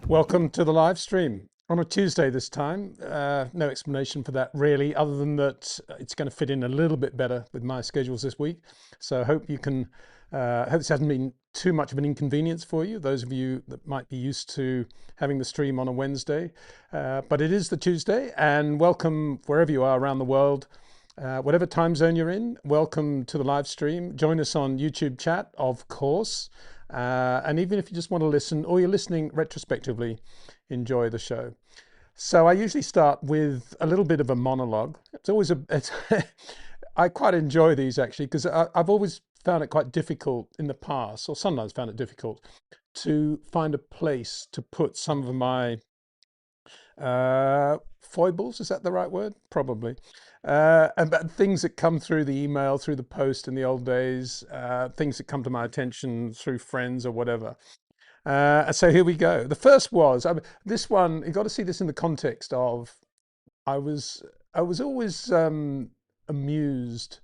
Welcome to the live stream on a Tuesday this time. No explanation for that really, other than that it's going to fit in a little bit better with my schedules this week. So I hope you can, hope this hasn't been too much of an inconvenience for you, those of you that might be used to having the stream on a Wednesday. But it is the Tuesday, and welcome wherever you are around the world. Whatever time zone you're in, welcome to the live stream. Join us on YouTube chat, of course. And even if you just want to listen or you're listening retrospectively, enjoy the show. So I usually start with a little bit of a monologue. It's always I quite enjoy these actually, because I've always found it quite difficult in the past, or sometimes found it difficult to find a place to put some of my foibles, is that the right word? Probably. But things that come through the email, through the post in the old days, things that come to my attention through friends or whatever. So here we go. The first was this one. You got to see this in the context of I was always amused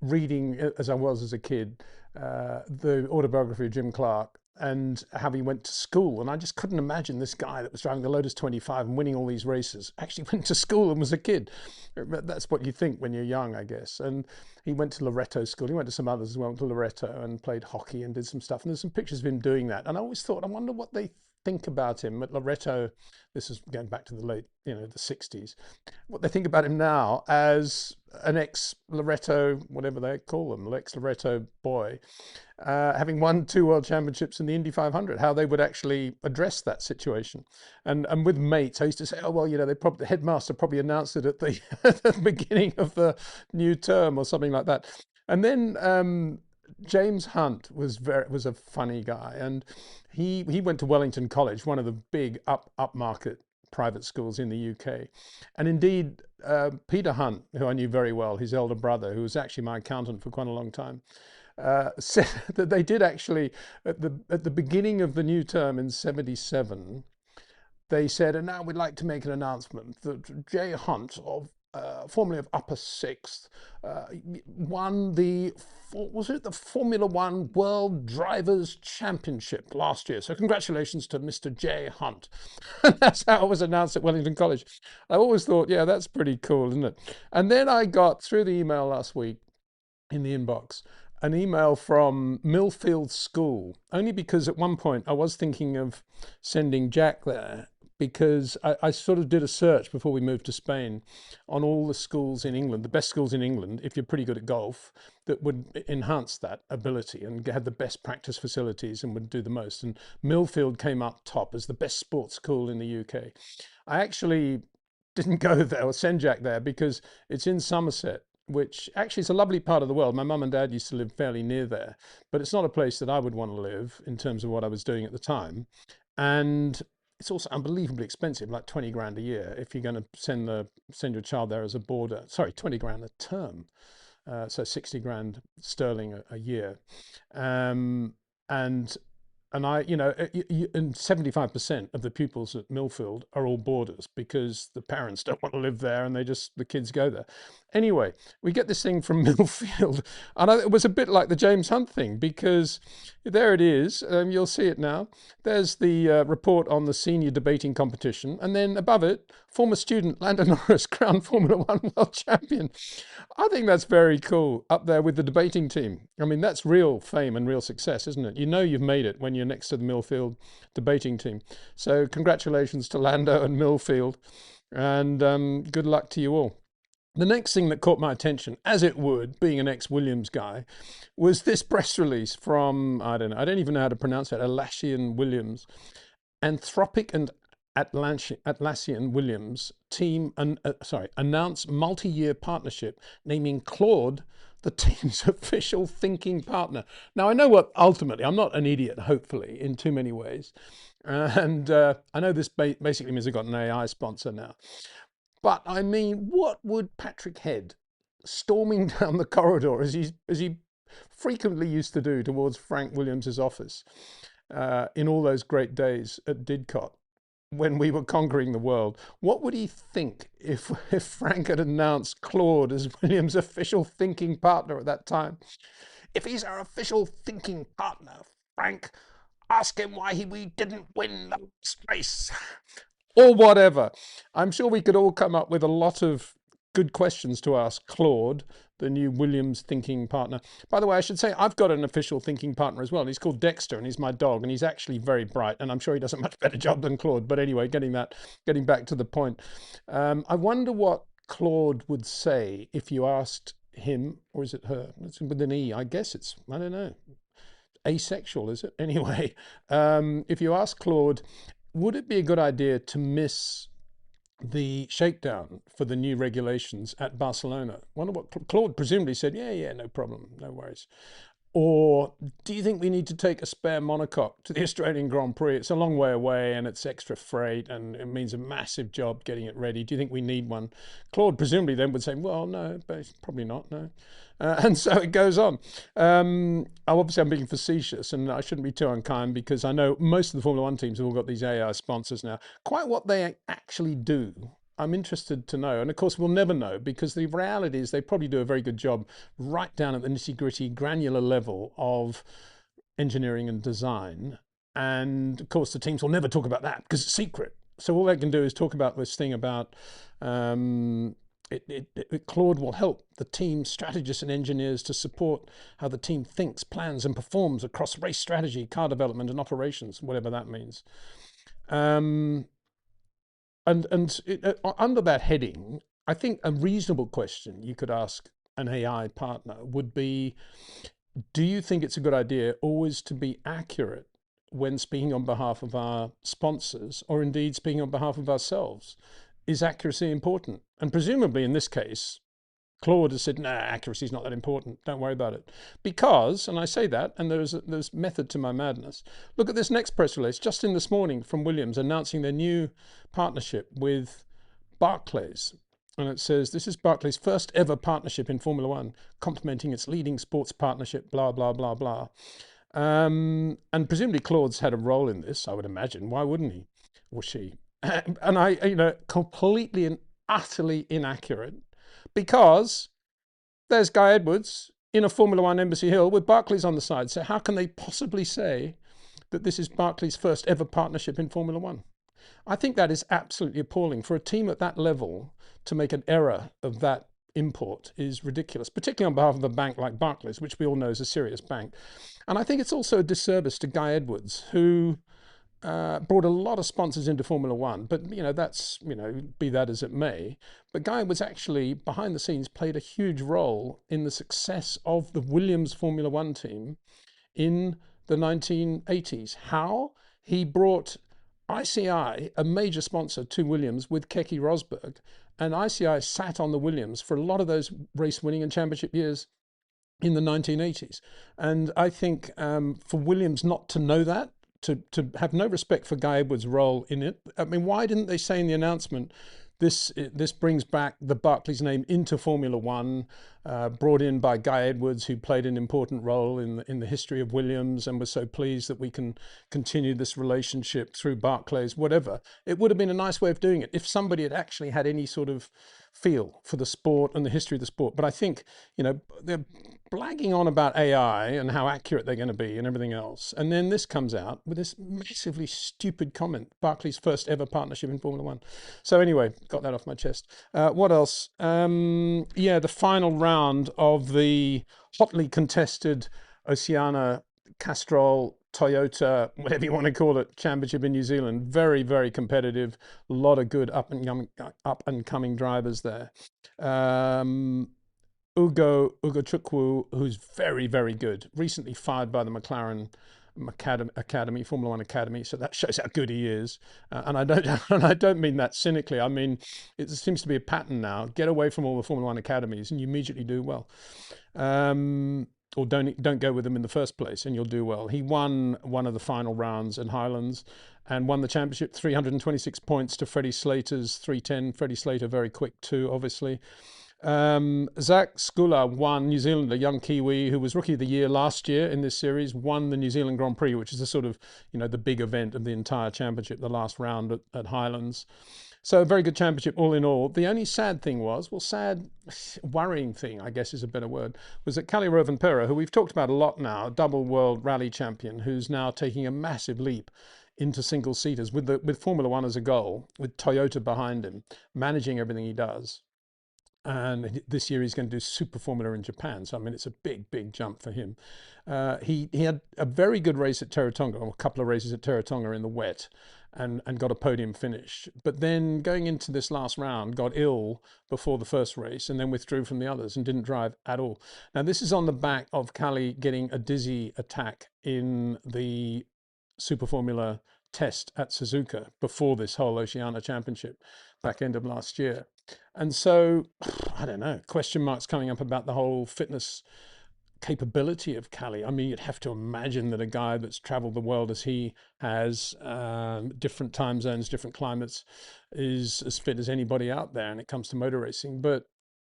reading as I was as a kid the autobiography of Jim Clark and how he went to school. And I just couldn't imagine this guy that was driving the Lotus 25 and winning all these races actually went to school and was a kid. That's what you think when you're young, I guess. And he went to Loretto school. He went to some others as well, went to Loretto and played hockey and did some stuff. And there's some pictures of him doing that. And I always thought, I wonder what they think about him at Loretto. This is going back to the late, the 60s. What they think about him now as an ex-Loretto, whatever they call them, ex-Loretto boy, having won 2 world championships in the Indy 500, how they would actually address that situation. And with mates, I used to say, oh, well, the headmaster probably announced it at the, at the beginning of the new term or something like that. And then James Hunt was a funny guy, and he went to Wellington College, one of the big upmarket private schools in the UK. And indeed, Peter Hunt, who I knew very well, his elder brother, who was actually my accountant for quite a long time, said that they did actually, at the beginning of the new term in '77, they said, and now we'd like to make an announcement that Jay Hunt, of formerly of Upper Sixth, won the Formula One World Drivers' Championship last year. So congratulations to Mr. Jay Hunt. And that's how it was announced at Wellington College. I always thought, yeah, that's pretty cool, isn't it? And then I got through the email last week in the inbox an email from Millfield School, only because at one point I was thinking of sending Jack there, because I sort of did a search before we moved to Spain on all the schools in England, the best schools in England, if you're pretty good at golf, that would enhance that ability and had the best practice facilities and would do the most. And Millfield came up top as the best sports school in the UK. I actually didn't go there or send Jack there because it's in Somerset, which actually is a lovely part of the world. My mum and dad used to live fairly near there, but it's not a place that I would want to live in terms of what I was doing at the time. And it's also unbelievably expensive, like 20 grand a year if you're going to send your child there as a boarder. Sorry, 20 grand a term, so 60 grand sterling a year, and I, and 75% of the pupils at Millfield are all boarders because the parents don't want to live there and the kids go there. Anyway, we get this thing from Millfield, and it was a bit like the James Hunt thing, because there it is. You'll see it now. There's the report on the senior debating competition, and then above it, former student Lando Norris crowned Formula One world champion. I think that's very cool, up there with the debating team. I mean, that's real fame and real success, isn't it? You know you've made it when you're next to the Millfield debating team. So congratulations to Lando and Millfield, and good luck to you all. The next thing that caught my attention, as it would, being an ex-Williams guy, was this press release from, I don't even know how to pronounce it, Atlassian Williams. Anthropic and Atlassian Williams team, announce multi-year partnership, naming Claude the team's official thinking partner. Now, I know what ultimately, I'm not an idiot, hopefully, in too many ways. And I know this basically means I've got an AI sponsor now. But I mean, what would Patrick Head, storming down the corridor as he frequently used to do towards Frank Williams's office in all those great days at Didcot when we were conquering the world, what would he think if Frank had announced Claude as Williams' official thinking partner at that time? If he's our official thinking partner, Frank, Ask him why we didn't win the race, or whatever. I'm sure we could all come up with a lot of good questions to ask Claude, the new Williams thinking partner. By the way, I should say I've got an official thinking partner as well. He's called Dexter, and he's my dog, and he's actually very bright, and I'm sure he does a much better job than Claude. But anyway, getting back to the point, I wonder what Claude would say if you asked him, or is it her? It's with an E. I guess it's, I don't know, asexual, is it? Anyway, if you ask Claude, would it be a good idea to miss the shakedown for the new regulations at Barcelona? Wonder what Claude presumably said. Yeah, no problem, no worries. Or do you think we need to take a spare monocoque to the Australian Grand Prix? It's a long way away and it's extra freight and it means a massive job getting it ready. Do you think we need one? Claude presumably then would say, well, no, but probably not, no. And so it goes on. Obviously, I'm being facetious and I shouldn't be too unkind because I know most of the Formula One teams have all got these AI sponsors now. Quite what they actually do, I'm interested to know. And of course, we'll never know because the reality is they probably do a very good job right down at the nitty gritty, granular level of engineering and design. And of course, the teams will never talk about that because it's secret. So all they can do is talk about this thing about Claude will help the team strategists and engineers to support how the team thinks, plans, and performs across race strategy, car development, and operations, whatever that means. And under that heading, I think a reasonable question you could ask an AI partner would be, do you think it's a good idea always to be accurate when speaking on behalf of our sponsors or indeed speaking on behalf of ourselves? Is accuracy important? And presumably in this case, Claude has said, nah, accuracy is not that important. Don't worry about it. Because, and I say that, and there's method to my madness. Look at this next press release, just in this morning from Williams, announcing their new partnership with Barclays. And it says, this is Barclays' first ever partnership in Formula One, complementing its leading sports partnership, blah, blah, blah, blah. And presumably Claude's had a role in this, I would imagine. Why wouldn't he or she? And I, completely and utterly inaccurate, because there's Guy Edwards in a Formula One Embassy Hill with Barclays on the side. So how can they possibly say that this is Barclays' first ever partnership in Formula One? I think that is absolutely appalling. For a team at that level to make an error of that import is ridiculous, particularly on behalf of a bank like Barclays, which we all know is a serious bank. And I think it's also a disservice to Guy Edwards, who brought a lot of sponsors into Formula One, but that's be that as it may. But Guy was actually behind the scenes played a huge role in the success of the Williams Formula One team in the 1980s. How? He brought ICI, a major sponsor, to Williams with Keke Rosberg, and ICI sat on the Williams for a lot of those race winning and championship years in the 1980s. And I think for Williams not to know that, to have no respect for Guy Edwards' role in it. I mean, why didn't they say in the announcement, this brings back the Barclays name into Formula One, brought in by Guy Edwards, who played an important role in the history of Williams, and was so pleased that we can continue this relationship through Barclays, whatever. It would have been a nice way of doing it if somebody had actually had any sort of feel for the sport and the history of the sport. But I think, they're blagging on about AI and how accurate they're going to be and everything else. And then this comes out with this massively stupid comment, Barclays' first ever partnership in Formula One. So anyway, got that off my chest. What else? The final round of the hotly contested Oceania Castrol Toyota, whatever you want to call it, championship in New Zealand. Very, very competitive. A lot of good up and coming drivers there. Ugo Chukwu, who's very, very good, recently fired by the McLaren Academy, Formula One Academy. So that shows how good he is. And I don't mean that cynically. I mean, it seems to be a pattern now. Get away from all the Formula One academies and you immediately do well. Or don't go with them in the first place and you'll do well. He won one of the final rounds in Highlands and won the championship, 326 points to Freddie Slater's 310. Freddie Slater very quick too, obviously. Zach Skula won, New Zealand, a young Kiwi who was Rookie of the Year last year in this series, won the New Zealand Grand Prix, which is the sort of, the big event of the entire championship, the last round at Highlands. So a very good championship all in all. The only sad thing was, well, sad, worrying thing, I guess is a better word, was that Kalle Rovanperä, who we've talked about a lot now, a double world rally champion, who's now taking a massive leap into single seaters with Formula One as a goal, with Toyota behind him, managing everything he does. And this year he's going to do Super Formula in Japan. So, I mean, it's a big, big jump for him. He had a very good race at Teretonga, or a couple of races at Teretonga in the wet, and got a podium finish. But then going into this last round, got ill before the first race and then withdrew from the others and didn't drive at all. Now, this is on the back of Kalle getting a dizzy attack in the Super Formula test at Suzuka before this whole Oceania Championship back end of last year. And so, I don't know, question marks coming up about the whole fitness capability of Kalle. I mean, you'd have to imagine that a guy that's traveled the world as he has, different time zones, different climates, is as fit as anybody out there when it comes to motor racing. But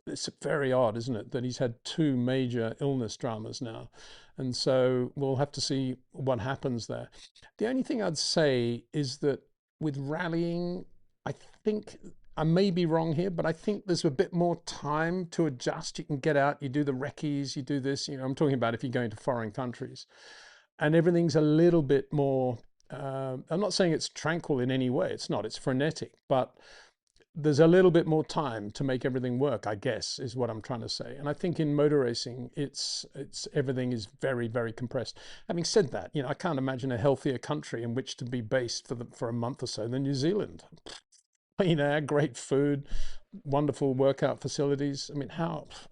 it's very odd, isn't it, that he's had two major illness dramas now. And so we'll have to see what happens there. The only thing I'd say is that with rallying, I think I may be wrong here, but I think there's a bit more time to adjust. You can get out, you do the recce's, you do this, I'm talking about if you go into foreign countries, and everything's a little bit more, I'm not saying it's tranquil in any way, it's not, it's frenetic, but there's a little bit more time to make everything work, I guess, is what I'm trying to say. And I think in motor racing, it's everything is very, very compressed. Having said that, I can't imagine a healthier country in which to be based for a month or so than New Zealand. Great food, wonderful workout facilities. I mean,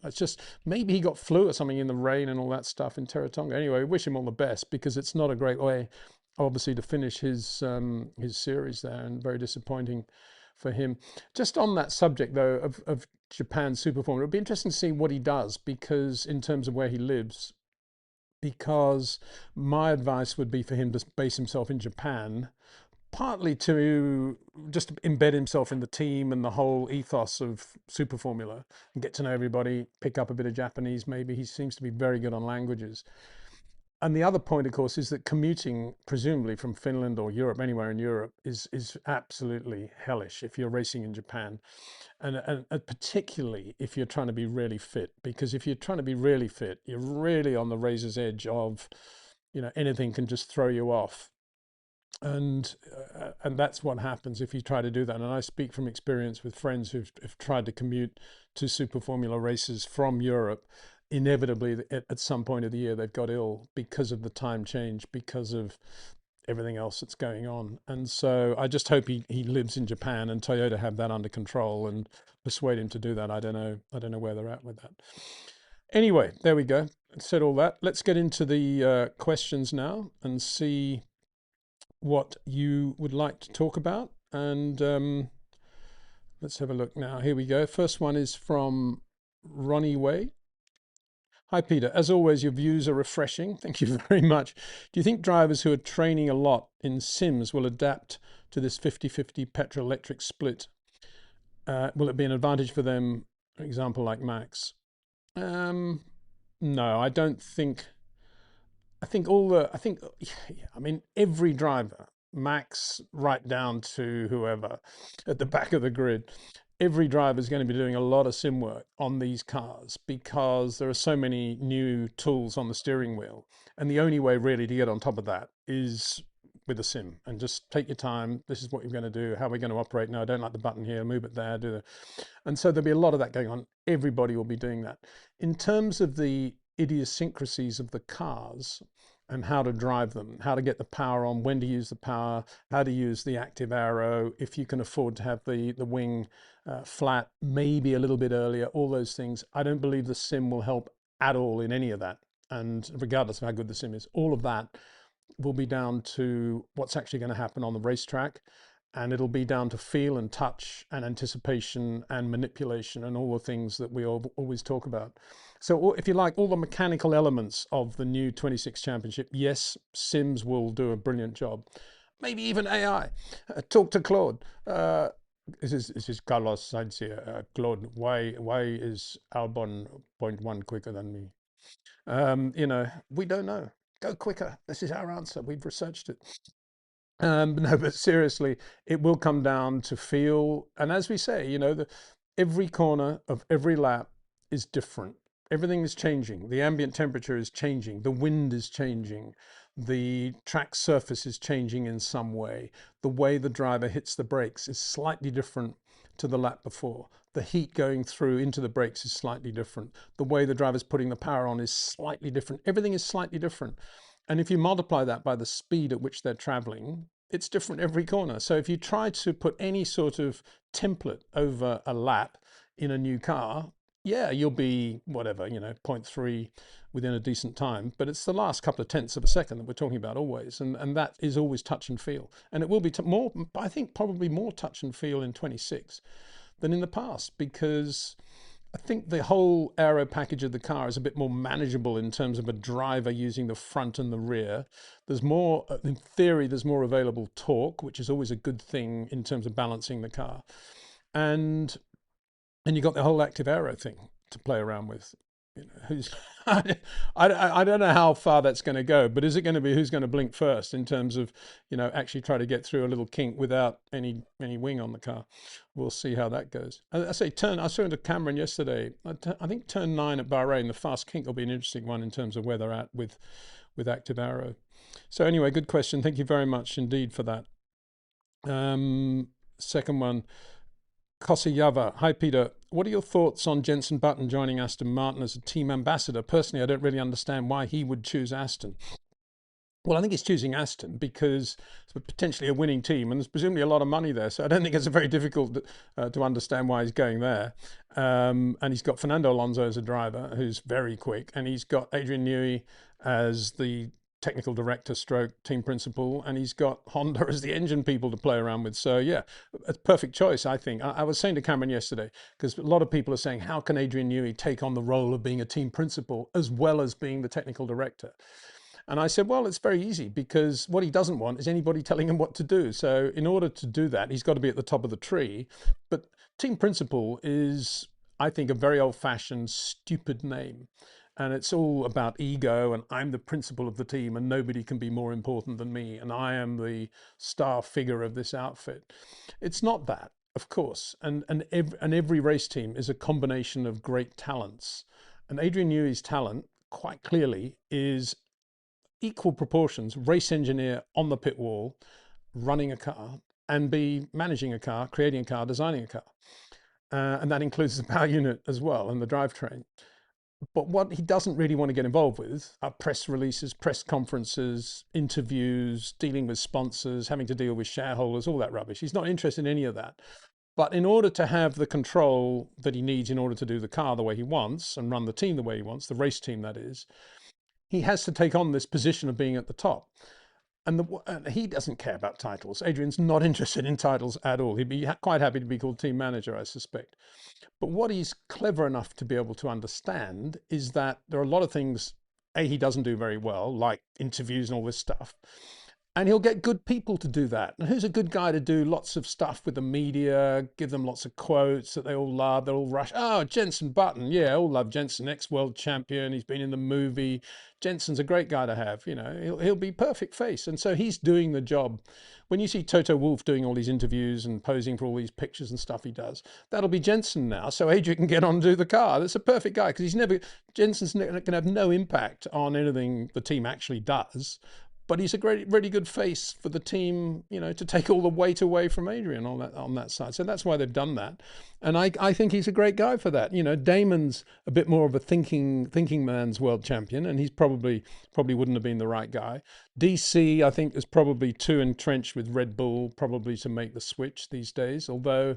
it's just, maybe he got flu or something in the rain and all that stuff in Teretonga. Anyway, we wish him all the best, because it's not a great way, obviously, to finish his series there, and very disappointing for him. Just on that subject, though, of Japan Super Formula, it'd be interesting to see what he does, because in terms of where he lives, because my advice would be for him to base himself in Japan, partly to just embed himself in the team and the whole ethos of Super Formula and get to know everybody, pick up a bit of Japanese maybe. He seems to be very good on languages. And the other point, of course, is that commuting, presumably from Finland or Europe, anywhere in Europe, is absolutely hellish if you're racing in Japan. And particularly if you're trying to be really fit, because if you're trying to be really fit, you're really on the razor's edge of, anything can just throw you off. And that's what happens if you try to do that. And I speak from experience with friends who've tried to commute to Super Formula races from Europe. Inevitably, at some point of the year, they've got ill because of the time change, because of everything else that's going on. And so I just hope he lives in Japan and Toyota have that under control and persuade him to do that. I don't know where they're at with that. Anyway, there we go. Said all that. Let's get into the questions now and see what you would like to talk about. And let's have a look now. Here we go. First one is from Ronnie Way. Hi, Peter. As always, your views are refreshing. Thank you very much. Do you think drivers who are training a lot in sims will adapt to this 50-50 petrol-electric split? Will it be an advantage for them, for example, like Max? No, I don't think. I mean, every driver, Max right down to whoever at the back of the grid, every driver is going to be doing a lot of sim work on these cars, because there are so many new tools on the steering wheel. And the only way really to get on top of that is with a sim, and just take your time. This is what you're going to do. How are we going to operate? No, I don't like the button here. Move it there. And so there'll be a lot of that going on. Everybody will be doing that. In terms of the idiosyncrasies of the cars and how to drive them, how to get the power on, when to use the power, how to use the active arrow, if you can afford to have the wing flat, maybe a little bit earlier, all those things. I don't believe the sim will help at all in any of that. And regardless of how good the sim is, all of that will be down to what's actually going to happen on the racetrack. And it'll be down to feel and touch and anticipation and manipulation and all the things that we always talk about. So if you like, all the mechanical elements of the new 26 championship, yes, sims will do a brilliant job. Maybe even AI. Talk to Claude. This is Carlos Sainz here. Claude, why is Albon point one quicker than me? We don't know. Go quicker. This is our answer. We've researched it. No, but seriously, it will come down to feel. And as we say, every corner of every lap is different. Everything is changing. The ambient temperature is changing. The wind is changing. The track surface is changing in some way. The way the driver hits the brakes is slightly different to the lap before. The heat going through into the brakes is slightly different. The way the driver's putting the power on is slightly different. Everything is slightly different. And if you multiply that by the speed at which they're traveling, it's different every corner. So if you try to put any sort of template over a lap in a new car, yeah, you'll be whatever, zero point 0.3 within a decent time. But it's the last couple of tenths of a second that we're talking about always. And that is always touch and feel. And it will be more, I think, probably more touch and feel in 26 than in the past, because I think the whole aero package of the car is a bit more manageable in terms of a driver using the front and the rear. There's more, in theory, there's more available torque, which is always a good thing in terms of balancing the car. And you've got the whole active aero thing to play around with. Who's I don't know how far that's going to go, but is it going to be who's going to blink first in terms of actually try to get through a little kink without any wing on the car? We'll see how that goes. I say I saw into Cameron yesterday. I think turn 9 at Bahrain, the fast kink will be an interesting one in terms of where they're at with active aero. So anyway, good question. Thank you very much indeed for that. Second one. Kosayava. Hi, Peter. What are your thoughts on Jenson Button joining Aston Martin as a team ambassador? Personally, I don't really understand why he would choose Aston. Well, I think he's choosing Aston because it's potentially a winning team, and there's presumably a lot of money there. So I don't think it's very difficult to understand why he's going there. And he's got Fernando Alonso as a driver, who's very quick, and he's got Adrian Newey as the technical director stroke team principal, and he's got Honda as the engine people to play around with. So yeah, a perfect choice, I think. I was saying to Cameron yesterday, because a lot of people are saying, how can Adrian Newey take on the role of being a team principal as well as being the technical director? And I said, well, it's very easy, because what he doesn't want is anybody telling him what to do. So in order to do that, he's got to be at the top of the tree. But team principal is, I think, a very old-fashioned, stupid name. And it's all about ego, and I'm the principal of the team, and nobody can be more important than me, and I am the star figure of this outfit. It's not that, of course. And every race team is a combination of great talents. And Adrian Newey's talent, quite clearly, is equal proportions race engineer on the pit wall, running a car, and be managing a car, creating a car, designing a car. And that includes the power unit as well and the drivetrain. But what he doesn't really want to get involved with are press releases, press conferences, interviews, dealing with sponsors, having to deal with shareholders, all that rubbish. He's not interested in any of that. But in order to have the control that he needs in order to do the car the way he wants and run the team the way he wants, the race team that is, he has to take on this position of being at the top. And he doesn't care about titles. Adrian's not interested in titles at all. He'd be quite happy to be called team manager, I suspect. But what he's clever enough to be able to understand is that there are a lot of things, he doesn't do very well, like interviews and all this stuff. And he'll get good people to do that. And who's a good guy to do lots of stuff with the media, give them lots of quotes that they all love, they'll all rush. Oh, Jenson Button. Yeah, all love Jenson, ex-world champion. He's been in the movie. Jenson's a great guy to have. He'll be perfect face. And so he's doing the job. When you see Toto Wolff doing all these interviews and posing for all these pictures and stuff he does, that'll be Jenson now. So Adrian can get on and do the car. That's a perfect guy, because Jenson's going to have no impact on anything the team actually does. But he's a really good face for the team, to take all the weight away from Adrian on that side. So that's why they've done that. And I think he's a great guy for that. Damon's a bit more of a thinking man's world champion, and he's probably wouldn't have been the right guy. DC, I think, is probably too entrenched with Red Bull, probably to make the switch these days. Although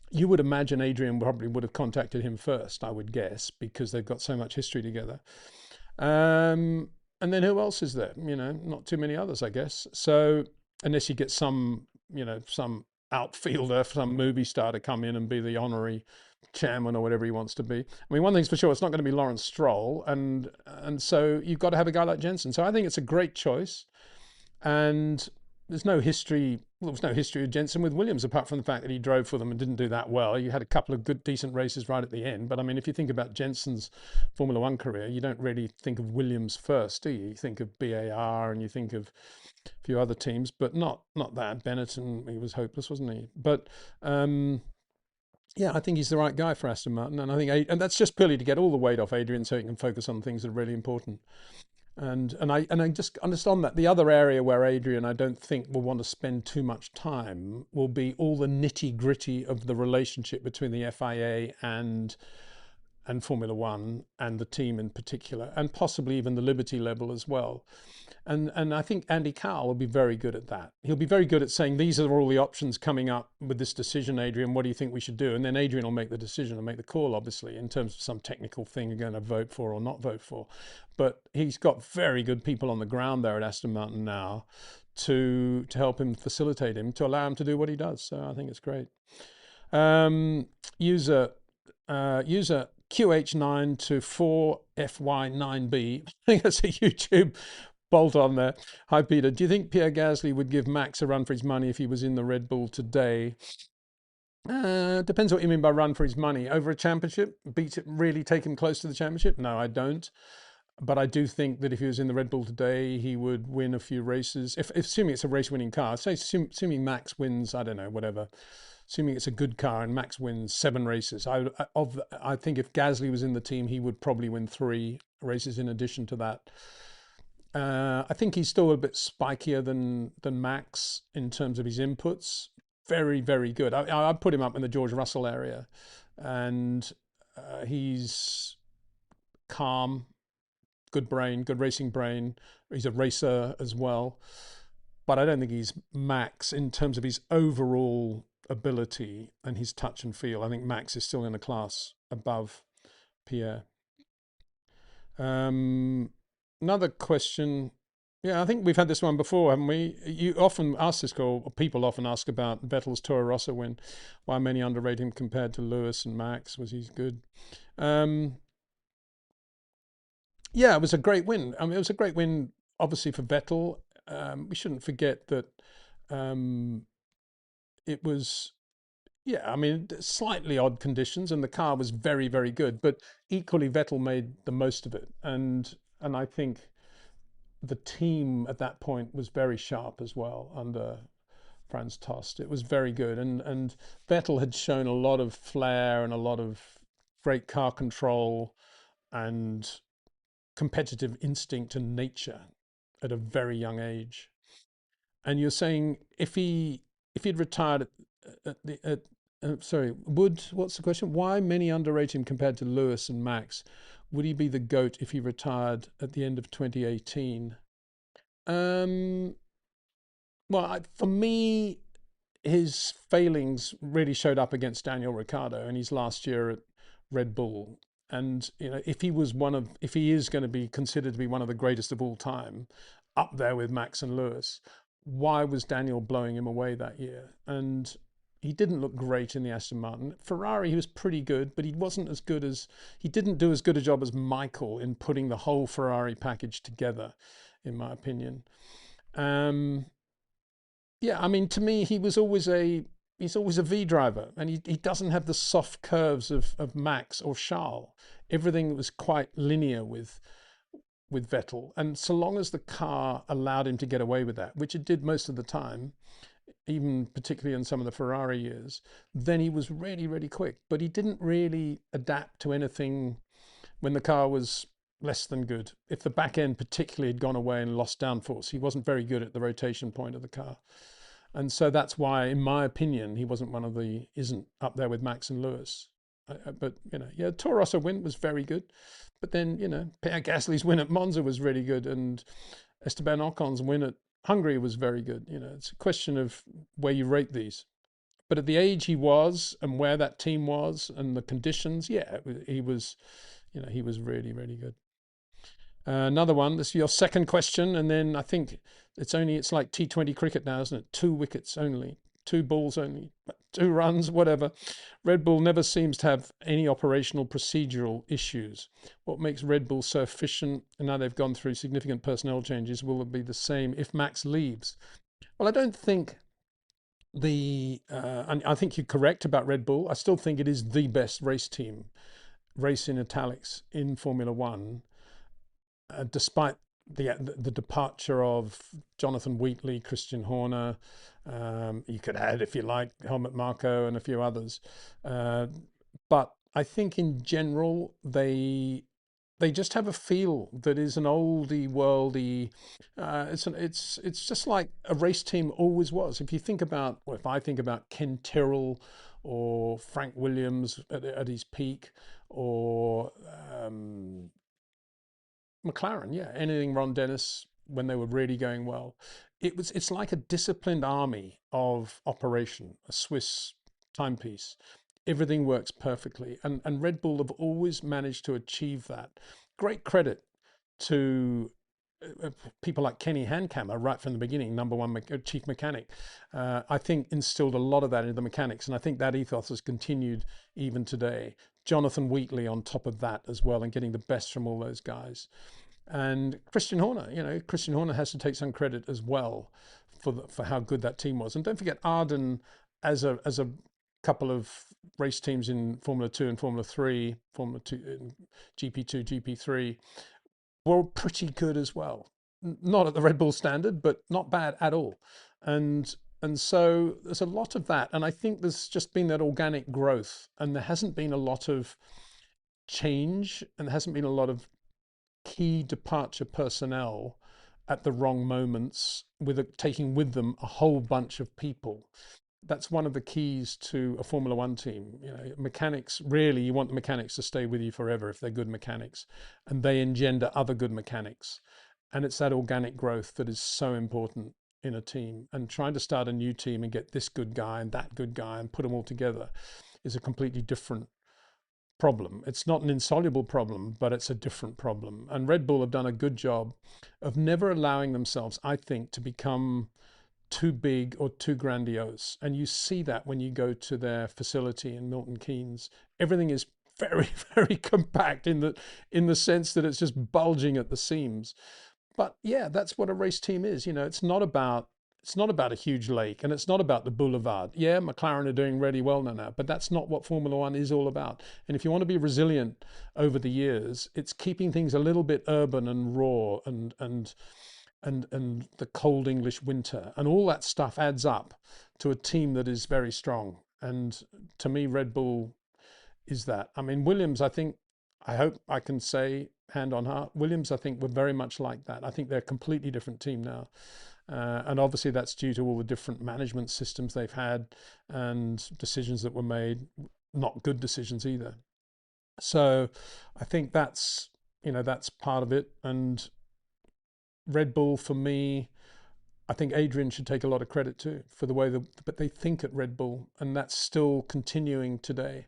you would imagine Adrian probably would have contacted him first, I would guess, because they've got so much history together. And then who else is there? Not too many others, I guess. So unless you get some outfielder, some movie star to come in and be the honorary chairman or whatever he wants to be. I mean, one thing's for sure, it's not going to be Lawrence Stroll. And so you've got to have a guy like Jenson. So I think it's a great choice. And there's no history. Well, there was no history of Jensen with Williams, apart from the fact that he drove for them and didn't do that well. He had a couple of good, decent races right at the end. But I mean, if you think about Jensen's Formula One career, you don't really think of Williams first, do you? You think of BAR and you think of a few other teams, but not that. Benetton, he was hopeless, wasn't he? But yeah, I think he's the right guy for Aston Martin, and I think, and that's just purely to get all the weight off Adrian, so he can focus on things that are really important. And I just understand that the other area where Adrian, I don't think, will want to spend too much time will be all the nitty gritty of the relationship between the FIA and Formula One and the team in particular, and possibly even the Liberty level as well. And I think Andy Cowell will be very good at that. He'll be very good at saying, these are all the options coming up with this decision, Adrian. What do you think we should do? And then Adrian will make the decision and make the call, obviously, in terms of some technical thing you're going to vote for or not vote for. But he's got very good people on the ground there at Aston Martin now to help him, facilitate him, to allow him to do what he does. So I think it's great. User QH9 to 4FY9B. I think that's a YouTube bolt on there. Hi, Peter. Do you think Pierre Gasly would give Max a run for his money if he was in the Red Bull today? Depends what you mean by run for his money. Over a championship? Beat it, really take him close to the championship? No, I don't. But I do think that if he was in the Red Bull today, he would win a few races. If assuming it's a race-winning car, say assuming Max wins, I don't know, whatever. Assuming it's a good car and Max wins 7 races, I think if Gasly was in the team, he would probably win 3 races in addition to that. I think he's still a bit spikier than Max in terms of his inputs. Very, very good. I put him up in the George Russell area, and he's calm, good brain, good racing brain. He's a racer as well, but I don't think he's Max in terms of his overall ability and his touch and feel. I think Max is still in a class above Pierre. Another question. Yeah, I think we've had this one before, haven't we? You often ask this, or people often ask about Vettel's Toro Rosso win. Why many underrate him compared to Lewis and Max? Was he good? Yeah, it was a great win. I mean, it was a great win, obviously, for Vettel. We shouldn't forget that it was, yeah, I mean, slightly odd conditions, and the car was very, very good. But equally, Vettel made the most of it, and I think the team at that point was very sharp as well under Franz Tost. It was very good, and Vettel had shown a lot of flair and a lot of great car control and competitive instinct and nature at a very young age. And you're saying if he'd retired what's the question? Why many underrate him compared to Lewis and Max? Would he be the GOAT if he retired at the end of 2018? Well, for me, his failings really showed up against Daniel Ricciardo in his last year at Red Bull. And you know, if he is going to be considered to be one of the greatest of all time, up there with Max and Lewis, why was Daniel blowing him away that year? And he didn't look great in the Aston Martin. Ferrari, he was pretty good, but he didn't do as good a job as Michael in putting the whole Ferrari package together, in my opinion. Yeah, I mean, to me, he's always a V driver, and he doesn't have the soft curves of Max or Charles. Everything was quite linear with Vettel, and so long as the car allowed him to get away with that, which it did most of the time, even particularly in some of the Ferrari years, then he was really, really quick. But he didn't really adapt to anything when the car was less than good. If the back end particularly had gone away and lost downforce, he wasn't very good at the rotation point of the car. And so that's why, in my opinion, he isn't up there with Max and Lewis. But, you know, yeah, Toro Rosso win was very good. But then, you know, Pierre Gasly's win at Monza was really good, and Esteban Ocon's win at Hungary was very good. You know, it's a question of where you rate these. But at the age he was and where that team was and the conditions, yeah, he was really, really good. Another one, this is your second question, and then I think it's like T20 cricket now, isn't it? 2 wickets only, 2 balls only, 2 runs, whatever. Red Bull never seems to have any operational procedural issues. What makes Red Bull so efficient? And now they've gone through significant personnel changes. Will it be the same if Max leaves? Well, I don't think and I think you're correct about Red Bull. I still think it is the best race team, race in italics in Formula One, despite the departure of Jonathan Wheatley, Christian Horner. You could add, if you like, Helmut Marko and a few others. Uh, but I think in general they just have a feel that is an oldie worldy. It's just like a race team always was. If you think about, or if I think about Ken Tyrrell or Frank Williams at his peak, or McLaren, yeah, anything Ron Dennis when they were really going well. It's like a disciplined army of operation, a Swiss timepiece. Everything works perfectly. And Red Bull have always managed to achieve that. Great credit to people like Kenny Hankamer right from the beginning, number one chief mechanic. I think instilled a lot of that into the mechanics, and I think that ethos has continued even today. Jonathan Wheatley on top of that as well, and getting the best from all those guys. And Christian Horner, Christian Horner has to take some credit as well for how good that team was. And don't forget Arden as a couple of race teams in Formula 2 and Formula 3, Formula 2, GP2, GP3 were pretty good as well. Not at the Red Bull standard, but not bad at all. And so there's a lot of that. And I think there's just been that organic growth, and there hasn't been a lot of change, and there hasn't been a lot of key departure personnel at the wrong moments taking with them a whole bunch of people. That's one of the keys to a Formula One team. Mechanics, really, you want the mechanics to stay with you forever if they're good mechanics, and they engender other good mechanics. And it's that organic growth that is so important in a team. And trying to start a new team and get this good guy and that good guy and put them all together is a completely different problem. It's not an insoluble problem, but it's a different problem. And Red Bull have done a good job of never allowing themselves, I think, to become too big or too grandiose. And you see that when you go to their facility in Milton Keynes. Everything is very, very compact in the sense that it's just bulging at the seams. But yeah, that's what a race team is. It's not about a huge lake, and it's not about the boulevard. Yeah, McLaren are doing really well now, but that's not what Formula One is all about. And if you want to be resilient over the years, it's keeping things a little bit urban and raw, and the cold English winter, and all that stuff adds up to a team that is very strong. And to me, Red Bull is that. I mean, Williams, I hope I can say hand on heart, Williams, I think, were very much like that. I think they're a completely different team now. And obviously that's due to all the different management systems they've had and decisions that were made, not good decisions either. So I think that's part of it. And Red Bull, for me, I think Adrian should take a lot of credit too for the way that they think at Red Bull, and that's still continuing today.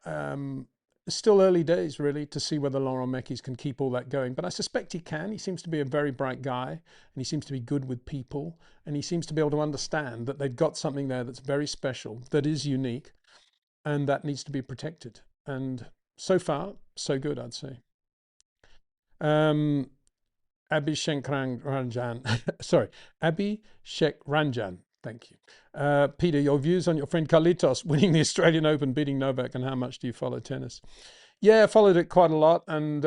Um, it's still early days, really, to see whether Laurent Mekies can keep all that going. But I suspect he can. He seems to be a very bright guy, and he seems to be good with people, and he seems to be able to understand that they've got something there that's very special, that is unique, and that needs to be protected. And so far, so good, I'd say. Um, Abhishek Ranjan, sorry, Abhishek Ranjan. Thank you. Peter, your views on your friend Carlitos winning the Australian Open, beating Novak, and how much do you follow tennis? Yeah, I followed it quite a lot. And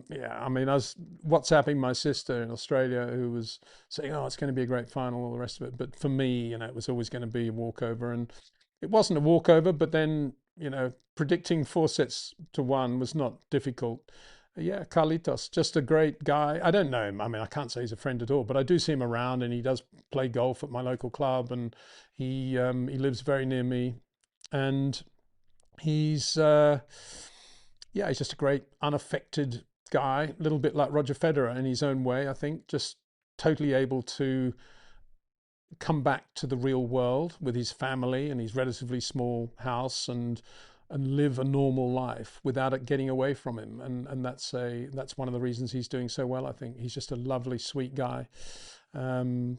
yeah, I mean, I was WhatsApping my sister in Australia who was saying, oh, it's going to be a great final, all the rest of it. But for me, it was always going to be a walkover. And it wasn't a walkover, but then, predicting 4-1 was not difficult. Yeah, Carlitos, just a great guy. I don't know him. I mean, I can't say he's a friend at all, but I do see him around, and he does play golf at my local club, and he lives very near me, and he's yeah, he's just a great unaffected guy, a little bit like Roger Federer in his own way, I think, just totally able to come back to the real world with his family and his relatively small house, and live a normal life without it getting away from him. And that's one of the reasons he's doing so well. I think he's just a lovely, sweet guy. And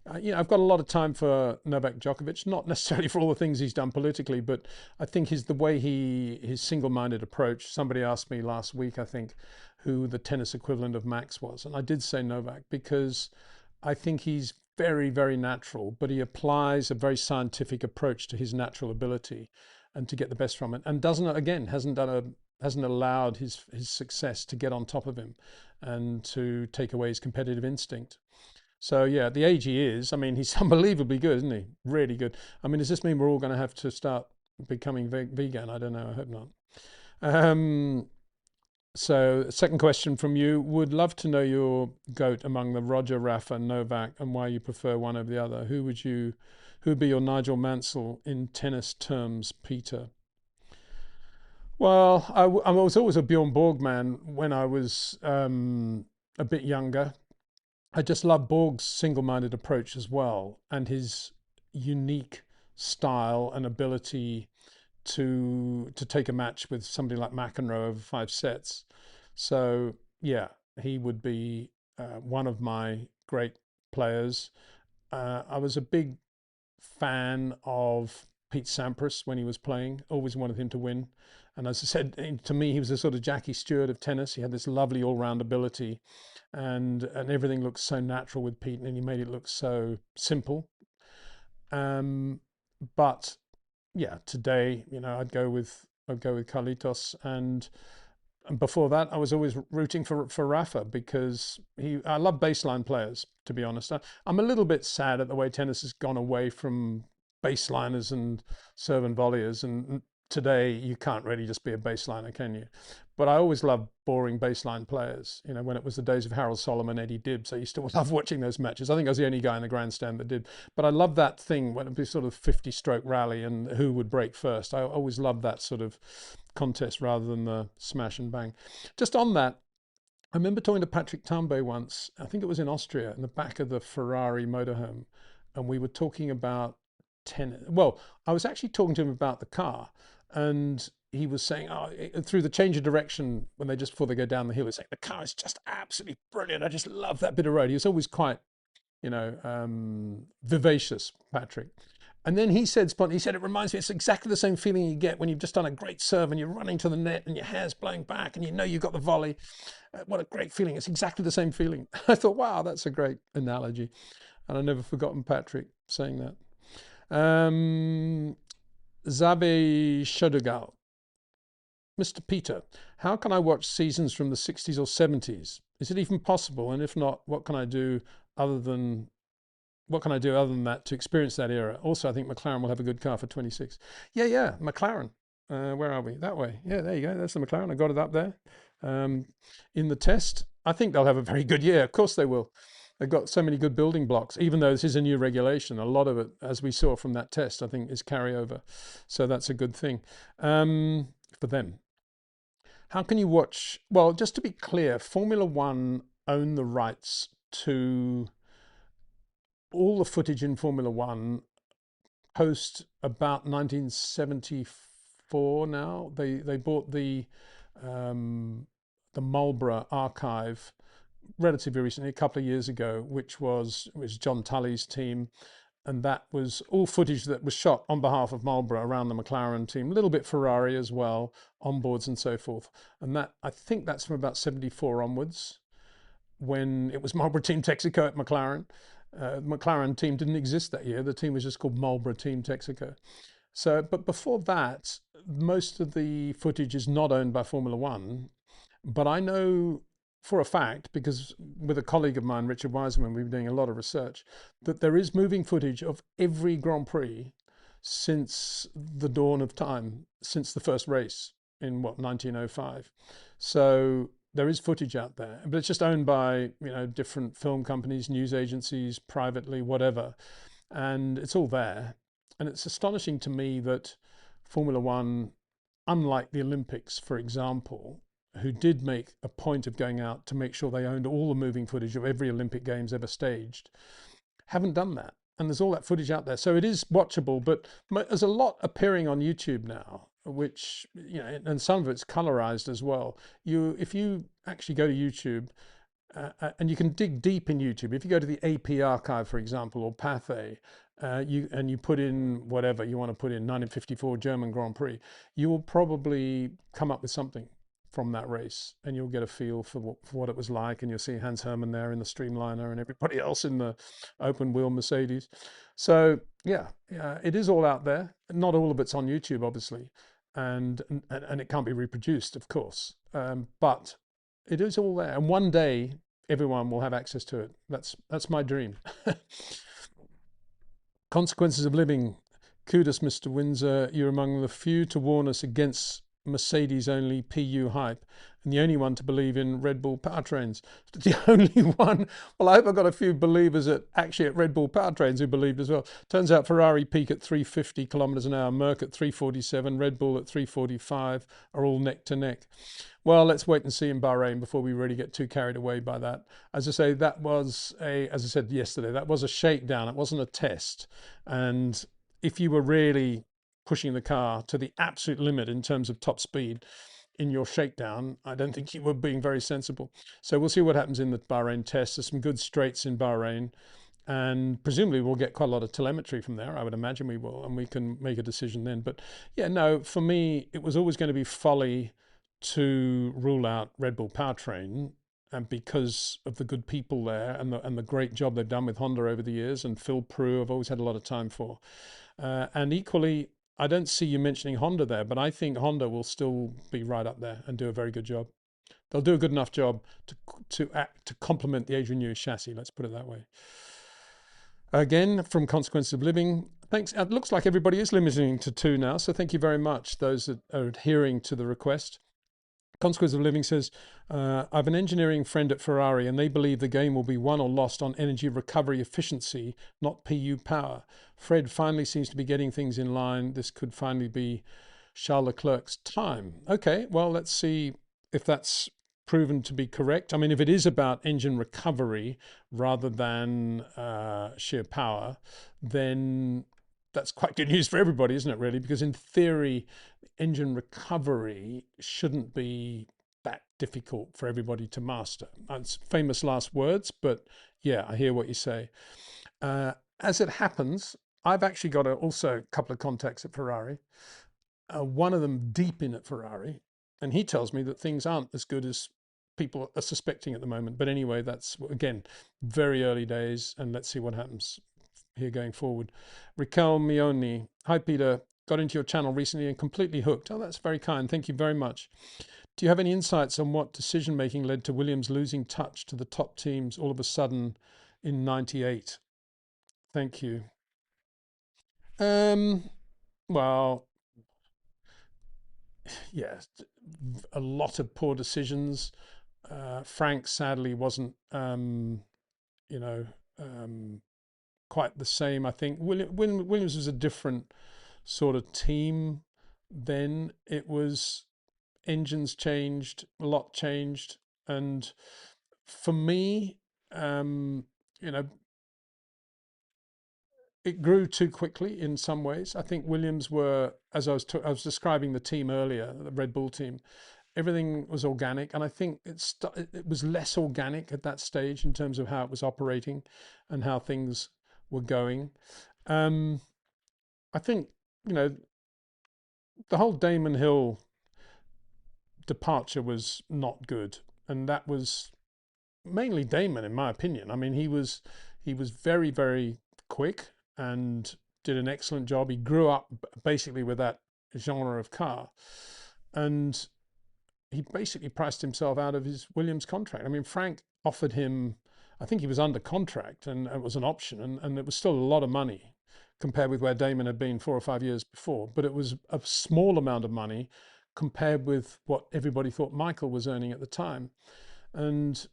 I've got a lot of time for Novak Djokovic, not necessarily for all the things he's done politically, but I think the way his single-minded approach. Somebody asked me last week, I think, who the tennis equivalent of Max was, and I did say Novak, because I think he's very, very natural, but he applies a very scientific approach to his natural ability and to get the best from it. And doesn't, again, hasn't allowed his success to get on top of him and to take away his competitive instinct. So yeah, at the age he is, I mean, he's unbelievably good, isn't he? Really good. I mean, does this mean we're all going to have to start becoming vegan? I don't know. I hope not. Um, so, second question from you. Would love to know your goat among the Roger, Rafa, Novak, and why you prefer one over the other. Who would be your Nigel Mansell in tennis terms, Peter? Well, I was always a Bjorn Borg man when I was a bit younger. I just love Borg's single-minded approach as well, and his unique style and ability to take a match with somebody like McEnroe over 5 sets. So yeah, he would be one of my great players. I was a big fan of Pete Sampras when he was playing. Always wanted him to win. And as I said, to me, he was a sort of Jackie Stewart of tennis. He had this lovely all-round ability, and everything looked so natural with Pete, and he made it look so simple. Um, but yeah, today, I'd go with Carlitos, and before that, I was always rooting for Rafa because I love baseline players, to be honest. I'm a little bit sad at the way tennis has gone away from baseliners and serve and volleyers. And today, you can't really just be a baseliner, can you? But I always loved boring baseline players. You know, when it was the days of Harold Solomon, Eddie Dibbs, I used to love watching those matches. I think I was the only guy in the grandstand that did. But I love that thing when it was sort of 50-stroke rally and who would break first. I always loved that sort of contest rather than the smash and bang. Just on that, I remember talking to Patrick Tambay once. I think it was in Austria, in the back of the Ferrari motorhome, and we were talking about tennis. Well, I was actually talking to him about the car, and he was saying, "Oh, through the change of direction when they just before they go down the hill, he's saying the car is just absolutely brilliant. I just love that bit of road." He was always quite, vivacious, Patrick. And then he said, it reminds me, it's exactly the same feeling you get when you've just done a great serve and you're running to the net and your hair's blowing back and you know you've got the volley. What a great feeling. It's exactly the same feeling. I thought, wow, that's a great analogy. And I've never forgotten Patrick saying that. Zabe Shodogal. Mr. Peter, how can I watch seasons from the 60s or 70s? Is it even possible? And if not, other than what can I do other than that to experience that era? Also, I think McLaren will have a good car for 26. Yeah, McLaren. Where are we? That way. Yeah, there you go. That's the McLaren. I got it up there. Um, in the test, I think they'll have a very good year. Of course they will. They've got so many good building blocks, even though this is a new regulation. A lot of it, as we saw from that test, I think is carryover. So that's a good thing for them. How can you watch? Well, just to be clear, Formula One own the rights to all the footage in Formula One post about 1974. Now they bought the Marlborough archive relatively recently, a couple of years ago, which was John Tully's team. And that was all footage that was shot on behalf of Marlborough around the McLaren team, a little bit Ferrari as well, onboards and so forth. And that, I think that's from about 74 onwards, when it was Marlboro Team Texaco at McLaren. The McLaren team didn't exist that year. The team was just called Marlboro Team Texaco. So, but before that, most of the footage is not owned by Formula One. But I know for a fact, because with a colleague of mine, Richard Wiseman, we've been doing a lot of research, that there is moving footage of every Grand Prix since the dawn of time, since the first race in 1905. So there is footage out there, but it's just owned by different film companies, news agencies, privately, whatever, and it's all there. And it's astonishing to me that Formula One, unlike the Olympics, for example, who did make a point of going out to make sure they owned all the moving footage of every Olympic Games ever staged, haven't done that. And there's all that footage out there. So it is watchable, but there's a lot appearing on YouTube now, which, and some of it's colorized as well. If you actually go to YouTube, and you can dig deep in YouTube. If you go to the AP archive, for example, or Pathé, you put in whatever you want to put in, 1954 German Grand Prix, you will probably come up with something. from that race, and you'll get a feel for what it was like. And you'll see Hans Hermann there in the Streamliner and everybody else in the open wheel Mercedes. So yeah, it is all out there. Not all of it's on YouTube, obviously, and it can't be reproduced, of course. But it is all there, and one day everyone will have access to it. That's my dream. Consequences of living. Kudos, Mr. Windsor. You're among the few to warn us against Mercedes only PU hype, and the only one to believe in Red Bull powertrains. The only one. Well, I hope I've got a few believers at Red Bull powertrains who believed as well. Turns out Ferrari peak at 350 kilometers an hour, Merc at 347, Red Bull at 345 are all neck to neck. Well, let's wait and see in Bahrain before we really get too carried away by that. As I say, as I said yesterday, that was a shakedown. It wasn't a test. And if you were really pushing the car to the absolute limit in terms of top speed in your shakedown, I don't think you were being very sensible. So we'll see what happens in the Bahrain test. There's some good straights in Bahrain, and presumably we'll get quite a lot of telemetry from there. I would imagine we will, and we can make a decision then. But yeah, no, for me, it was always going to be folly to rule out Red Bull powertrain, and because of the good people there and the great job they've done with Honda over the years, and Phil Prue I've always had a lot of time for. And equally, I don't see you mentioning Honda there, but I think Honda will still be right up there and do a very good job. They'll do a good enough job to complement the Adrian Newey chassis, let's put it that way. Again, from Consequences of Living, thanks. It looks like everybody is limiting to 2 now, so thank you very much, those that are adhering to the request. Consequences of Living says, I have an engineering friend at Ferrari and they believe the game will be won or lost on energy recovery efficiency, not PU power. Fred finally seems to be getting things in line. This could finally be Charles Leclerc's time. Okay, well, let's see if that's proven to be correct. I mean, if it is about engine recovery rather than sheer power, then that's quite good news for everybody, isn't it, really? Because in theory, engine recovery shouldn't be that difficult for everybody to master. It's famous last words, but yeah, I hear what you say. As it happens, I've actually got also a couple of contacts at Ferrari, one of them deep in at Ferrari, and he tells me that things aren't as good as people are suspecting at the moment. But anyway, that's, again, very early days, and let's see what happens here going forward. Raquel Mioni. Hi, Peter. Got into your channel recently and completely hooked. Oh, that's very kind. Thank you very much. Do you have any insights on what decision-making led to Williams losing touch to the top teams all of a sudden in '98? Thank you. Well, yeah, a lot of poor decisions. Frank sadly wasn't, you know, quite the same. I think Williams was a different sort of team then. It was engines changed, a lot changed, and for me, you know, it grew too quickly in some ways. I think Williams were, as I was describing the team earlier, the Red Bull team, everything was organic, and I think it was less organic at that stage in terms of how it was operating and how things were going. I think, you know, the whole Damon Hill departure was not good, and that was mainly Damon, in my opinion. I mean, he was very, very quick and did an excellent job. He grew up basically with that genre of car, and he basically priced himself out of his Williams contract. I mean, Frank offered him, I think he was under contract and it was an option, and it was still a lot of money compared with where Damon had been 4 or 5 years before, but it was a small amount of money compared with what everybody thought Michael was earning at the time. And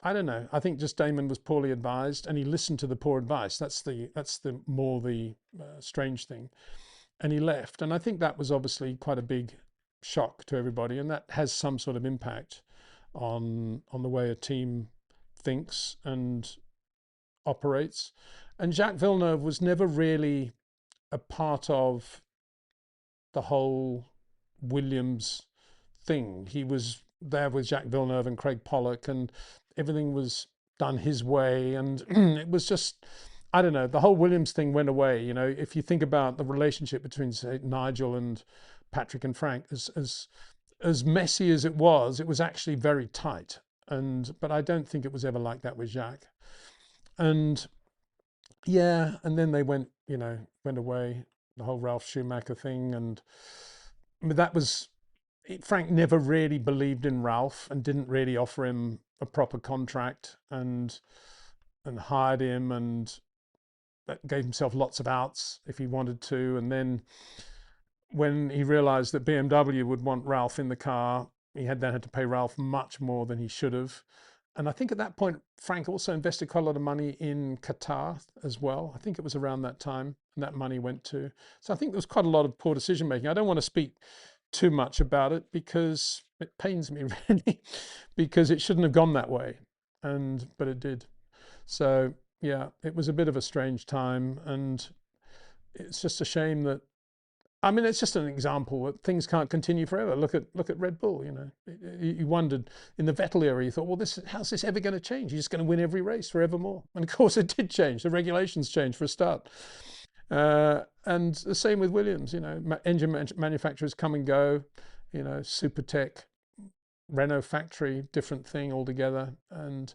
I don't know, I think just Damon was poorly advised, and he listened to the poor advice. That's the strange thing. And he left, and I think that was obviously quite a big shock to everybody, and that has some sort of impact on the way a team thinks and operates. And Jacques Villeneuve was never really a part of the whole Williams thing. He was there with Jacques Villeneuve and Craig Pollock, and everything was done his way, and it was just, I don't know, the whole Williams thing went away. You know, if you think about the relationship between, say, Nigel and Patrick and Frank, as as messy as it was actually very tight. And but I don't think it was ever like that with Jacques. And yeah, and then they went, went away, the whole Ralph Schumacher thing, and I mean, that was Frank never really believed in Ralph and didn't really offer him a proper contract and hired him and gave himself lots of outs if he wanted to. And then when he realized that BMW would want Ralph in the car, he had to pay Ralph much more than he should have. And I think at that point, Frank also invested quite a lot of money in Qatar as well. I think it was around that time and that money went to. So I think there was quite a lot of poor decision making. I don't want to speak too much about it because it pains me really, because it shouldn't have gone that way. But it did. So yeah, it was a bit of a strange time, and it's just a shame that, I mean, it's just an example that things can't continue forever. Look at Red Bull. You wondered in the Vettel era. You thought, well, how's this ever going to change? He's just going to win every race forevermore. And of course, it did change. The regulations changed for a start. And the same with Williams. Engine manufacturers come and go. Supertech, Renault factory, different thing altogether. And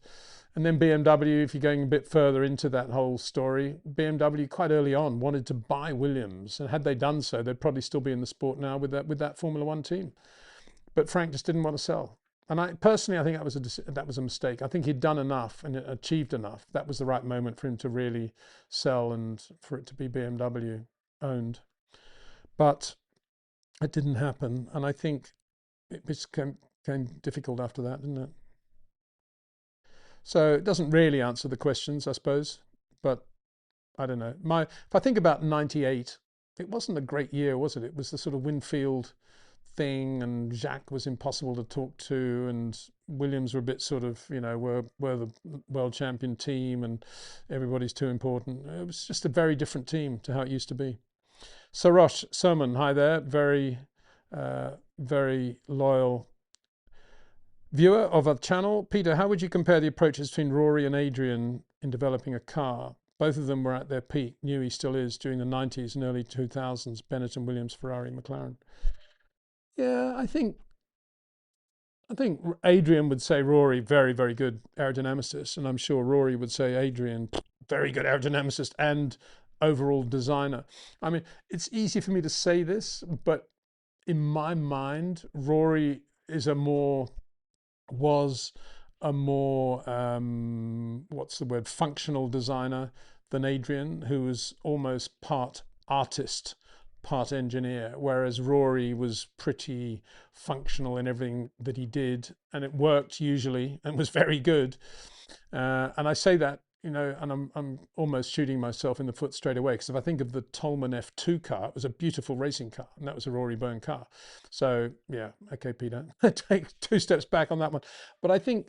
then BMW, if you're going a bit further into that whole story, BMW quite early on wanted to buy Williams, and had they done so, they'd probably still be in the sport now with that Formula One team. But Frank just didn't want to sell, and I personally, I think that was a mistake. I think he'd done enough and achieved enough. That was the right moment for him to really sell and for it to be BMW owned. But it didn't happen, and I think it became difficult after that, didn't it? So it doesn't really answer the questions, I suppose, but I don't know. If I think about '98, it wasn't a great year, was it? It was the sort of Winfield thing, and Jacques was impossible to talk to, and Williams were a bit sort of, we're the world champion team, and everybody's too important. It was just a very different team to how it used to be. Sarosh Soman, hi there, very loyal viewer of our channel. Peter, how would you compare the approaches between Rory and Adrian in developing a car? Both of them were at their peak. Newey still is during the 90s and early 2000s. Bennett and Williams, Ferrari, McLaren. Yeah, I think Adrian would say Rory, very, very good aerodynamicist, and I'm sure Rory would say Adrian, very good aerodynamicist and overall designer. I mean, it's easy for me to say this, but in my mind, Rory is was a more what's the word, functional designer than Adrian, who was almost part artist, part engineer, whereas Rory was pretty functional in everything that he did, and it worked usually and was very good. And I say that, and I'm almost shooting myself in the foot straight away, because if I think of the Tolman F2 car, it was a beautiful racing car, and that was a Rory Byrne car. So yeah, okay, Peter, take two steps back on that one. But I think,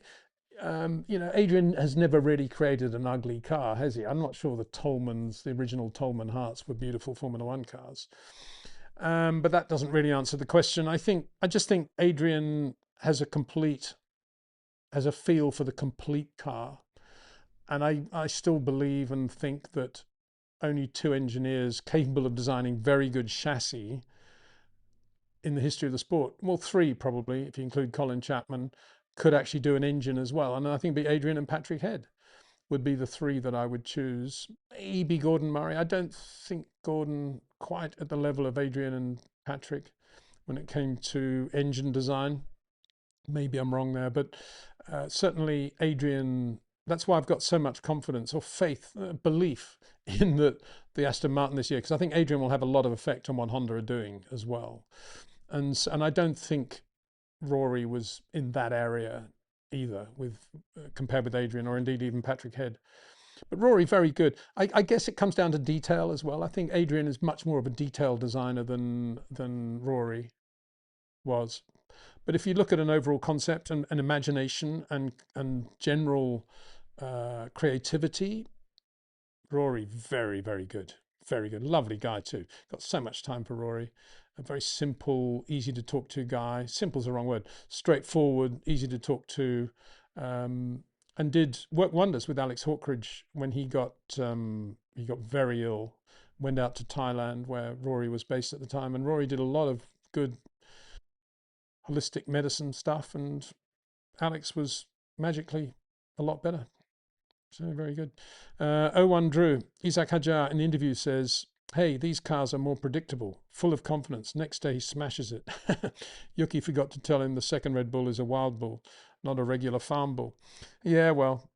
Adrian has never really created an ugly car, has he? I'm not sure the original Tolman Hearts were beautiful Formula One cars. But that doesn't really answer the question. I just think Adrian has a feel for the complete car. And I still believe and think that only two engineers capable of designing very good chassis in the history of the sport, well, three probably, if you include Colin Chapman, could actually do an engine as well. And I think it'd be Adrian and Patrick Head would be the three that I would choose. Maybe Gordon Murray. I don't think Gordon quite at the level of Adrian and Patrick when it came to engine design. Maybe I'm wrong there, but certainly Adrian. That's why I've got so much confidence or faith, belief in the Aston Martin this year, because I think Adrian will have a lot of effect on what Honda are doing as well. And I don't think Rory was in that area either, with compared with Adrian, or indeed even Patrick Head. But Rory, very good. I guess it comes down to detail as well. I think Adrian is much more of a detail designer than Rory was. But if you look at an overall concept and imagination and general creativity, Rory, very, very good. Very good. Lovely guy too. Got so much time for Rory. A very simple, easy to talk to guy. Simple's the wrong word. Straightforward, easy to talk to. And did work wonders with Alex Hawkridge when he got very ill. Went out to Thailand, where Rory was based at the time, and Rory did a lot of good. holistic medicine stuff, and Alex was magically a lot better. So very good. O1 Drew, Isaac Hajar in the interview says, hey, these cars are more predictable, full of confidence. Next day he smashes it. Yuki forgot to tell him the second Red Bull is a wild bull, not a regular farm bull. Yeah, well,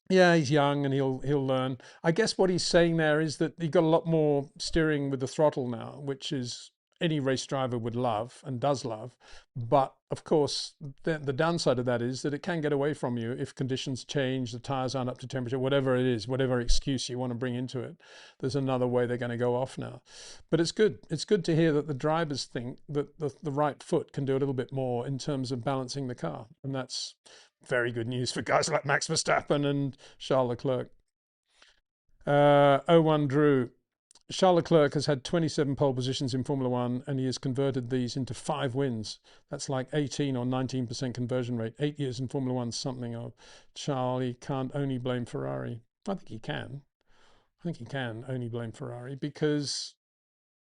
yeah, he's young and he'll learn. I guess what he's saying there is that you've got a lot more steering with the throttle now, which is any race driver would love and does love. But of course, the downside of that is that it can get away from you if conditions change, the tires aren't up to temperature, whatever it is, whatever excuse you want to bring into it. There's another way they're going to go off now. But it's good. It's good to hear that the drivers think that the right foot can do a little bit more in terms of balancing the car. And that's very good news for guys like Max Verstappen and Charles Leclerc. O1 Drew. Charles Leclerc has had 27 pole positions in Formula One and he has converted these into 5 wins. That's like 18 or 19% conversion rate. 8 years in Formula One, something of. Charlie can't only blame Ferrari. I think he can. I think he can only blame Ferrari because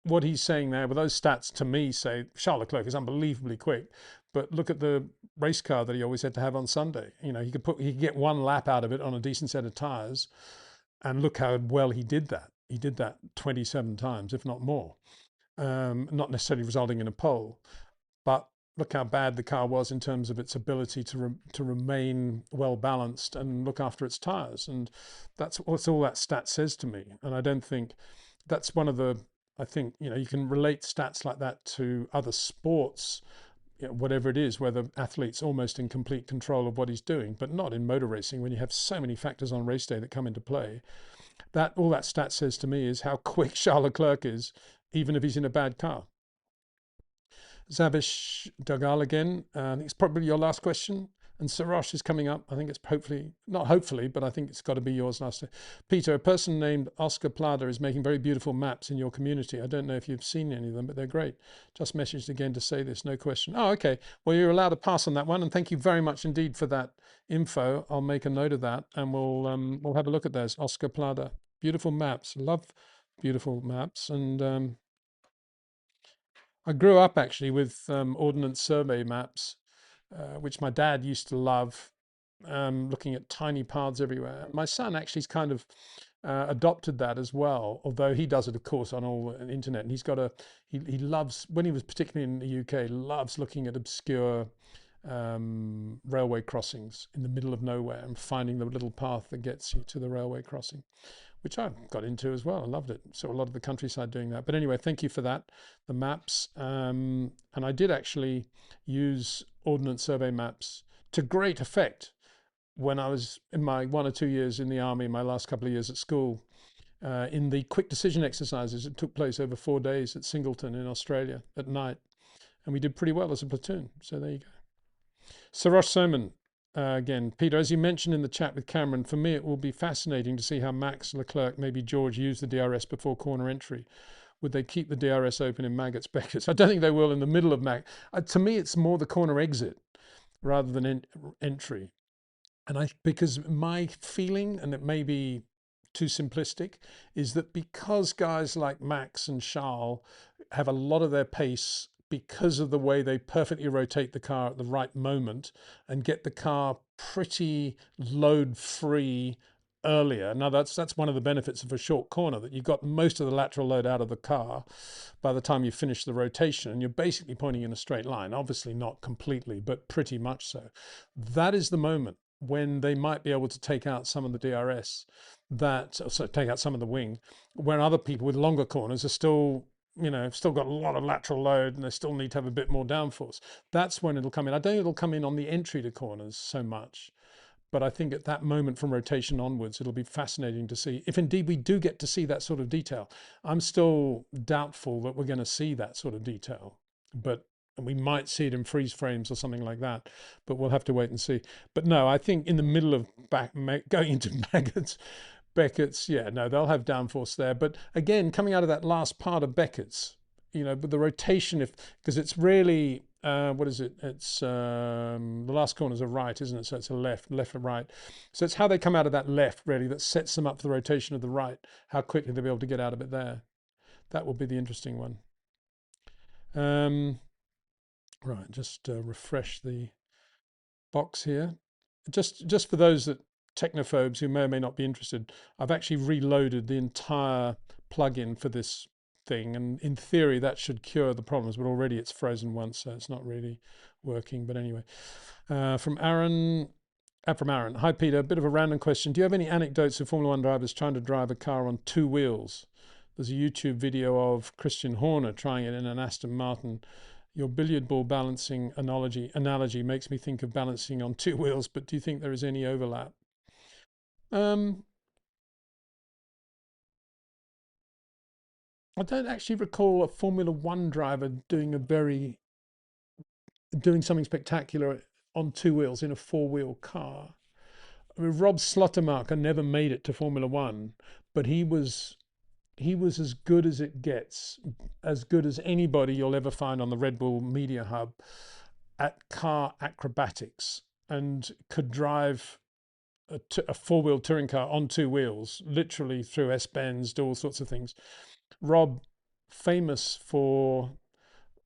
what he's saying there, well, those stats to me say Charles Leclerc is unbelievably quick, but look at the race car that he always had to have on Sunday. You know, he could get 1 lap out of it on a decent set of tires, and look how well he did that. He did that 27 times, if not more. Not necessarily resulting in a pole, but look how bad the car was in terms of its ability to remain well balanced and look after its tires. And that's all that stat says to me. And I don't think that's one of the, I think, you know, you can relate stats like that to other sports, you know, whatever it is, where the athlete's almost in complete control of what he's doing, but not in motor racing when you have so many factors on race day that come into play. That all that stat says to me is how quick Charles Leclerc is, even if he's in a bad car. Zavish Dagal again. I think it's probably your last question. And Sarosh is coming up. I think it's hopefully, not hopefully, but I think it's got to be yours last. Peter, a person named Oscar Plada is making very beautiful maps in your community. I don't know if you've seen any of them, but they're great. Just messaged again to say this, no question. Oh, okay. Well, you're allowed to pass on that one. And thank you very much indeed for that info. I'll make a note of that and we'll have a look at those. Oscar Plada. Beautiful maps. Love beautiful maps. And I grew up actually with Ordnance Survey maps, which my dad used to love, looking at tiny paths everywhere. My son actually's kind of adopted that as well, although he does it, of course, on all the internet. And he's got he loves, when he was particularly in the UK, loves looking at obscure railway crossings in the middle of nowhere and finding the little path that gets you to the railway crossing, which I got into as well. I loved it. So a lot of the countryside doing that. But anyway, thank you for that, the maps. And I did actually use Ordnance Survey maps to great effect when I was in my 1 or 2 years in the army, my last couple of years at school, in the quick decision exercises that took place over 4 days at Singleton in Australia at night. And we did pretty well as a platoon. So there you go. Sarosh Soman, again, Peter, as you mentioned in the chat with Cameron, for me it will be fascinating to see how Max, Leclerc, maybe George use the DRS before corner entry. Would they keep the DRS open in Maggots, Beckett's? I don't think they will in the middle of to me, it's more the corner exit rather than entry. And because my feeling, and it may be too simplistic, is that because guys like Max and Charles have a lot of their pace because of the way they perfectly rotate the car at the right moment and get the car pretty load free earlier. Now that's one of the benefits of a short corner, that you've got most of the lateral load out of the car by the time you finish the rotation, and you're basically pointing in a straight line, obviously not completely, but pretty much so. That is the moment when they might be able to take out some of the DRS, take out some of the wing, where other people with longer corners are still, you know, still got a lot of lateral load and they still need to have a bit more downforce. That's when it'll come in. I don't think it'll come in on the entry to corners so much, but I think at that moment from rotation onwards, it'll be fascinating to see if indeed we do get to see that sort of detail. I'm still doubtful that we're going to see that sort of detail, but we might see it in freeze frames or something like that, but we'll have to wait and see. But no, I think in the middle of going into Maggots, Beckett's, yeah, no, they'll have downforce there. But again, coming out of that last part of Beckett's, you know, but the rotation, because it's really, what is it? It's the last corner's a right, isn't it? So it's a left and right. So it's how they come out of that left, really, that sets them up for the rotation of the right, how quickly they'll be able to get out of it there. That will be the interesting one. Right, just refresh the box here. Just for those that technophobes who may or may not be interested, I've actually reloaded the entire plugin for this thing, and in theory that should cure the problems, but already it's frozen once, so it's not really working. But anyway, from Aaron. From Aaron. Hi Peter, a bit of a random question. Do you have any anecdotes of Formula One drivers trying to drive a car on two wheels? There's a YouTube video of Christian Horner trying it in an Aston Martin. Your billiard ball balancing analogy makes me think of balancing on two wheels, but do you think there is any overlap? Um, I don't actually recall a Formula One driver doing something spectacular on two wheels in a four-wheel car. I mean, Rob Slottermarker never made it to Formula One, but he was as good as it gets, as good as anybody you'll ever find on the Red Bull Media Hub at car acrobatics, and could drive a four-wheel touring car on two wheels, literally through S-bends, do all sorts of things. Rob, famous for,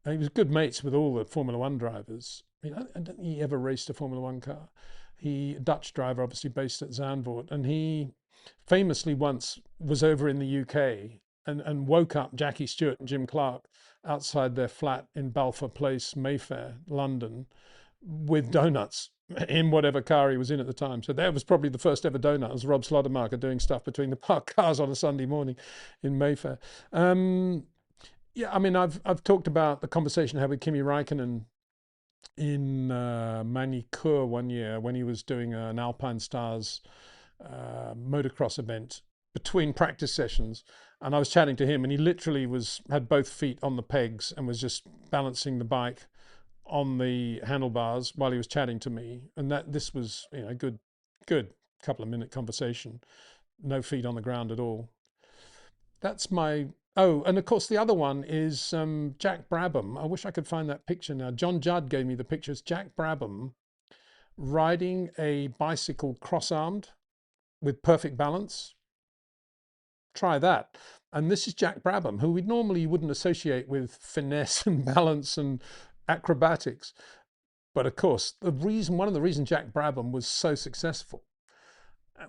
he was good mates with all the Formula One drivers. I mean, I don't think he ever raced a Formula One car. He, a Dutch driver, obviously based at Zandvoort, and he famously once was over in the UK and woke up Jackie Stewart and Jim Clark outside their flat in Balfour Place, Mayfair, London, with donuts in whatever car he was in at the time. So that was probably the first ever donut, as Rob Slottermarker doing stuff between the parked cars on a Sunday morning in Mayfair. Yeah, I mean, I've talked about the conversation I had with Kimi Räikkönen in Manicure one year when he was doing an Alpine Stars motocross event between practice sessions, and I was chatting to him, and he literally had both feet on the pegs and was just balancing the bike on the handlebars while he was chatting to me. And that this was, a good couple of minute conversation, no feet on the ground at all. That's my. Oh, and of course the other one is Jack Brabham. I wish I could find that picture now. John Judd gave me the pictures. Jack Brabham riding a bicycle cross-armed with perfect balance. Try that. And this is Jack Brabham, who we normally wouldn't associate with finesse and balance and acrobatics. But of course, one of the reasons Jack Brabham was so successful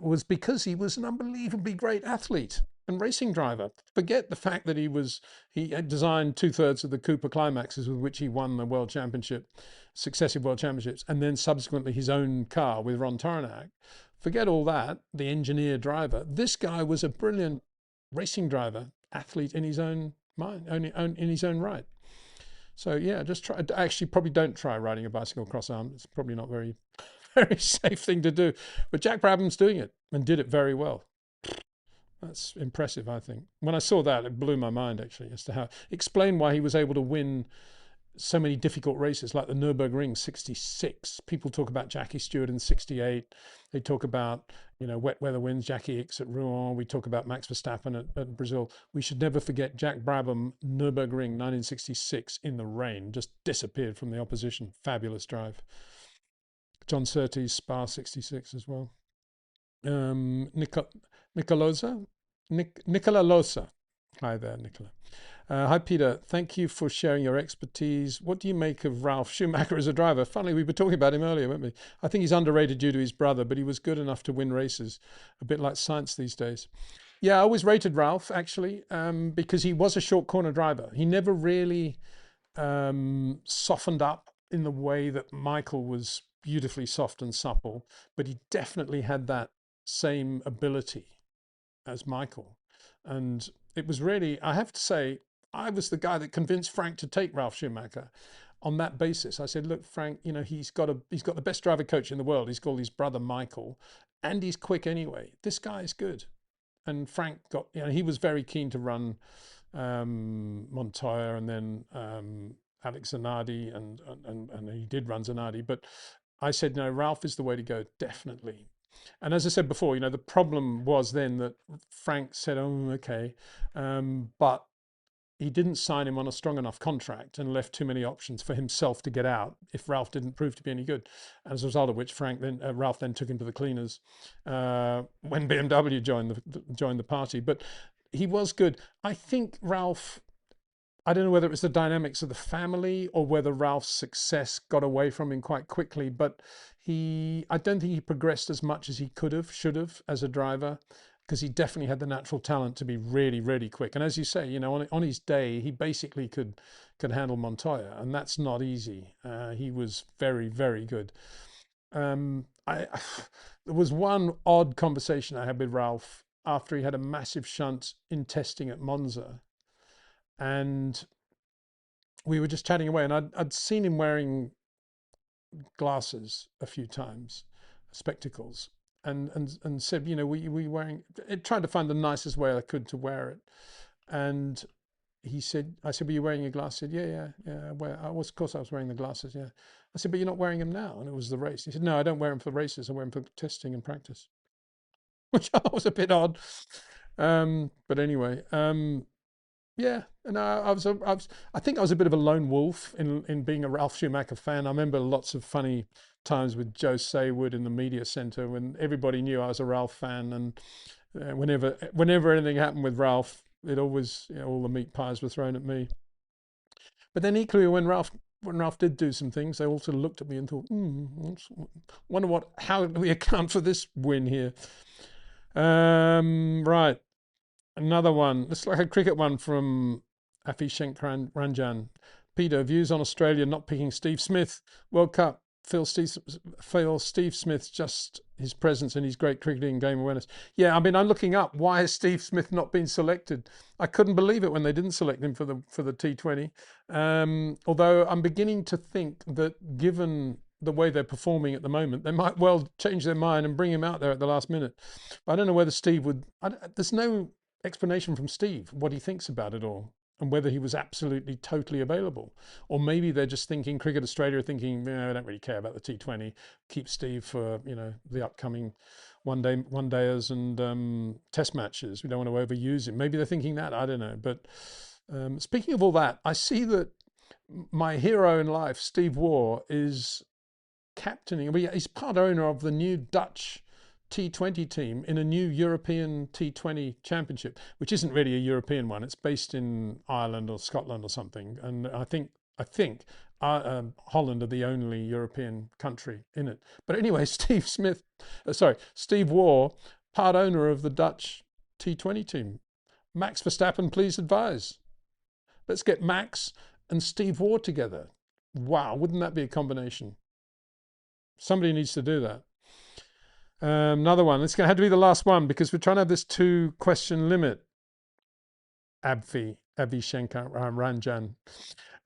was because he was an unbelievably great athlete and racing driver. Forget the fact that he had designed 2/3 of the Cooper Climaxes with which he won the world championship, successive world championships, and then subsequently his own car with Ron Toronak. Forget all that, the engineer driver. This guy was a brilliant racing driver, athlete in his own mind, in his own right. So yeah, just try. Actually, probably don't try riding a bicycle cross-arm. It's probably not very, very safe thing to do. But Jack Brabham's doing it and did it very well. That's impressive, I think. When I saw that, it blew my mind actually as to explain why he was able to win so many difficult races like the Nürburgring 66. People talk about Jackie Stewart in 68. They talk about, wet weather wins, Jackie Ickx at Rouen. We talk about Max Verstappen at Brazil. We should never forget Jack Brabham, Nürburgring 1966 in the rain, just disappeared from the opposition. Fabulous drive. John Surtees, Spa 66 as well. Nicola Losa. Hi there, Nicola. Hi, Peter. Thank you for sharing your expertise. What do you make of Ralf Schumacher as a driver? Funnily, we were talking about him earlier, weren't we? I think he's underrated due to his brother, but he was good enough to win races, a bit like Sainz these days. Yeah, I always rated Ralf, actually, because he was a short corner driver. He never really softened up in the way that Michael was beautifully soft and supple, but he definitely had that same ability as Michael. And it was really, I have to say, I was the guy that convinced Frank to take Ralf Schumacher on that basis. I said, look, Frank, he's got the best driver coach in the world. He's called his brother Michael, and he's quick anyway. This guy is good. And Frank he was very keen to run Montoya and then Alex Zanardi, and he did run Zanardi. But I said, no, Ralf is the way to go, definitely. And as I said before, the problem was then that Frank said, oh, okay, but he didn't sign him on a strong enough contract and left too many options for himself to get out if Ralf didn't prove to be any good. As a result of which, Ralf then took him to the cleaners when BMW joined the party. But he was good. I think Ralf, I don't know whether it was the dynamics of the family or whether Ralph's success got away from him quite quickly, but I don't think he progressed as much as he could have, should have as a driver, because he definitely had the natural talent to be really, really quick. And as you say, on his day, he basically could handle Montoya, and that's not easy. He was very, very good. I there was one odd conversation I had with Ralph after he had a massive shunt in testing at Monza, and we were just chatting away, and I'd seen him wearing glasses a few times, spectacles, and said, we wearing? Tried to find the nicest way I could to wear it, and I said, were you wearing your glasses? He said, yeah. Of course I was wearing the glasses, yeah. I said, but you're not wearing them now, and it was the race. He said, no, I don't wear them for races. I wear them for testing and practice, which was a bit odd. But anyway, yeah, and I think I was a bit of a lone wolf in being a Ralph Schumacher fan. I remember lots of funny times with Joe Saywood in the media center when everybody knew I was a Ralph fan, and whenever anything happened with Ralph, it always, all the meat pies were thrown at me. But then equally, when Ralph did do some things, they all sort of looked at me and thought, wonder how do we account for this win here? Right. Another one. It's like a cricket one from Afishenk Ranjan. Peter, views on Australia not picking Steve Smith. World Cup. Steve Smith, just his presence and his great cricketing game awareness. Yeah, I mean, I'm looking up why has Steve Smith not been selected. I couldn't believe it when they didn't select him for the T20. Although I'm beginning to think that given the way they're performing at the moment, they might well change their mind and bring him out there at the last minute. But I don't know whether Steve would. There's no explanation from Steve what he thinks about it all and whether he was absolutely totally available, or maybe they're just thinking, Cricket Australia are thinking, I don't really care about the T20, keep Steve for the upcoming one dayers and test matches. We don't want to overuse him. Maybe they're thinking that, I don't know. But speaking of all that, I see that my hero in life, Steve Waugh, is captaining. He's part owner of the new Dutch T20 team in a new European T20 championship, which isn't really a European one. It's based in Ireland or Scotland or something. And I think Holland are the only European country in it. But anyway, Steve Waugh, part owner of the Dutch T20 team. Max Verstappen, please advise. Let's get Max and Steve Waugh together. Wow, wouldn't that be a combination? Somebody needs to do that. Another one. It's going to have to be the last one because we're trying to have this 2-question limit. Abhishankar Ranjan.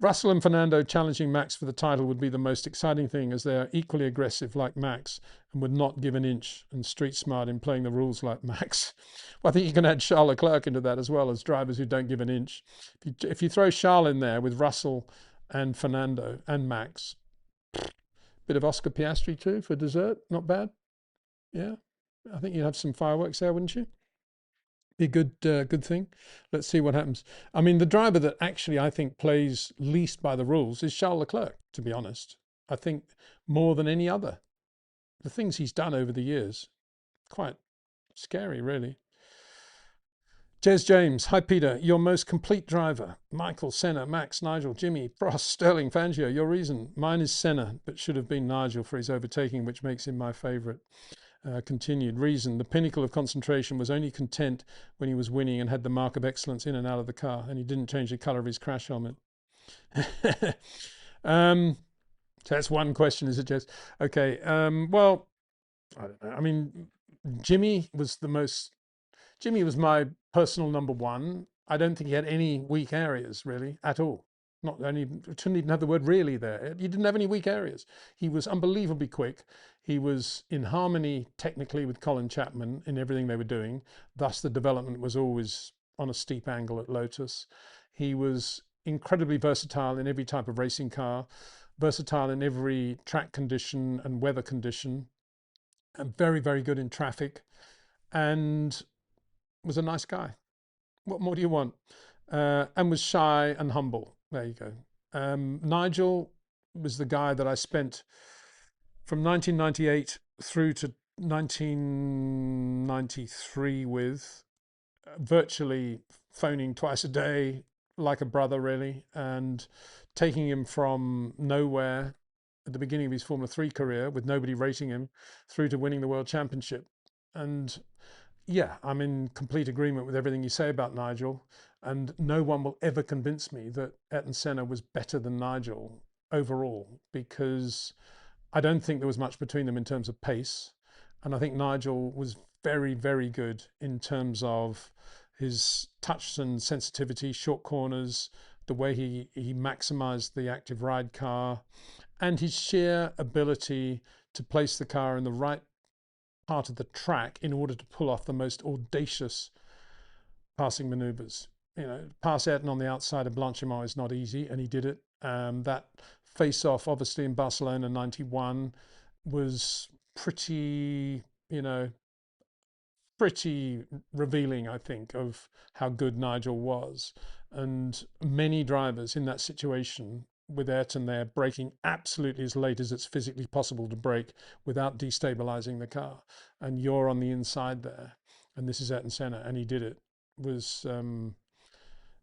Russell and Fernando challenging Max for the title would be the most exciting thing, as they are equally aggressive like Max and would not give an inch, and street smart in playing the rules like Max. Well, I think you can add Charles Leclerc into that as well, as drivers who don't give an inch. If you throw Charles in there with Russell and Fernando and Max, bit of Oscar Piastri too for dessert, not bad. Yeah, I think you'd have some fireworks there, wouldn't you? Be a good thing. Let's see what happens. I mean, the driver that actually I think plays least by the rules is Charles Leclerc, to be honest. I think more than any other. The things he's done over the years, quite scary, really. Jez James, hi Peter, your most complete driver. Michael, Senna, Max, Nigel, Jimmy, Prost, Sterling, Fangio, your reason. Mine is Senna, but should have been Nigel for his overtaking, which makes him my favourite. Continued reason, the pinnacle of concentration, was only content when he was winning and had the mark of excellence in and out of the car, and he didn't change the colour of his crash helmet. So that's one question, is it, Jez? Okay, well, I don't know. I mean, Jimmy was my personal number one. I don't think he had any weak areas, really, at all. Not only, shouldn't even have the word really there. He didn't have any weak areas. He was unbelievably quick. He was in harmony technically with Colin Chapman in everything they were doing. Thus, the development was always on a steep angle at Lotus. He was incredibly versatile in every type of racing car, versatile in every track condition and weather condition, and very, very good in traffic, and was a nice guy. What more do you want? And was shy and humble. There you go. Nigel was the guy that I spent from 1998 through to 1993 with, virtually phoning twice a day, like a brother, really, and taking him from nowhere at the beginning of his Formula 3 career with nobody rating him through to winning the World Championship. And yeah, I'm in complete agreement with everything you say about Nigel. And no one will ever convince me that Ayrton Senna was better than Nigel overall, because I don't think there was much between them in terms of pace. And I think Nigel was very, very good in terms of his touch and sensitivity, short corners, the way he maximized the active ride car, and his sheer ability to place the car in the right part of the track in order to pull off the most audacious passing maneuvers. You know, pass Ayrton on the outside of Blanchimont is not easy, and he did it. That face-off, obviously in Barcelona '91, was pretty, you know, pretty revealing, I think, of how good Nigel was. And many drivers in that situation, with Ayrton there braking absolutely as late as it's physically possible to brake without destabilizing the car, and you're on the inside there, and this is Ayrton Senna, and he did it. Was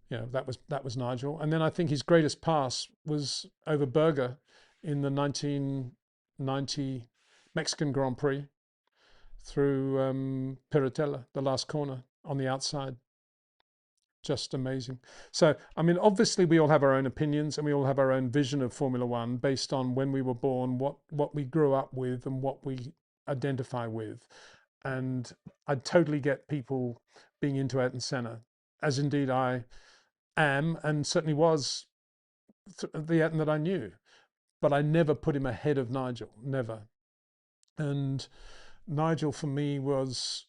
that was Nigel. And then I think his greatest pass was over Berger in the 1990 Mexican Grand Prix through Piratella, the last corner on the outside. Just amazing. So, I mean, obviously we all have our own opinions and we all have our own vision of Formula One based on when we were born, what we grew up with and what we identify with. And I totally get people being into Ayrton Senna, as indeed I am and certainly was the Ayrton that I knew. But I never put him ahead of Nigel, never. And Nigel for me was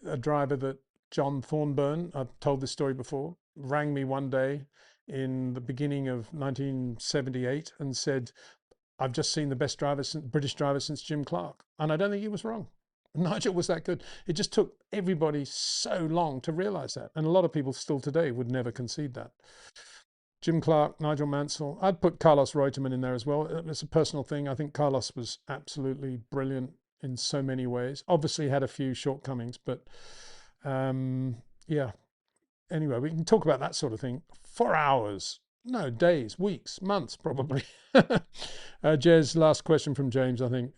a driver that John Thornburn, I've told this story before, rang me one day in the beginning of 1978 and said, I've just seen the best driver, British driver since Jim Clark. And I don't think he was wrong. Nigel was that good. It just took everybody so long to realize that. And a lot of people still today would never concede that. Jim Clark, Nigel Mansell. I'd put Carlos Reutemann in there as well. It's a personal thing. I think Carlos was absolutely brilliant in so many ways. Obviously had a few shortcomings, but yeah. Anyway, we can talk about that sort of thing for hours. No, days, weeks, months, probably. Jez, last question from James, I think.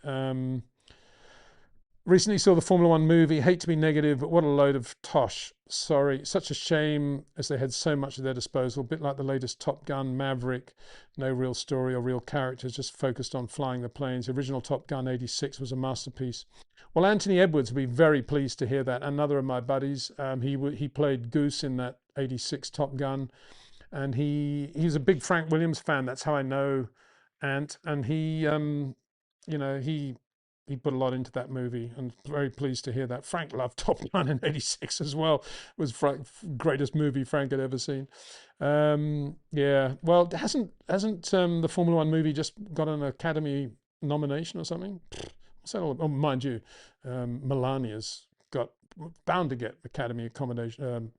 Recently saw the Formula One movie. Hate to be negative, but what a load of tosh. Sorry, such a shame as they had so much at their disposal. A bit like the latest Top Gun, Maverick. No real story or real characters, just focused on flying the planes. The original Top Gun '86 was a masterpiece. Well, Anthony Edwards would be very pleased to hear that. Another of my buddies. He played Goose in that '86 Top Gun, and he's a big Frank Williams fan. That's how I know Ant, and he put a lot into that movie, and very pleased to hear that. Frank loved Top Gun in '86 as well. It was greatest movie Frank had ever seen. Yeah, well, hasn't the Formula One movie just got an Academy nomination or something? What's that all about? Oh, mind you, Melania's got bound to get Academy accommodation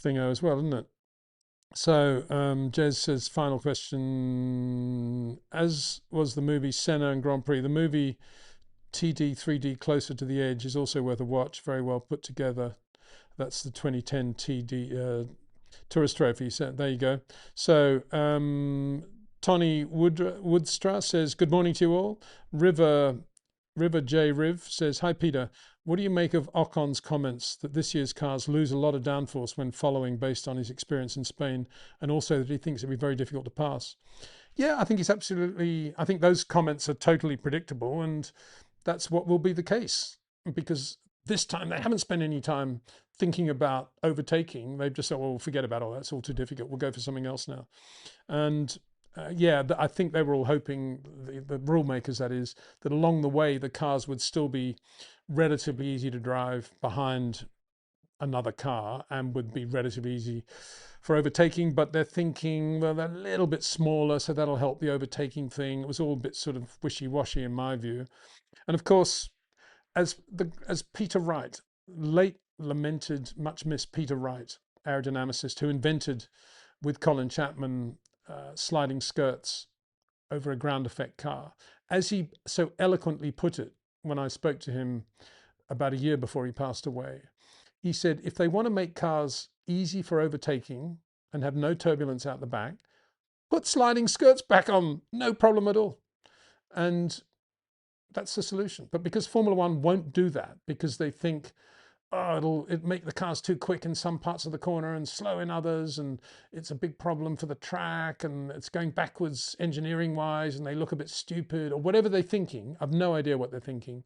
thingo as well, isn't it? So Jez says, final question. As was the movie Senna and Grand Prix, the movie TD 3D Closer to the Edge is also worth a watch. Very well put together. That's the 2010 TD Tourist Trophy. So there you go. So Tony Woodstra says, good morning to you all. River J Riv says, hi Peter, what do you make of Ocon's comments that this year's cars lose a lot of downforce when following based on his experience in Spain, and also that he thinks it'll be very difficult to pass? Yeah, I think I think those comments are totally predictable, and that's what will be the case, because this time they haven't spent any time thinking about overtaking. They've just said, well, forget about all that. It's all too difficult. We'll go for something else now. And yeah, I think they were all hoping, the rule makers that is, that along the way the cars would still be relatively easy to drive behind another car and would be relatively easy for overtaking, but they're thinking, well, they're a little bit smaller, so that'll help the overtaking thing. It was all a bit sort of wishy-washy in my view. And of course, as Peter Wright, late lamented, much missed Peter Wright, aerodynamicist who invented with Colin Chapman sliding skirts over a ground effect car, as he so eloquently put it when I spoke to him about a year before he passed away. He said, if they want to make cars easy for overtaking and have no turbulence out the back, put sliding skirts back on, no problem at all. And that's the solution. But because Formula One won't do that, because they think, oh, it'll make the cars too quick in some parts of the corner and slow in others, and it's a big problem for the track, and it's going backwards engineering wise, and they look a bit stupid, or whatever they're thinking. I've no idea what they're thinking.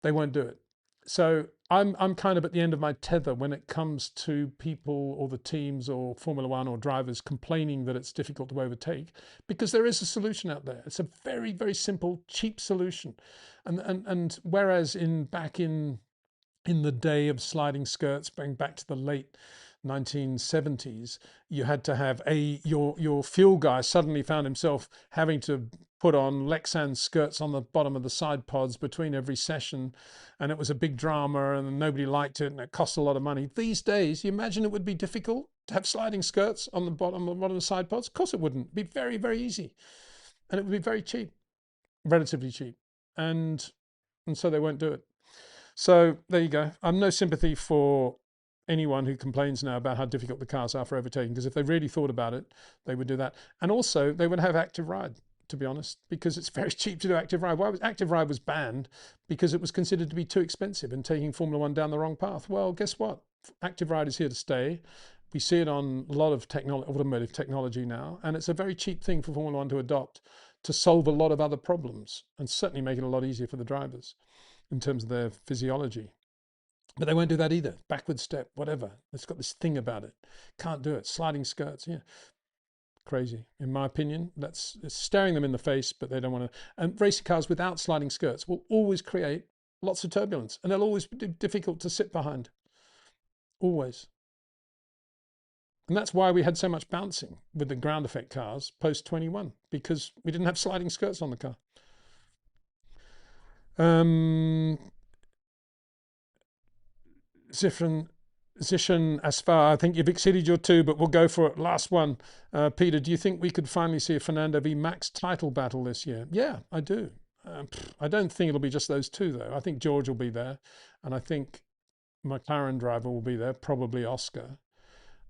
They won't do it. So I'm kind of at the end of my tether when it comes to people or the teams or Formula One or drivers complaining that it's difficult to overtake, because there is a solution out there. It's a very, very simple, cheap solution. And whereas back in the day of sliding skirts, going back to the late 1970s, you had to have your fuel guy suddenly found himself having to put on Lexan skirts on the bottom of the side pods between every session, and it was a big drama and nobody liked it and it cost a lot of money. These days, you imagine it would be difficult to have sliding skirts on the bottom of one of the side pods? Of course it wouldn't. It'd be very, very easy, and it would be very cheap, relatively cheap, and so they won't do it. So there you go. I'm no sympathy for anyone who complains now about how difficult the cars are for overtaking, because if they really thought about it, they would do that. And also they would have active ride, to be honest, because it's very cheap to do active ride. Active ride was banned? Because it was considered to be too expensive and taking Formula One down the wrong path. Well, guess what? Active ride is here to stay. We see it on a lot of automotive technology now, and it's a very cheap thing for Formula One to adopt to solve a lot of other problems, and certainly make it a lot easier for the drivers in terms of their physiology. But they won't do that either. Backward step, whatever. It's got this thing about it. Can't do it. Sliding skirts, yeah. Crazy. In my opinion, it's staring them in the face, but they don't want to. And racing cars without sliding skirts will always create lots of turbulence, and they'll always be difficult to sit behind. Always. And that's why we had so much bouncing with the ground effect cars post 21, because we didn't have sliding skirts on the car. Zishan Asfar, I think you've exceeded your two, but we'll go for it. Last one. Peter, do you think we could finally see a Fernando v Max title battle this year? Yeah, I do. I don't think it'll be just those two, though. I think George will be there, and I think McLaren driver will be there, probably Oscar,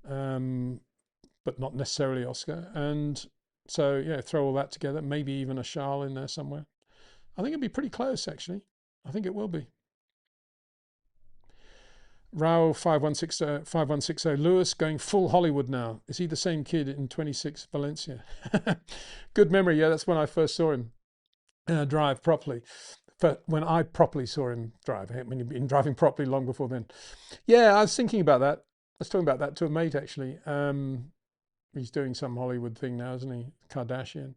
but not necessarily Oscar. And so, yeah, throw all that together, maybe even a Charles in there somewhere. I think it'll be pretty close, actually. I think it will be. Raul 5160 Lewis going full Hollywood now. Is he the same kid in 26 Valencia? Good memory. Yeah, that's when I first saw him drive properly. But when I properly saw him drive, I mean, he'd been driving properly long before then. Yeah, I was thinking about that. I was talking about that to a mate, actually. He's doing some Hollywood thing now, isn't he? Kardashian.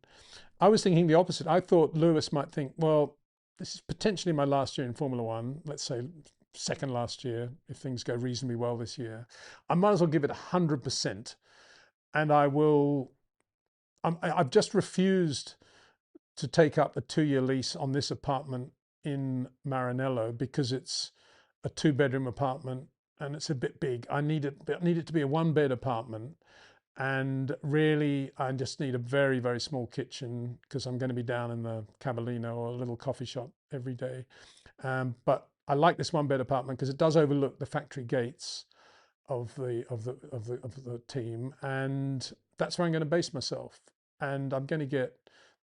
I was thinking the opposite. I thought Lewis might think, well, this is potentially my last year in Formula One. Let's say second last year, if things go reasonably well this year. I might as well give it 100%. And I've just refused to take up a 2-year lease on this apartment in Maranello, because it's a 2-bedroom apartment and it's a bit big. I need it to be a 1-bed apartment. And really, I just need a very, very small kitchen, because I'm going to be down in the Cavallino or a little coffee shop every day. But I like this 1-bed apartment because it does overlook the factory gates of the team, and that's where I'm going to base myself. And I'm going to get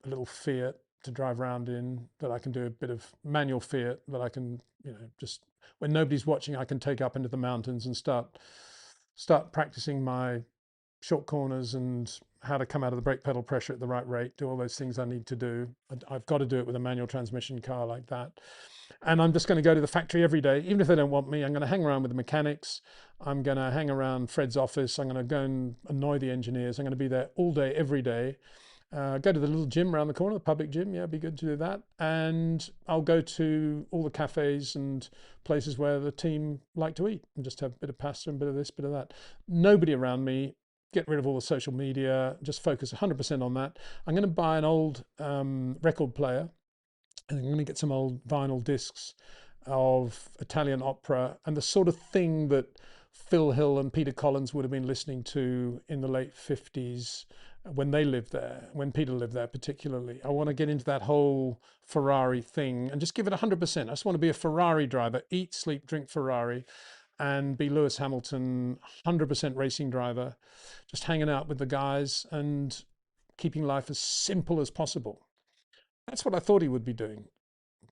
a little Fiat to drive around in, that I can do a bit of manual Fiat, that I can, just when nobody's watching, I can take up into the mountains and start practicing my short corners and how to come out of the brake pedal pressure at the right rate, do all those things I need to do. I've got to do it with a manual transmission car like that. And I'm just going to go to the factory every day, even if they don't want me. I'm going to hang around with the mechanics. I'm going to hang around Fred's office. I'm going to go and annoy the engineers. I'm going to be there all day, every day. Go to the little gym around the corner, the public gym. Yeah, it'd be good to do that. And I'll go to all the cafes and places where the team like to eat, and just have a bit of pasta and a bit of this, bit of that. Nobody around me. Get rid of all the social media, just focus 100% on that. I'm going to buy an old record player, and I'm going to get some old vinyl discs of Italian opera and the sort of thing that Phil Hill and Peter Collins would have been listening to in the late 50s when they lived there, when Peter lived there particularly. I want to get into that whole Ferrari thing and just give it 100%. I just want to be a Ferrari driver, eat, sleep, drink Ferrari. and be Lewis Hamilton, 100% racing driver, just hanging out with the guys and keeping life as simple as possible. That's what I thought he would be doing,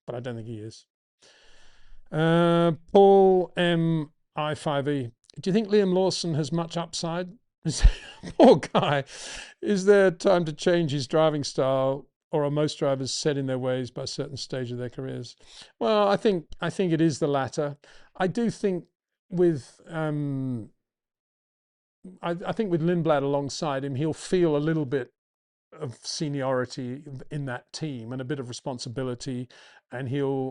but I don't think he is. Paul M. I5E. Do you think Liam Lawson has much upside? Poor guy. Is there time to change his driving style, or are most drivers set in their ways by a certain stage of their careers? Well, I think it is the latter. I do think with I think with Lindblad alongside him, he'll feel a little bit of seniority in that team and a bit of responsibility, and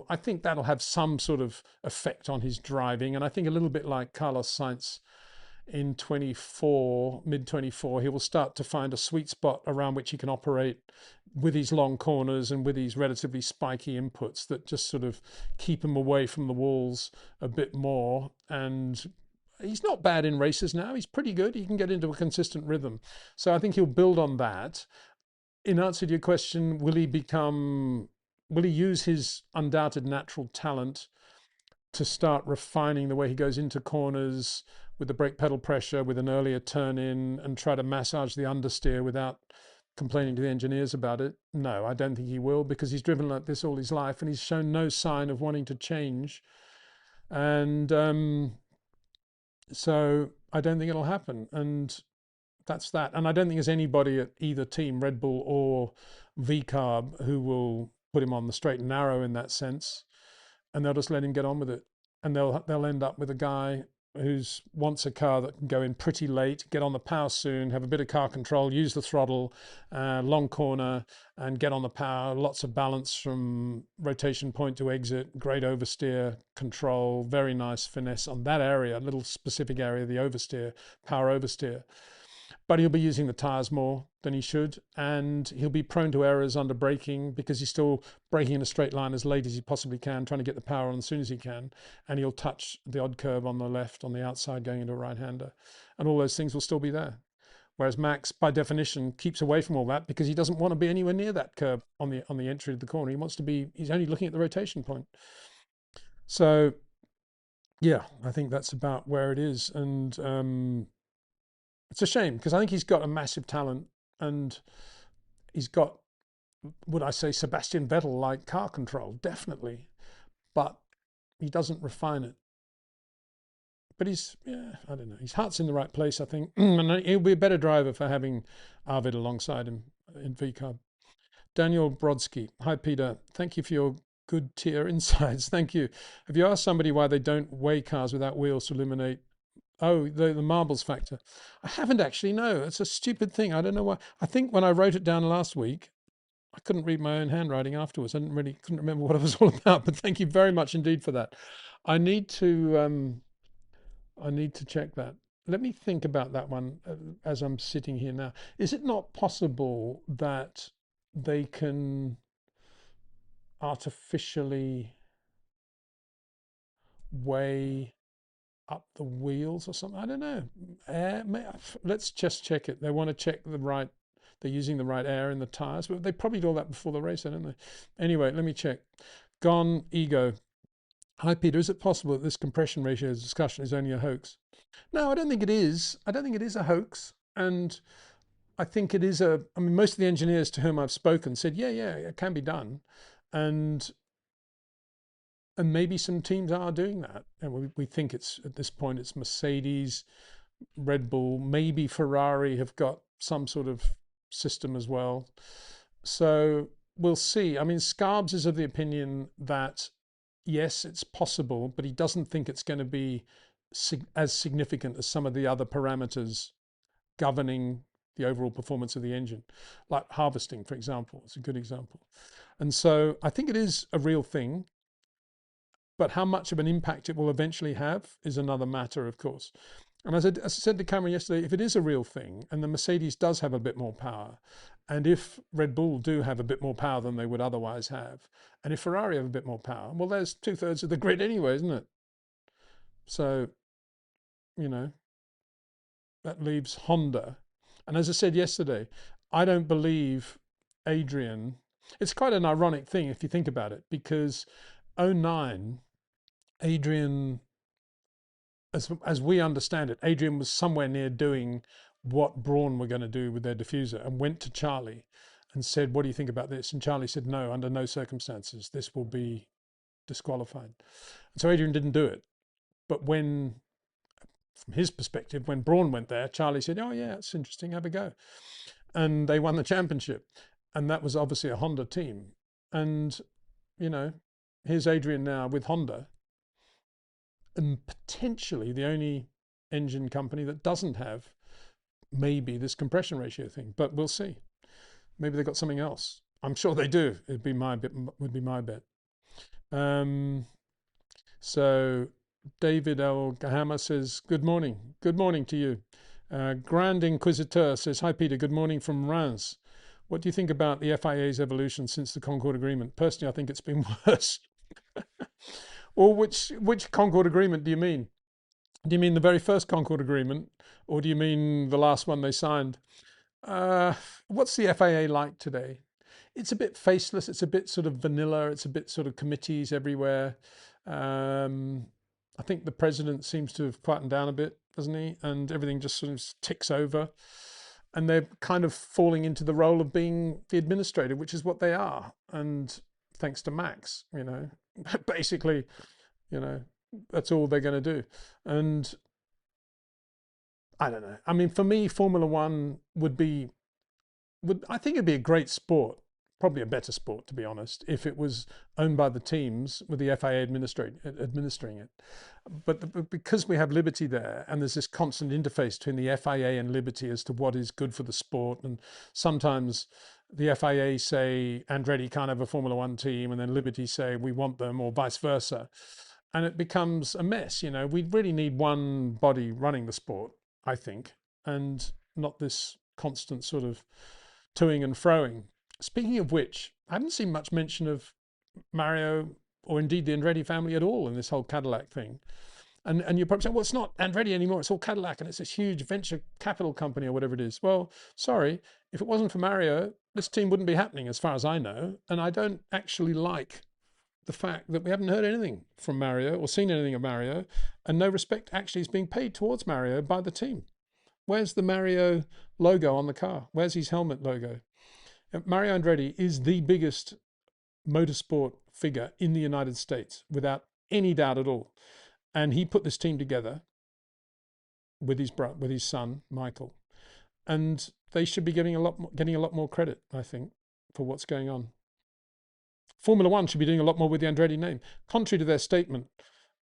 I think that'll have some sort of effect on his driving. And I think a little bit like Carlos Sainz in 24, mid 24, he will start to find a sweet spot around which he can operate with these long corners and with these relatively spiky inputs that just sort of keep him away from the walls a bit more. And he's not bad in races now. He's pretty good. He can get into a consistent rhythm. So I think he'll build on that. In answer to your question, will he use his undoubted natural talent to start refining the way he goes into corners with the brake pedal pressure, with an earlier turn in, and try to massage the understeer without complaining to the engineers about it? No, I don't think he will, because he's driven like this all his life and he's shown no sign of wanting to change. And so I don't think it'll happen. And that's that. And I don't think there's anybody at either team, Red Bull or VCarb, who will put him on the straight and narrow in that sense. And they'll just let him get on with it. And they'll end up with a guy who's wants a car that can go in pretty late, get on the power soon, have a bit of car control, use the throttle, long corner, and get on the power. Lots of balance from rotation point to exit, great oversteer control, very nice finesse on that area, a little specific area, the oversteer, power oversteer. But he'll be using the tyres more than he should, and he'll be prone to errors under braking because he's still braking in a straight line as late as he possibly can, trying to get the power on as soon as he can, and he'll touch the odd curve on the left, on the outside, going into a right-hander, and all those things will still be there. Whereas Max, by definition, keeps away from all that because he doesn't want to be anywhere near that curve on the entry of the corner. He's only looking at the rotation point. So, yeah, I think that's about where it is, and it's a shame because I think he's got a massive talent, and he's got, would I say, Sebastian Vettel like car control, definitely, but he doesn't refine it. But I don't know, his heart's in the right place, I think, and he'll be a better driver for having Arvid alongside him in VCarb. Daniel Brodsky. Hi, Peter. Thank you for your good tier insights. Thank you. Have you asked somebody why they don't weigh cars without wheels to eliminate the marbles factor? I haven't actually, no. It's a stupid thing. I don't know why. I think when I wrote it down last week, I couldn't read my own handwriting afterwards. Couldn't remember what it was all about, but thank you very much indeed for that. I need to check that. Let me think about that one as I'm sitting here now. Is it not possible that they can artificially weigh up the wheels or something? I don't know. Let's just check it. They want to check they're using the right air in the tires, but they probably do all that before the race, don't they? Anyway, let me check. Gone Ego. Hi, Peter. Is it possible that this compression ratio discussion is only a hoax? No, I don't think it is. I don't think it is a hoax. And I think it is I mean, most of the engineers to whom I've spoken said, yeah, it can be done. And maybe some teams are doing that. And we think at this point, it's Mercedes, Red Bull, maybe Ferrari have got some sort of system as well. So we'll see. I mean, Scarbs is of the opinion that yes, it's possible, but he doesn't think it's going to be as significant as some of the other parameters governing the overall performance of the engine, like harvesting, for example. It's a good example. And so I think it is a real thing, but how much of an impact it will eventually have is another matter, of course. And as I said to Cameron yesterday, if it is a real thing and the Mercedes does have a bit more power, and if Red Bull do have a bit more power than they would otherwise have, and if Ferrari have a bit more power, well, there's 2/3 of the grid anyway, isn't it? So, that leaves Honda. And as I said yesterday, I don't believe Adrian. It's quite an ironic thing if you think about it, because 2009, Adrian as we understand it, Adrian was somewhere near doing what Braun were going to do with their diffuser, and went to Charlie and said, "What do you think about this?" And Charlie said, "No, under no circumstances. This will be disqualified." And so Adrian didn't do it. But when, from his perspective, when Braun went there, Charlie said, "Oh yeah, it's interesting. Have a go." And they won the championship. And that was obviously a Honda team. And, you know, here's Adrian now with Honda, and potentially the only engine company that doesn't have maybe this compression ratio thing, but we'll see. Maybe they got something else. I'm sure they do. It'd be my bit, would be my bet. So David L. Gahama says, "Good morning. Good morning to you." Grand Inquisiteur says, "Hi Peter, good morning from Reims. What do you think about the FIA's evolution since the Concord Agreement? Personally, I think it's been worse." Or which Concord Agreement do you mean? Do you mean the very first Concord Agreement, or do you mean the last one they signed? What's the FIA like today? It's a bit faceless. It's a bit sort of vanilla. It's a bit sort of committees everywhere. I think the president seems to have quietened down a bit, doesn't he? And everything just sort of ticks over. And they're kind of falling into the role of being the administrator, which is what they are. And thanks to Max, basically, that's all they're going to do. And I don't know. I mean, for me, Formula One I think it'd be a great sport, probably a better sport, to be honest, if it was owned by the teams with the FIA administering it. But because we have Liberty there, and there's this constant interface between the FIA and Liberty as to what is good for the sport, and sometimes the FIA say Andretti can't have a Formula One team, and then Liberty say we want them, or vice versa. And it becomes a mess. We really need one body running the sport, I think, and not this constant sort of toing and froing. Speaking of which, I haven't seen much mention of Mario or indeed the Andretti family at all in this whole Cadillac thing. And you're probably saying, well, it's not Andretti anymore, it's all Cadillac and it's this huge venture capital company or whatever it is. Well, sorry, if it wasn't for Mario, this team wouldn't be happening as far as I know. And I don't actually like the fact that we haven't heard anything from Mario or seen anything of Mario, and no respect actually is being paid towards Mario by the team. Where's the Mario logo on the car? Where's his helmet logo? Mario Andretti is the biggest motorsport figure in the United States, without any doubt at all. And he put this team together with his son Michael, and they should be getting a lot more credit, I think, for what's going on. Formula One should be doing a lot more with the Andretti name, contrary to their statement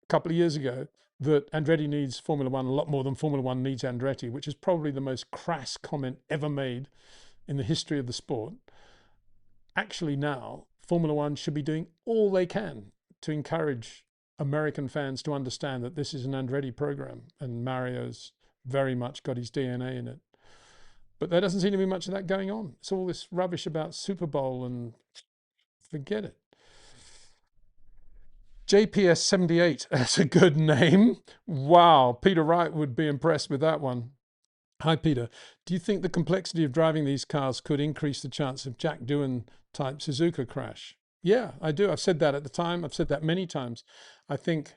a couple of years ago that Andretti needs Formula One a lot more than Formula One needs Andretti, which is probably the most crass comment ever made in the history of the sport. Actually, now Formula One should be doing all they can to encourage American fans to understand that this is an Andretti program and Mario's very much got his DNA in it. But there doesn't seem to be much of that going on. It's all this rubbish about Super Bowl, and forget it. JPS 78, that's a good name. Wow, Peter Wright would be impressed with that one. Hi, Peter. Do you think the complexity of driving these cars could increase the chance of Jack Doohan type Suzuka crash? Yeah, I do. I've said that at the time. I've said that many times. I think,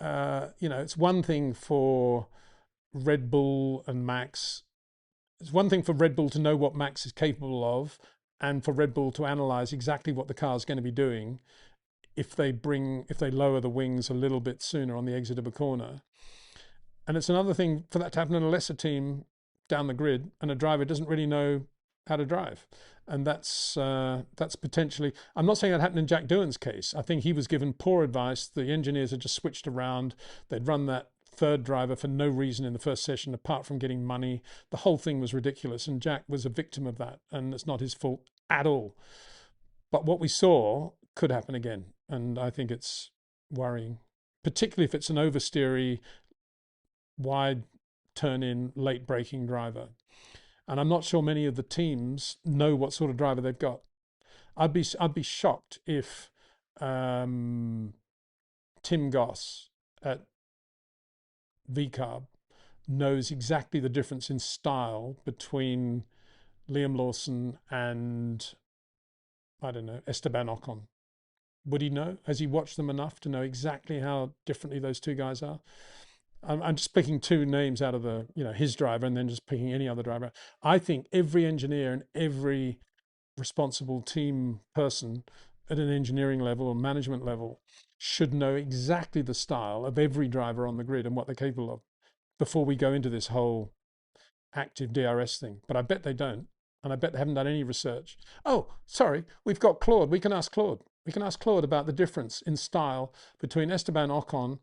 it's one thing for Red Bull and Max. It's one thing for Red Bull to know what Max is capable of, and for Red Bull to analyze exactly what the car is going to be doing if they lower the wings a little bit sooner on the exit of a corner. And it's another thing for that to happen in a lesser team down the grid, and a driver doesn't really know how to drive. And that's potentially, I'm not saying that happened in Jack Doohan's case. I think he was given poor advice. The engineers had just switched around. They'd run that third driver for no reason in the first session apart from getting money. The whole thing was ridiculous, and Jack was a victim of that, and it's not his fault at all. But what we saw could happen again, and I think it's worrying, particularly if it's an oversteery, wide turn-in, late braking driver. And I'm not sure many of the teams know what sort of driver they've got. I'd be shocked if Tim Goss at VCARB knows exactly the difference in style between Liam Lawson and, I don't know, Esteban Ocon. Would he know? Has he watched them enough to know exactly how differently those two guys are? I'm just picking two names out of the, his driver and then just picking any other driver. I think every engineer and every responsible team person at an engineering level or management level should know exactly the style of every driver on the grid and what they're capable of before we go into this whole active DRS thing. But I bet they don't. And I bet they haven't done any research. Oh, sorry, we've got Claude. We can ask Claude. We can ask Claude about the difference in style between Esteban Ocon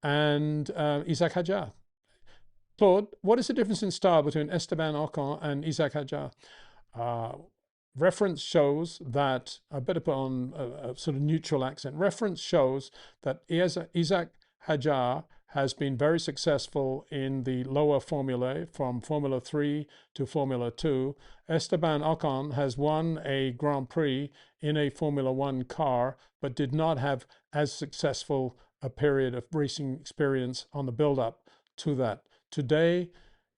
and Isaac Hadjar. Claude, what is the difference in style between Esteban Ocon and Isaac Hadjar? Uh, Reference shows that, I better put on a sort of neutral accent. Reference shows that Isaac Hadjar has been very successful in the lower formulae from Formula 3 to Formula 2. Esteban Ocon has won a Grand Prix in a Formula 1 car, but did not have as successful a period of racing experience on the build-up to that. Today,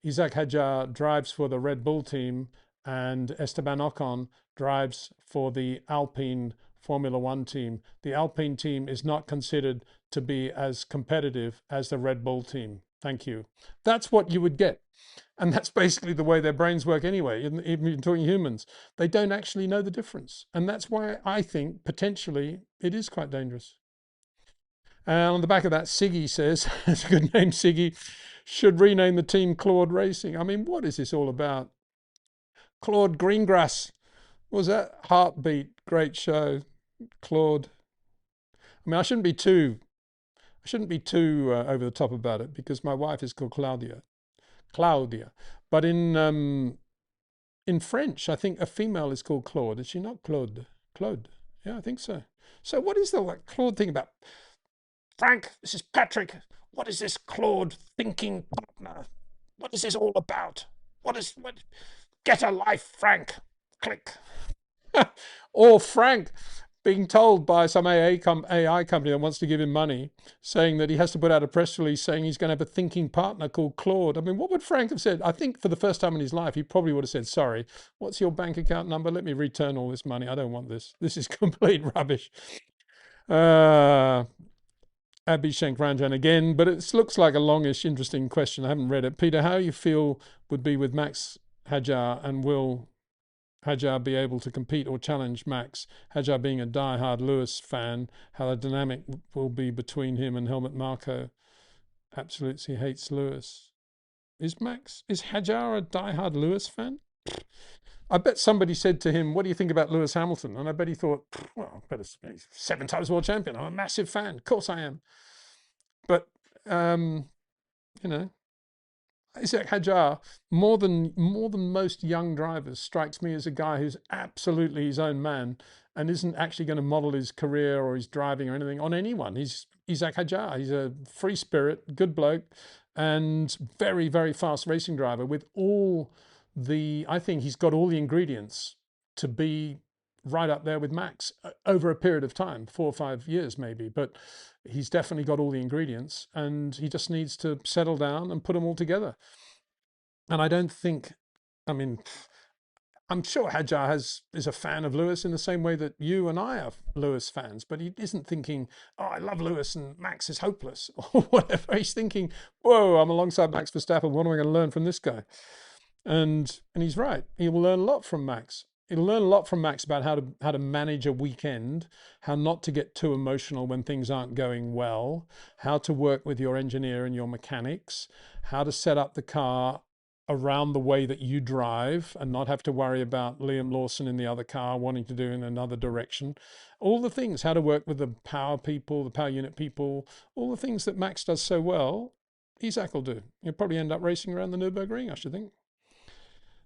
Isaac Hadjar drives for the Red Bull team and Esteban Ocon drives for the Alpine Formula One team. The Alpine team is not considered to be as competitive as the Red Bull team. Thank you. That's what you would get. And that's basically the way their brains work anyway, even talking humans. They don't actually know the difference. And that's why I think potentially it is quite dangerous. And on the back of that, Siggy says, it's a good name, Siggy, should rename the team Claude Racing. I mean, what is this all about? Claude Greengrass. What was that? Heartbeat. Great show. Claude. I mean, I shouldn't be too over the top about it because my wife is called Claudia. Claudia. But in French, I think a female is called Claude. Is she not Claude? Claude. Yeah, I think so. So what is the Claude thing about? Frank, this is Patrick. What is this Claude thinking partner? What is this all about? What? Get a life, Frank. Click. Or Frank being told by some AI company that wants to give him money, saying that he has to put out a press release saying he's going to have a thinking partner called Claude. I mean, what would Frank have said? I think for the first time in his life, he probably would have said, sorry, what's your bank account number? Let me return all this money. I don't want this. This is complete rubbish. Abhishek Ranjan again, but it looks like a longish, interesting question. I haven't read it. Peter, how you feel would be with Max Hadjar, and will Hadjar be able to compete or challenge Max? Hadjar being a die-hard Lewis fan, how the dynamic will be between him and Helmut Marko. Absolutely hates Lewis. Is Hadjar a die-hard Lewis fan? I bet somebody said to him, what do you think about Lewis Hamilton? And I bet he thought, well, he's 7 times world champion. I'm a massive fan. Of course I am. But, Isaac Hadjar, more than most young drivers, strikes me as a guy who's absolutely his own man and isn't actually going to model his career or his driving or anything on anyone. He's Isaac Hadjar. He's a free spirit, good bloke, and very, very fast racing driver with I think he's got all the ingredients to be right up there with Max over a period of time, 4 or 5 years maybe, but he's definitely got all the ingredients and he just needs to settle down and put them all together. And I don't think, I mean, I'm sure Hadjar is a fan of Lewis in the same way that you and I are Lewis fans, but he isn't thinking, oh, I love Lewis and Max is hopeless or whatever. He's thinking, whoa, I'm alongside Max Verstappen. What am I going to learn from this guy? And he's right. He will learn a lot from Max. He'll learn a lot from Max about how to manage a weekend, how not to get too emotional when things aren't going well, how to work with your engineer and your mechanics, how to set up the car around the way that you drive and not have to worry about Liam Lawson in the other car wanting to do in another direction. All the things, how to work with the power people, the power unit people, all the things that Max does so well, Isaac will do. He'll probably end up racing around the Nürburgring, I should think.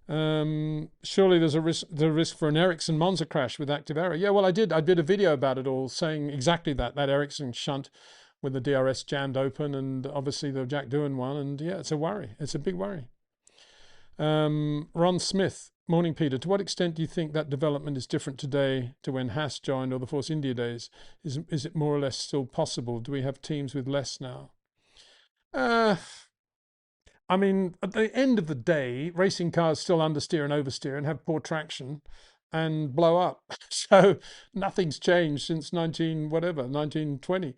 Surely there's a risk for an Ericsson Monza crash with active error. Yeah, well, I did a video about it all saying exactly that Ericsson shunt with the DRS jammed open and obviously the Jack Doohan one. And yeah, it's a worry. It's a big worry. Ron Smith, morning, Peter. To what extent do you think that development is different today to when Haas joined or the Force India days? Is it more or less still possible? Do we have teams with less now? I mean, at the end of the day, racing cars still understeer and oversteer and have poor traction and blow up. So nothing's changed since 1920.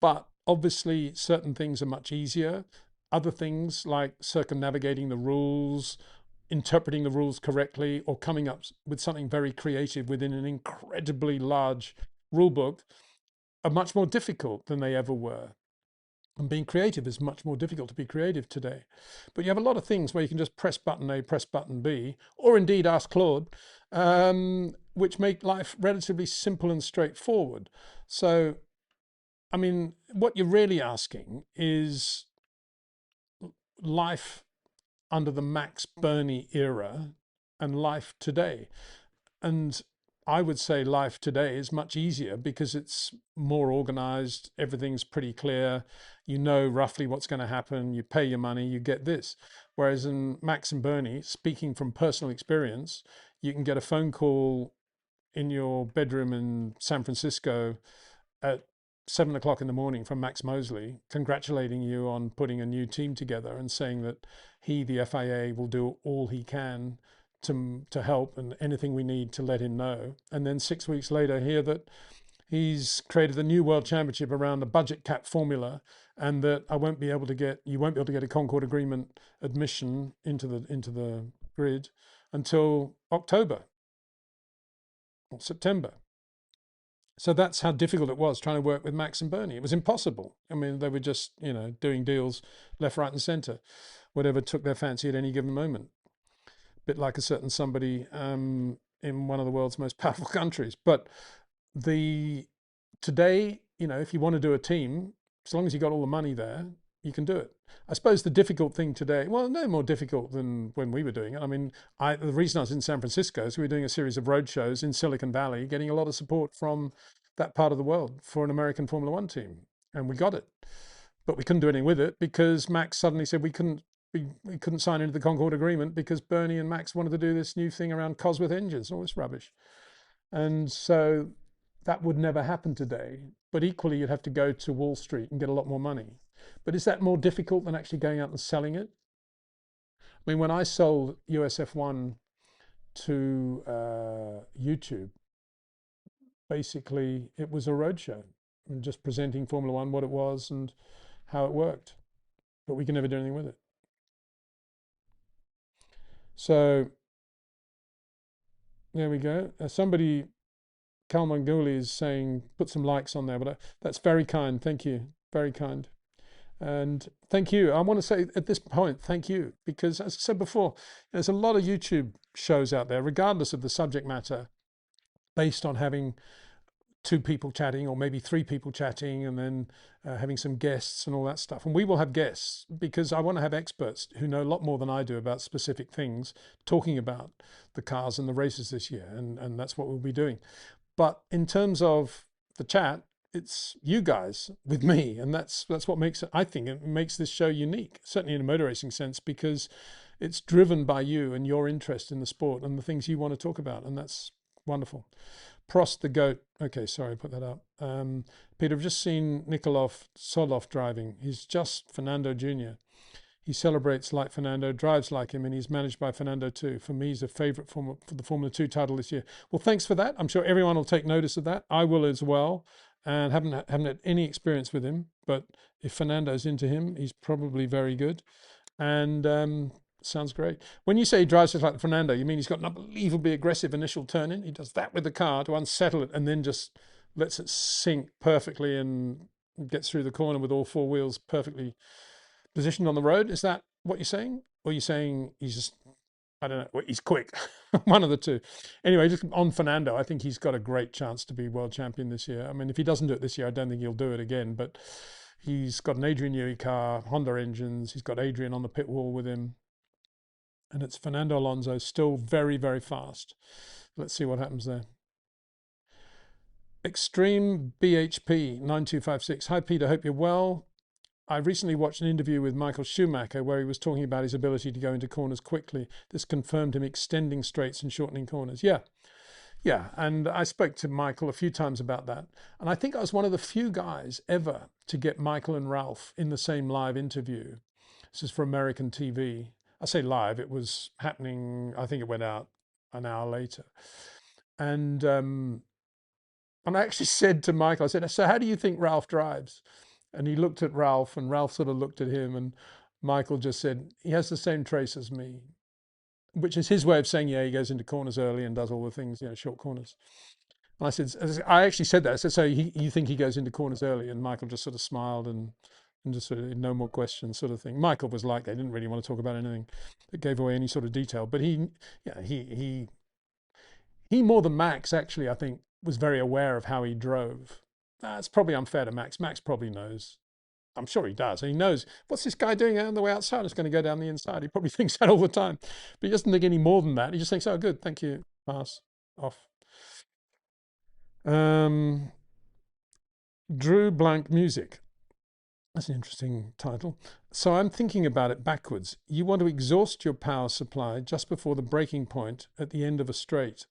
But obviously certain things are much easier. other things like circumnavigating the rules, interpreting the rules correctly, or coming up with something very creative within an incredibly large rule book are much more difficult than they ever were. And being creative is much more difficult to be creative today. But you have a lot of things where you can just press button A, press button B, or indeed ask Claude, which make life relatively simple and straightforward. So, I mean, what you're really asking is life under the Max Burney era and life today. And I would say life today is much easier because it's more organized. Everything's pretty clear. You know roughly what's going to happen. You pay your money, you get this. Whereas in Max and Bernie, speaking from personal experience, you can get a phone call in your bedroom in San Francisco at 7 o'clock in the morning from Max Mosley, congratulating you on putting a new team together and saying that he, the FIA, will do all he can to help and anything we need to let him know. And then 6 weeks later, hear that he's created a new world championship around a budget cap formula, and that you won't be able to get a Concord Agreement admission into the grid until October or September. So that's how difficult it was trying to work with Max and Bernie. It was impossible. I mean, they were just, doing deals left, right, and center, whatever took their fancy at any given moment. A bit like a certain somebody in one of the world's most powerful countries. But today, if you want to do a team, as long as you got all the money there, you can do it. I suppose the difficult thing today, well, no more difficult than when we were doing it. I mean, the reason I was in San Francisco is we were doing a series of road shows in Silicon Valley, getting a lot of support from that part of the world for an American Formula One team, and we got it. But we couldn't do anything with it because Max suddenly said we couldn't sign into the Concord Agreement because Bernie and Max wanted to do this new thing around Cosworth engines, all this rubbish. And so that would never happen today. But equally, you'd have to go to Wall Street and get a lot more money. But is that more difficult than actually going out and selling it? I mean, when I sold USF1 to YouTube, basically it was a roadshow and just presenting Formula One, what it was and how it worked. But we can never do anything with it. So there we go. Somebody, Cal Manguli, is saying put some likes on there, but that's very kind. Thank you. Very kind. And thank you. I want to say at this point, thank you, because as I said before, there's a lot of YouTube shows out there, regardless of the subject matter, based on having two people chatting or maybe three people chatting and then having some guests and all that stuff. And we will have guests because I want to have experts who know a lot more than I do about specific things talking about the cars and the races this year. And that's what we'll be doing. But in terms of the chat, it's you guys with me, and that's what makes it. I think it makes this show unique, certainly in a motor racing sense, because it's driven by you and your interest in the sport and the things you want to talk about, and that's wonderful. Prost the goat. Okay, sorry, put that up. Peter, I've just seen Nikolov Solov driving. He's just Fernando Jr. He celebrates like Fernando, drives like him, and he's managed by Fernando too. For me, he's a favourite for the Formula 2 title this year. Well, thanks for that. I'm sure everyone will take notice of that. I will as well. And haven't had any experience with him, but if Fernando's into him, he's probably very good. And sounds great. When you say he drives just like Fernando, you mean he's got an unbelievably aggressive initial turn in? He does that with the car to unsettle it and then just lets it sink perfectly and gets through the corner with all four wheels perfectly positioned on the road. Is that what you're saying? Or are you saying he's just, I don't know, he's quick? One of the two. Anyway, just on Fernando, I think he's got a great chance to be world champion this year. I mean, if he doesn't do it this year, I don't think he'll do it again. But he's got an Adrian Newey car, Honda engines. He's got Adrian on the pit wall with him. And it's Fernando Alonso, still very, very fast. Let's see what happens there. Extreme BHP 9256. Hi, Peter. Hope you're well. I recently watched an interview with Michael Schumacher where he was talking about his ability to go into corners quickly. This confirmed him extending straights and shortening corners. Yeah. And I spoke to Michael a few times about that. And I think I was one of the few guys ever to get Michael and Ralph in the same live interview. This is for American TV. I say live, it was happening, I think it went out an hour later. And I actually said to Michael, I said, so how do you think Ralph drives? And he looked at Ralph and Ralph sort of looked at him. And Michael just said, he has the same trace as me, which is his way of saying, yeah, he goes into corners early and does all the things, short corners. And I said, I actually said that. I said, so you think he goes into corners early? And Michael just sort of smiled and just sort of no more questions sort of thing. Michael was like, they didn't really want to talk about anything that gave away any sort of detail. But yeah, he more than Max actually, I think, was very aware of how he drove. That's probably unfair to Max. Max probably knows. I'm sure he does. And he knows, what's this guy doing out on the way outside? It's going to go down the inside. He probably thinks that all the time. But he doesn't think any more than that. He just thinks, oh, good, thank you, pass, off. Um, Drew Blank Music. That's an interesting title. So I'm thinking about it backwards. You want to exhaust your power supply just before the breaking point at the end of a straight.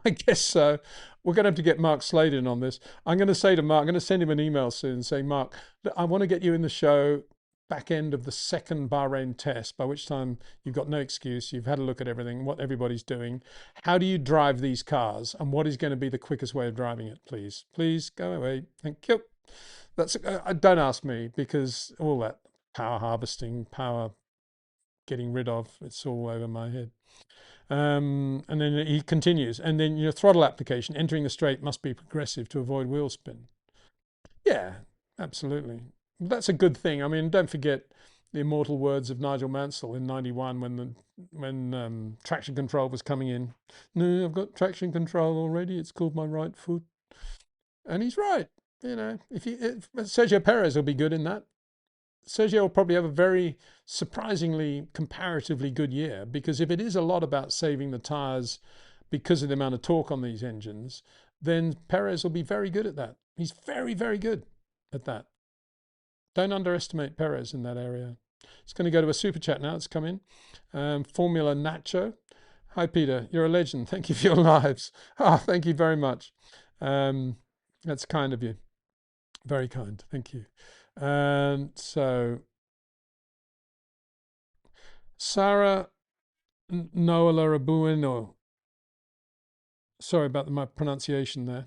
I guess so. We're going to have to get Mark Slade in on this. I'm going to say to Mark, I'm going to send him an email soon saying, Mark, I want to get you in the show back end of the second Bahrain test, by which time you've got no excuse. You've had a look at everything, what everybody's doing. How do you drive these cars? And what is going to be the quickest way of driving it, please? Please go away. Thank you. That's don't ask me, because all that power harvesting, power getting rid of, it's all over my head. And then he continues, and then your throttle application, entering the straight must be progressive to avoid wheel spin. Yeah, absolutely. That's a good thing. I mean, don't forget the immortal words of Nigel Mansell in '91 when traction control was coming in. No, I've got traction control already. It's called my right foot, and he's right. If Sergio Perez will be good in that. Sergio will probably have a very surprisingly comparatively good year, because if it is a lot about saving the tyres because of the amount of torque on these engines, then Perez will be very good at that. He's very, very good at that. Don't underestimate Perez in that area. It's going to go to a super chat now. It's come in. Formula Nacho. Hi, Peter. You're a legend. Thank you for your lives. Oh, thank you very much. That's kind of you. Very kind. Thank you. So Sarah Noala, sorry about my pronunciation there.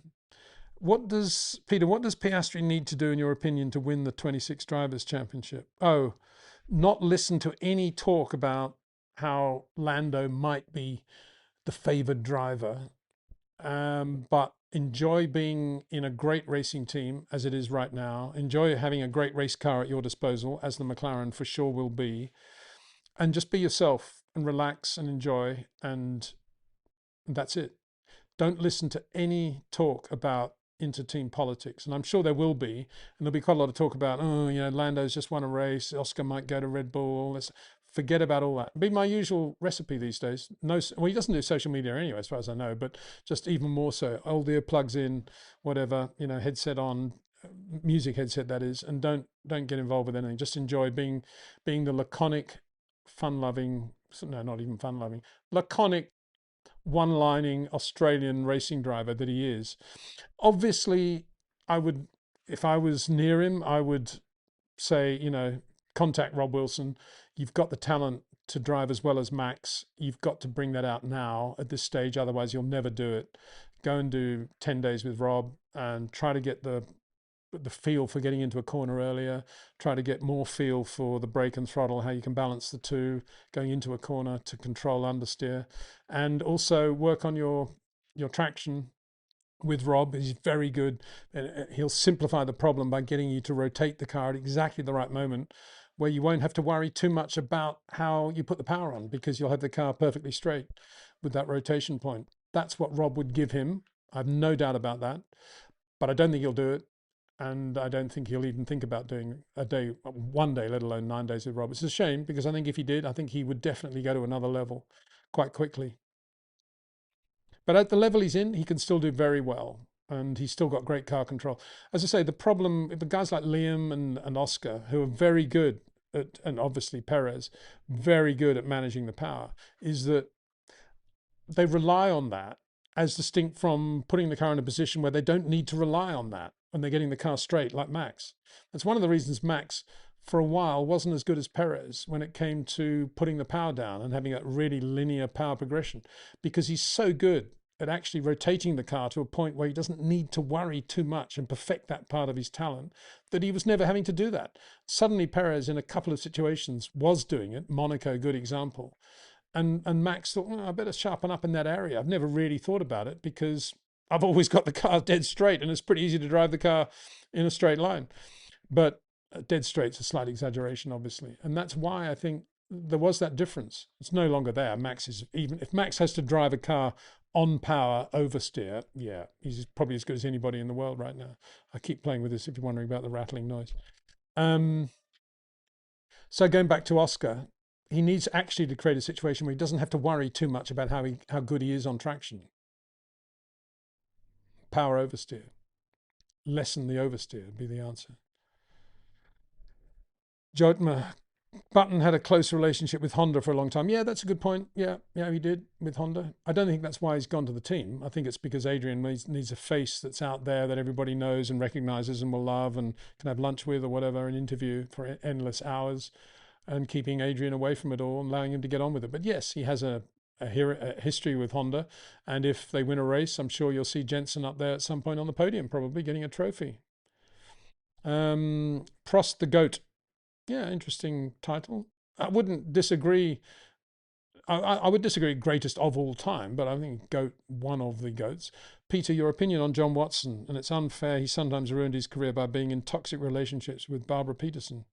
What does Piastri need to do, in your opinion, to win the 26 Drivers' Championship? Oh, not listen to any talk about how Lando might be the favoured driver, but enjoy being in a great racing team as it is right now. Enjoy having a great race car at your disposal, as the McLaren for sure will be. And just be yourself and relax and enjoy, and that's it. Don't listen to any talk about inter-team politics, and I'm sure there will be, and there'll be quite a lot of talk about, Lando's just won a race, Oscar might go to Red Bull. Let's forget about all that. Be my usual recipe these days. No, well, he doesn't do social media anyway, as far as I know, but just even more so. Old earplugs in, whatever, headset on, music headset that is, and don't get involved with anything. Just enjoy being the laconic, fun-loving, no, not even fun-loving, laconic, one-lining Australian racing driver that he is. Obviously, if I was near him, I would say, contact Rob Wilson. You've got the talent to drive as well as Max. You've got to bring that out now at this stage, otherwise you'll never do it. Go and do 10 days with Rob and try to get the feel for getting into a corner earlier, try to get more feel for the brake and throttle, how you can balance the two going into a corner to control understeer, and also work on your traction with Rob. He's very good. He'll simplify the problem by getting you to rotate the car at exactly the right moment, where you won't have to worry too much about how you put the power on, because you'll have the car perfectly straight with that rotation point. That's what Rob would give him. I've no doubt about that, but I don't think he'll do it. And I don't think he'll even think about doing one day, let alone 9 days with Rob. It's a shame, because I think if he did, I think he would definitely go to another level quite quickly. But at the level he's in, he can still do very well. And he's still got great car control. As I say, the problem with the guys like Liam and Oscar, who are very good at, and obviously Perez, very good at managing the power, is that they rely on that, as distinct from putting the car in a position where they don't need to rely on that when they're getting the car straight, like Max. That's one of the reasons Max, for a while, wasn't as good as Perez when it came to putting the power down and having a really linear power progression, because he's so good at actually rotating the car to a point where he doesn't need to worry too much and perfect that part of his talent, that he was never having to do that. Suddenly Perez in a couple of situations was doing it. Monaco, good example. And Max thought, well, I better sharpen up in that area. I've never really thought about it because I've always got the car dead straight and it's pretty easy to drive the car in a straight line. But dead straight's a slight exaggeration, obviously. And that's why I think there was that difference. It's no longer there. Max is, even if Max has to drive a car on power oversteer, yeah, he's probably as good as anybody in the world right now. I keep playing with this if you're wondering about the rattling noise. So going back to Oscar, he needs actually to create a situation where he doesn't have to worry too much about how good he is on traction. Power oversteer. Lessen the oversteer would be the answer. Jotma, Button had a close relationship with Honda for a long time. Yeah, that's a good point. Yeah, he did with Honda. I don't think that's why he's gone to the team. I think it's because Adrian needs a face that's out there that everybody knows and recognizes and will love and can have lunch with or whatever, an interview for endless hours, and keeping Adrian away from it all and allowing him to get on with it. But yes, he has a history with Honda. And if they win a race, I'm sure you'll see Jensen up there at some point on the podium, probably getting a trophy. Prost the GOAT. Yeah, interesting title. I wouldn't disagree. I would disagree greatest of all time, but I think GOAT, one of the GOATs. Peter, your opinion on John Watson, and it's unfair. He sometimes ruined his career by being in toxic relationships with Barbara Peterson.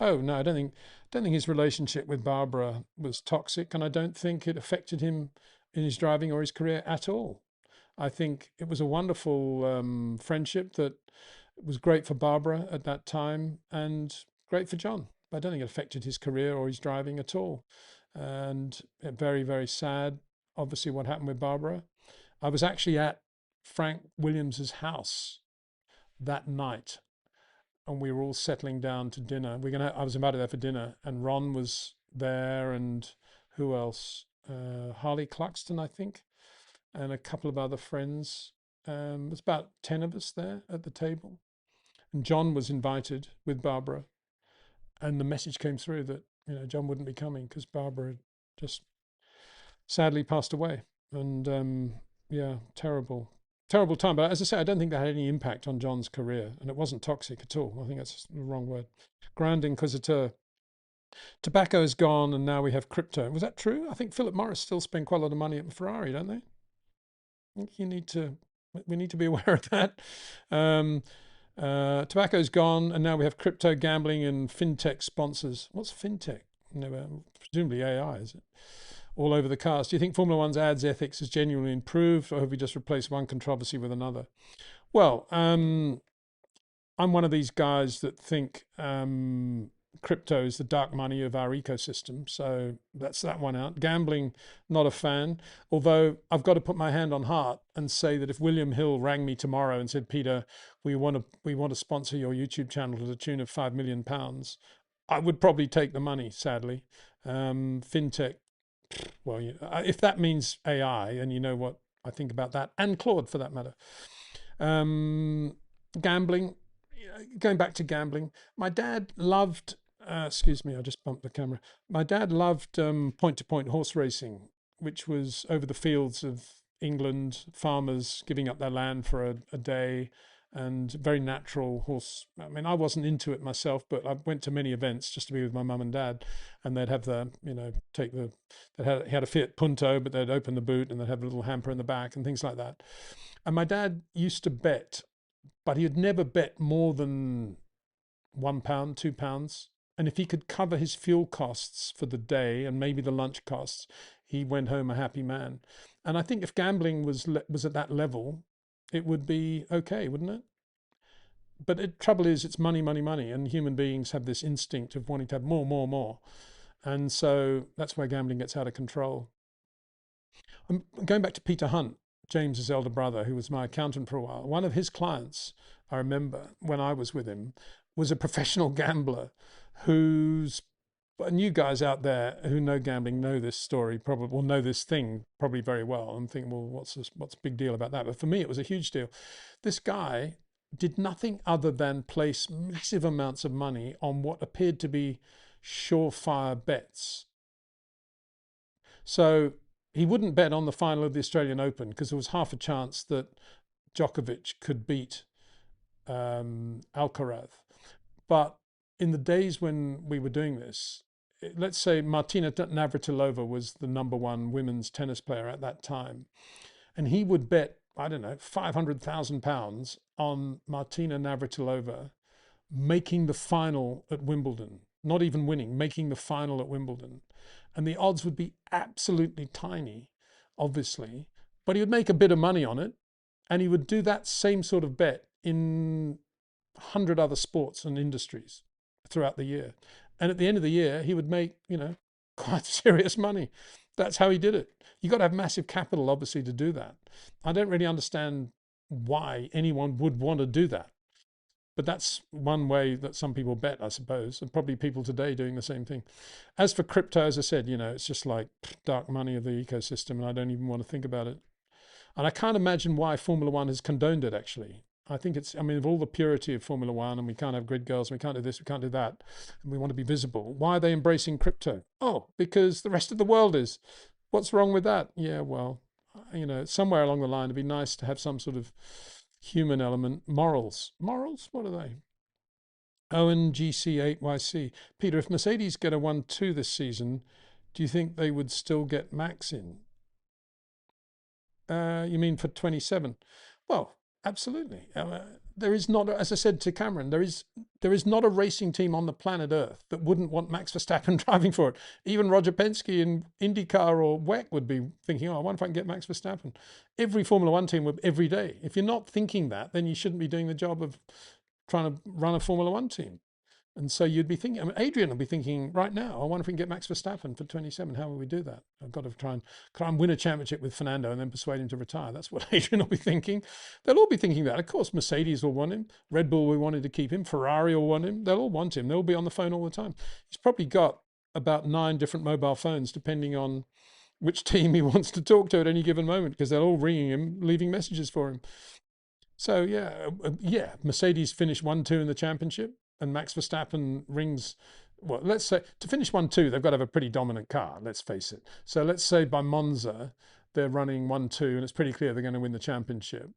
Oh no, I don't think his relationship with Barbara was toxic, and I don't think it affected him in his driving or his career at all. I think it was a wonderful friendship that was great for Barbara at that time and great for John. I don't think it affected his career or his driving at all. And very, very sad, obviously, what happened with Barbara. I was actually at Frank Williams's house that night, and we were all settling down to dinner. I was invited there for dinner, and Ron was there, and who else? Harley Cluxton, I think, and a couple of other friends. There's about 10 of us there at the table. And John was invited with Barbara. And the message came through that, John wouldn't be coming because Barbara had just sadly passed away. And yeah, terrible time. But as I say, I don't think that had any impact on John's career. And it wasn't toxic at all. I think that's the wrong word. Grand Inquisitor. Tobacco is gone and now we have crypto. Was that true? I think Philip Morris still spend quite a lot of money at Ferrari, don't they? I think we need to be aware of that. Tobacco's gone, and now we have crypto, gambling, and fintech sponsors. What's fintech? Never, presumably AI, is it? All over the cast. Do you think Formula One's ads ethics has genuinely improved, or have we just replaced one controversy with another? Well, I'm one of these guys that think crypto is the dark money of our ecosystem. So that's that one out. Gambling, not a fan. Although I've got to put my hand on heart and say that if William Hill rang me tomorrow and said, Peter, we want to sponsor your YouTube channel to the tune of £5 million, I would probably take the money, sadly. Fintech, well, if that means AI, and you know what I think about that, and Claude for that matter. Gambling, going back to gambling, my dad loved, excuse me, I just bumped the camera. My dad loved point-to-point horse racing, which was over the fields of England, farmers giving up their land for a day, and very natural horse. I mean, I wasn't into it myself, but I went to many events just to be with my mum and dad, and they'd have he had a Fiat Punto, but they'd open the boot and they'd have a little hamper in the back and things like that. And my dad used to bet, but he had never bet more than £1, £2. And if he could cover his fuel costs for the day and maybe the lunch costs, he went home a happy man. And I think if gambling was at that level, it would be okay, wouldn't it? But the trouble is, it's money, money, money. And human beings have this instinct of wanting to have more, more, more. And so that's where gambling gets out of control. I'm going back to Peter Hunt, James's elder brother, who was my accountant for a while. One of his clients, I remember when I was with him, was a professional gambler and you guys out there who know gambling know this story, probably, will know this thing probably very well. I'm thinking, well, what's the big deal about that? But for me, it was a huge deal. This guy did nothing other than place massive amounts of money on what appeared to be surefire bets. So he wouldn't bet on the final of the Australian Open because there was half a chance that Djokovic could beat Alcaraz. But in the days when we were doing this, let's say Martina Navratilova was the number one women's tennis player at that time, and he would bet, I don't know, £500,000 on Martina Navratilova making the final at Wimbledon, not even winning, making the final at Wimbledon. And the odds would be absolutely tiny, obviously, but he would make a bit of money on it. And he would do that same sort of bet in 100 other sports and industries throughout the year. And at the end of the year, he would make, quite serious money. That's how he did it. You got to have massive capital, obviously, to do that. I don't really understand why anyone would want to do that. But that's one way that some people bet, I suppose, and probably people today doing the same thing. As for crypto, as I said, it's just like dark money of the ecosystem, and I don't even want to think about it. And I can't imagine why Formula One has condoned it, actually. I think I mean, of all the purity of Formula One, and we can't have grid girls, we can't do this, we can't do that, and we want to be visible. Why are they embracing crypto? Oh, because the rest of the world is. What's wrong with that? Yeah, well, somewhere along the line, it'd be nice to have some sort of human element. Morals. Morals? What are they? ONGC8YC. Peter, if Mercedes get a 1-2 this season, do you think they would still get Max in? You mean for 27? Well, absolutely. There is not, as I said to Cameron, there is not a racing team on the planet Earth that wouldn't want Max Verstappen driving for it. Even Roger Penske in IndyCar or WEC would be thinking, oh, I wonder if I can get Max Verstappen. Every Formula One team would, every day. If you're not thinking that, then you shouldn't be doing the job of trying to run a Formula One team. And so you'd be thinking, I mean, Adrian will be thinking right now, I wonder if we can get Max Verstappen for 27. How will we do that? I've got to try and win a championship with Fernando and then persuade him to retire. That's what Adrian will be thinking. They'll all be thinking that. Of course, Mercedes will want him. Red Bull will wanted to keep him. Ferrari will want him. They'll all want him. They'll be on the phone all the time. He's probably got about 9 different mobile phones, depending on which team he wants to talk to at any given moment, because they're all ringing him, leaving messages for him. So yeah, Mercedes finished 1-2 in the championship, and Max Verstappen rings. Well, let's say to finish 1-2, they've got to have a pretty dominant car. Let's face it. So let's say by Monza, they're running 1-2, and it's pretty clear they're going to win the championship.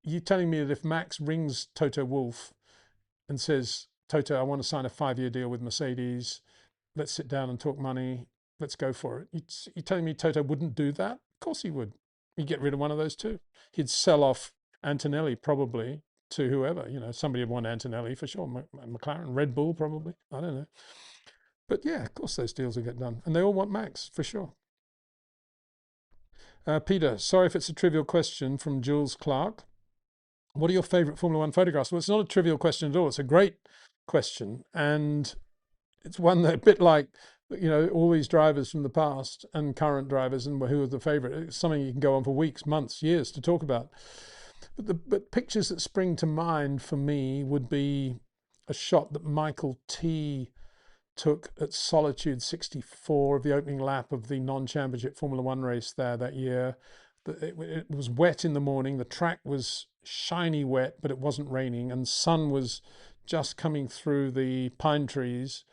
You telling me that if Max rings Toto Wolff and says, Toto, I want to sign a 5-year deal with Mercedes. Let's sit down and talk money. Let's go for it. You're telling me Toto wouldn't do that? Of course he would. He'd get rid of one of those two. He'd sell off Antonelli probably to whoever, somebody would want Antonelli for sure. McLaren, Red Bull probably. I don't know. But yeah, of course those deals will get done. And they all want Max for sure. Peter, sorry if it's a trivial question from Jules Clark. What are your favorite Formula One photographs? Well, it's not a trivial question at all. It's a great question. And it's one that a bit like, all these drivers from the past and current drivers and who are the favorite. It's something you can go on for weeks, months, years to talk about. But pictures that spring to mind for me would be a shot that Michael T took at Solitude 64 of the opening lap of the non-championship Formula One race there that year. It was wet in the morning. The track was shiny wet, but it wasn't raining, and sun was just coming through the pine trees.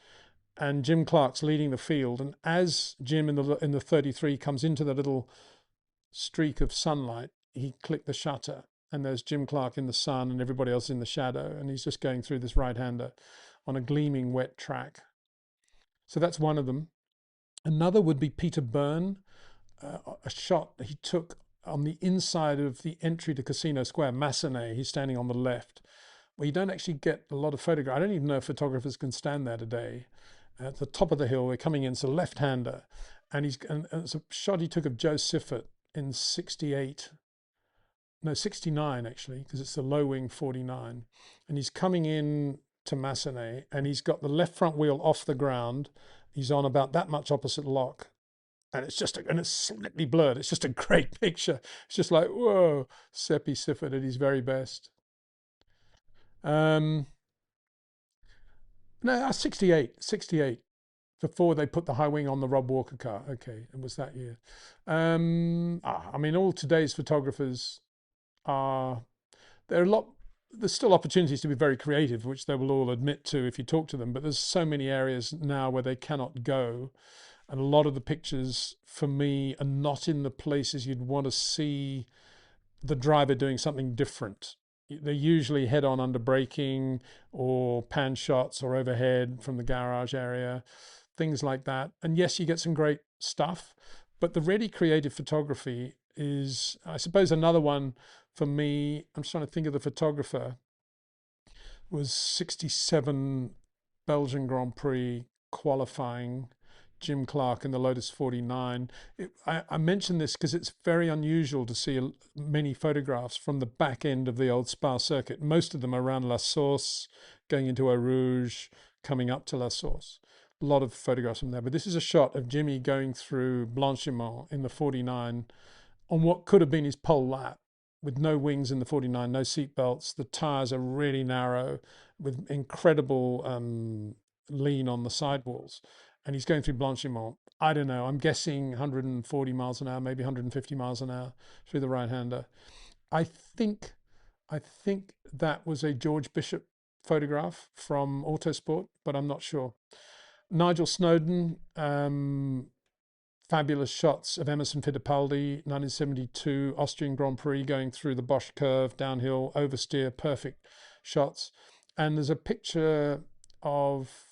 And Jim Clark's leading the field, and as Jim in the 33 comes into the little streak of sunlight, he clicked the shutter, and there's Jim Clark in the sun and everybody else in the shadow, and he's just going through this right-hander on a gleaming wet track. So that's one of them. Another would be Peter Byrne, a shot he took on the inside of the entry to Casino Square, Massenet. He's standing on the left, where you don't actually get a lot of photographs. I don't even know if photographers can stand there today. At the top of the hill, we're coming in, it's a left-hander, and it's a shot he took of Joe Siffert in 69 actually, because it's the low wing 49, and he's coming in to Massenet, and he's got the left front wheel off the ground. He's on about that much opposite lock, and it's slightly blurred. It's just a great picture. It's just like, whoa, Seppi Siffert at his very best. No, 68. Before they put the high wing on the Rob Walker car. Okay, it was that year. I mean, all today's photographers are, there's still opportunities to be very creative, which they will all admit to if you talk to them, but there's so many areas now where they cannot go. And a lot of the pictures for me are not in the places you'd want to see the driver doing something different. They're usually head on under braking or pan shots or overhead from the garage area, things like that. And yes, you get some great stuff, but the really creative photography is, I suppose, another one for me. I'm just trying to think of the photographer. Was 67 Belgian Grand Prix qualifying, Jim Clark in the Lotus 49. I mention this because it's very unusual to see many photographs from the back end of the old Spa circuit. Most of them are around La Source, going into Eau Rouge, coming up to La Source. A lot of photographs from there. But this is a shot of Jimmy going through Blanchiment in the 49 on what could have been his pole lap, with no wings in the 49, no seat belts. The tyres are really narrow with incredible lean on the sidewalls. And he's going through Blanchiment. I don't know. I'm guessing 140 miles an hour, maybe 150 miles an hour through the right-hander. I think that was a George Bishop photograph from Autosport, but I'm not sure. Nigel Snowden, fabulous shots of Emerson Fittipaldi, 1972 Austrian Grand Prix, going through the Bosch curve, downhill, oversteer, perfect shots. And there's a picture of,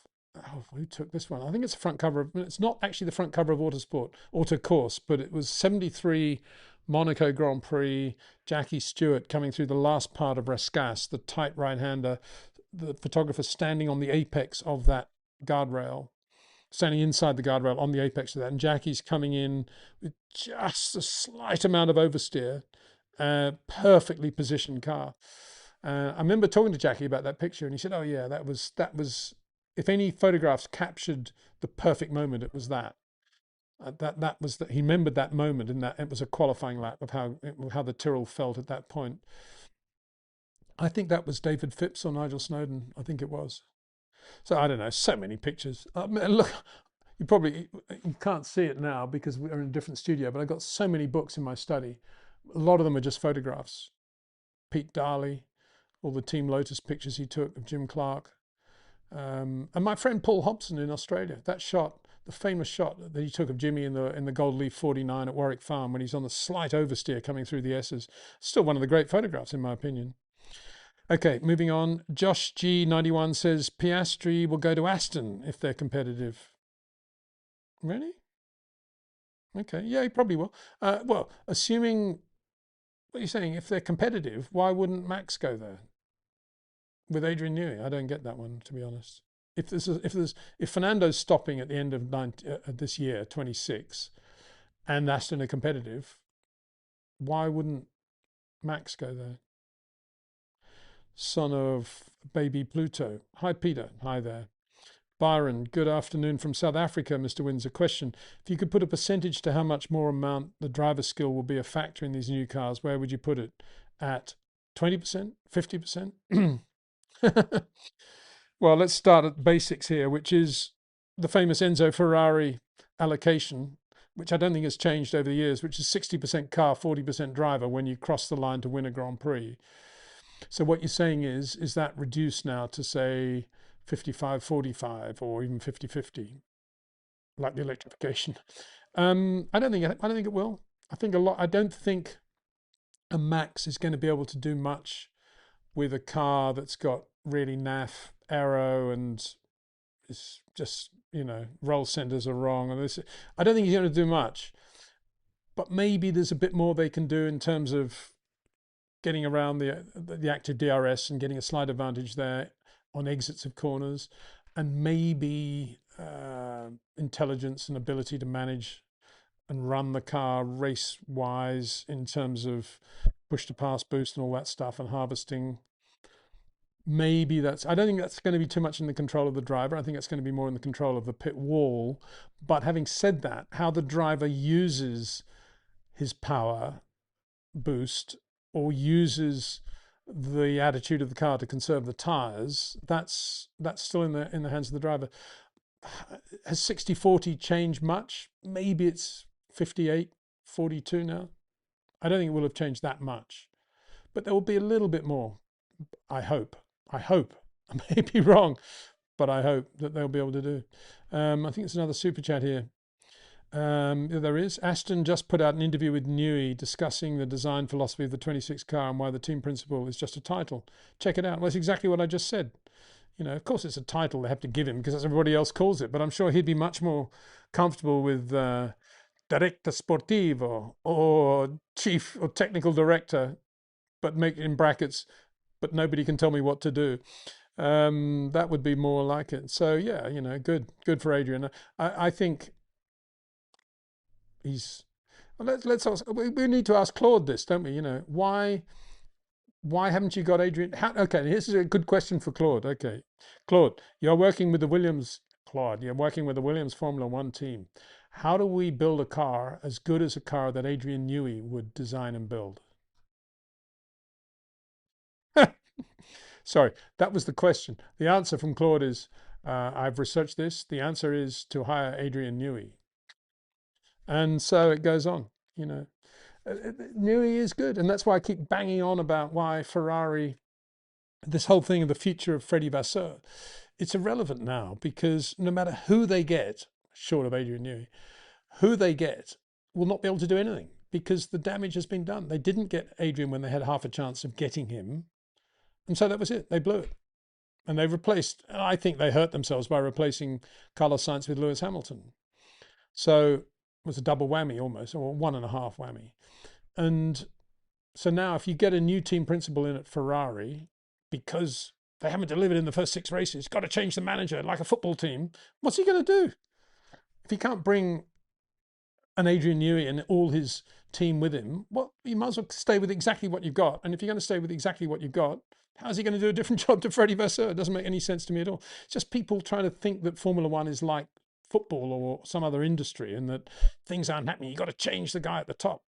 who took this one? I think it's the front cover of, it's not actually the front cover of Autosport, Autocourse, but it was 73 Monaco Grand Prix, Jackie Stewart coming through the last part of Rascasse, the tight right-hander, the photographer standing on the apex of that guardrail, standing inside the guardrail on the apex of that, and Jackie's coming in with just a slight amount of oversteer, perfectly positioned car. I remember talking to Jackie about that picture, and he said, "Oh yeah, that was. If any photographs captured the perfect moment, it was that. That was that. He remembered that moment, and that it was a qualifying lap of how the Tyrrell felt at that point. I think that was David Phipps or Nigel Snowden. I think it was. So I don't know. So many pictures. Look, you can't see it now because we're in a different studio, but I've got so many books in my study. A lot of them are just photographs. Pete Darley, all the Team Lotus pictures he took of Jim Clark. And my friend Paul Hobson in Australia, that shot, the famous shot that he took of Jimmy in the Gold Leaf 49 at Warwick Farm when he's on the slight oversteer coming through the S's. Still one of the great photographs in my opinion. Okay, moving on. Josh G91 says Piastri will go to Aston if they're competitive. Really? Okay, yeah, he probably will. Well, assuming, what are you saying? If they're competitive, why wouldn't Max go there with Adrian Newey? I don't get that one, to be honest. If Fernando's stopping at the end of this year, 26, and Aston are competitive, why wouldn't Max go there? Son of baby Pluto. Hi, Peter. Hi there. Byron, good afternoon from South Africa, Mr. Windsor. Question: if you could put a percentage to how much more amount the driver skill will be a factor in these new cars, where would you put it? At 20%? 50%? Well, let's start at basics here, which is the famous Enzo Ferrari allocation, which I don't think has changed over the years, which is 60% car, 40% driver when you cross the line to win a Grand Prix. So what you're saying is that reduced now to, say, 55-45 or even 50-50, like the electrification? I don't think it will. I don't think a Max is going to be able to do much with a car that's got really naff aero and it's just, roll centers are wrong. And I don't think he's going to do much. But maybe there's a bit more they can do in terms of getting around the active DRS and getting a slight advantage there on exits of corners, and maybe intelligence and ability to manage and run the car race wise in terms of push to pass boost and all that stuff and harvesting. Maybe I don't think that's going to be too much in the control of the driver. I think it's going to be more in the control of the pit wall. But having said that, how the driver uses his power boost or uses the attitude of the car to conserve the tires, that's still in the hands of the driver. Has 60-40 changed much? Maybe it's 58-42 now. I don't think it will have changed that much, but there will be a little bit more. I hope. I may be wrong, but I hope that they'll be able to do. I think it's another super chat here. Yeah, there is. Aston just put out an interview with Newey discussing the design philosophy of the 26 car and why the team principal is just a title. Check it out. Well, that's exactly what I just said. Of course, it's a title they have to give him because that's what everybody else calls it. But I'm sure he'd be much more comfortable with director sportivo or chief or technical director, but make in brackets, but nobody can tell me what to do. That would be more like it. So yeah, good for Adrian. I think he's. Let's ask. We need to ask Claude this, don't we? Why haven't you got Adrian? Okay, here's a good question for Claude. Okay, Claude, you're working with the Williams. Claude, you're working with the Williams Formula One team. How do we build a car as good as a car that Adrian Newey would design and build? Sorry, that was the question. The answer from Claude is, I've researched this. The answer is to hire Adrian Newey. And so it goes on, you know. Newey is good. And that's why I keep banging on about why Ferrari, this whole thing of the future of Freddie Vasseur, it's irrelevant now because no matter who they get, short of Adrian Newey, who they get will not be able to do anything because the damage has been done. They didn't get Adrian when they had half a chance of getting him. And so that was it. They blew it. And they replaced, I think they hurt themselves by replacing Carlos Sainz with Lewis Hamilton. So it was a double whammy almost, or one and a half whammy. And so now if you get a new team principal in at Ferrari, because they haven't delivered in the first 6 races, got to change the manager like a football team, what's he going to do? If he can't bring an Adrian Newey and all his team with him, well, you might as well stay with exactly what you've got. And if you're going to stay with exactly what you've got, how's he going to do a different job to Freddie Vasseur? It doesn't make any sense to me at all. It's just people trying to think that Formula One is like football or some other industry and that things aren't happening. You've got to change the guy at the top.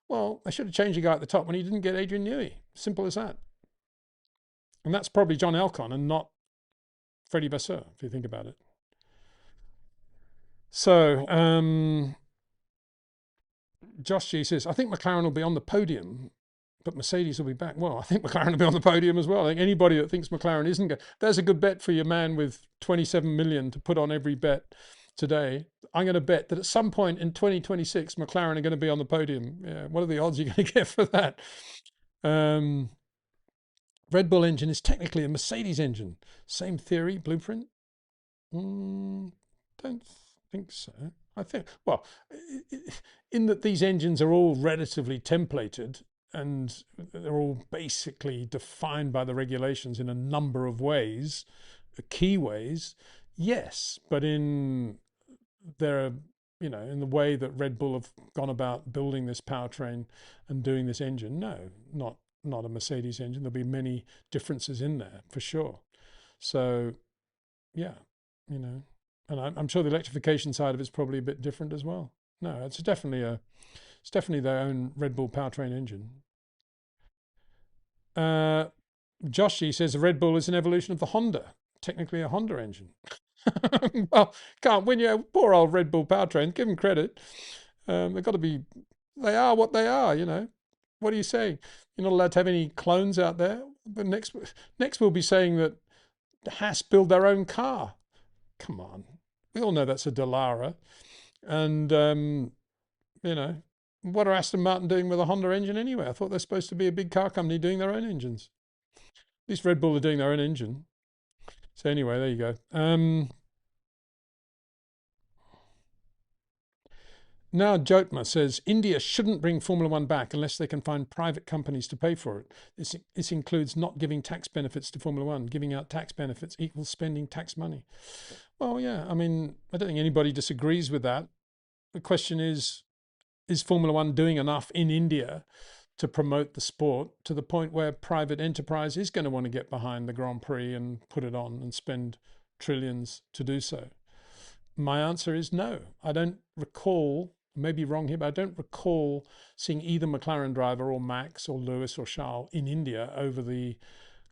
Well, they should have changed the guy at the top when he didn't get Adrian Newey. Simple as that. And that's probably John Alcon and not Freddie Vasseur, if you think about it. So, Josh G says, I think McLaren will be on the podium, but Mercedes will be back. Well, I think McLaren will be on the podium as well. I think anybody that thinks McLaren isn't going, there's a good bet for your man with 27 million to put on every bet today. I'm going to bet that at some point in 2026, McLaren are going to be on the podium. Yeah, what are the odds you're going to get for that? Red Bull engine is technically a Mercedes engine. Same theory, blueprint? Don't think so. I think, well, in that these engines are all relatively templated and they're all basically defined by the regulations in a number of ways, key ways, yes, but in their, in the way that Red Bull have gone about building this powertrain and doing this engine, no, not a Mercedes engine. There'll be many differences in there for sure. So, yeah, and I'm sure the electrification side of it's probably a bit different as well. No, it's definitely their own Red Bull powertrain engine. Josh G says the Red Bull is an evolution of the Honda, technically a Honda engine. Well, can't win you. Poor old Red Bull powertrain. Give them credit. They've got to be. They are what they are. What are you saying? You're not allowed to have any clones out there. But next we'll be saying that Haas build their own car. Come on, we all know that's a Dallara. And what are Aston Martin doing with a Honda engine anyway? I thought they're supposed to be a big car company doing their own engines. At least Red Bull are doing their own engine. So anyway, there you go. Now Jotma says India shouldn't bring Formula One back unless they can find private companies to pay for it. This includes not giving tax benefits to Formula One. Giving out tax benefits equals spending tax money. Well, yeah, I mean, I don't think anybody disagrees with that. The question is Formula One doing enough in India to promote the sport to the point where private enterprise is going to want to get behind the Grand Prix and put it on and spend trillions to do so? My answer is no. I don't recall, may be wrong here, but I don't recall seeing either McLaren driver or Max or Lewis or Charles in India over the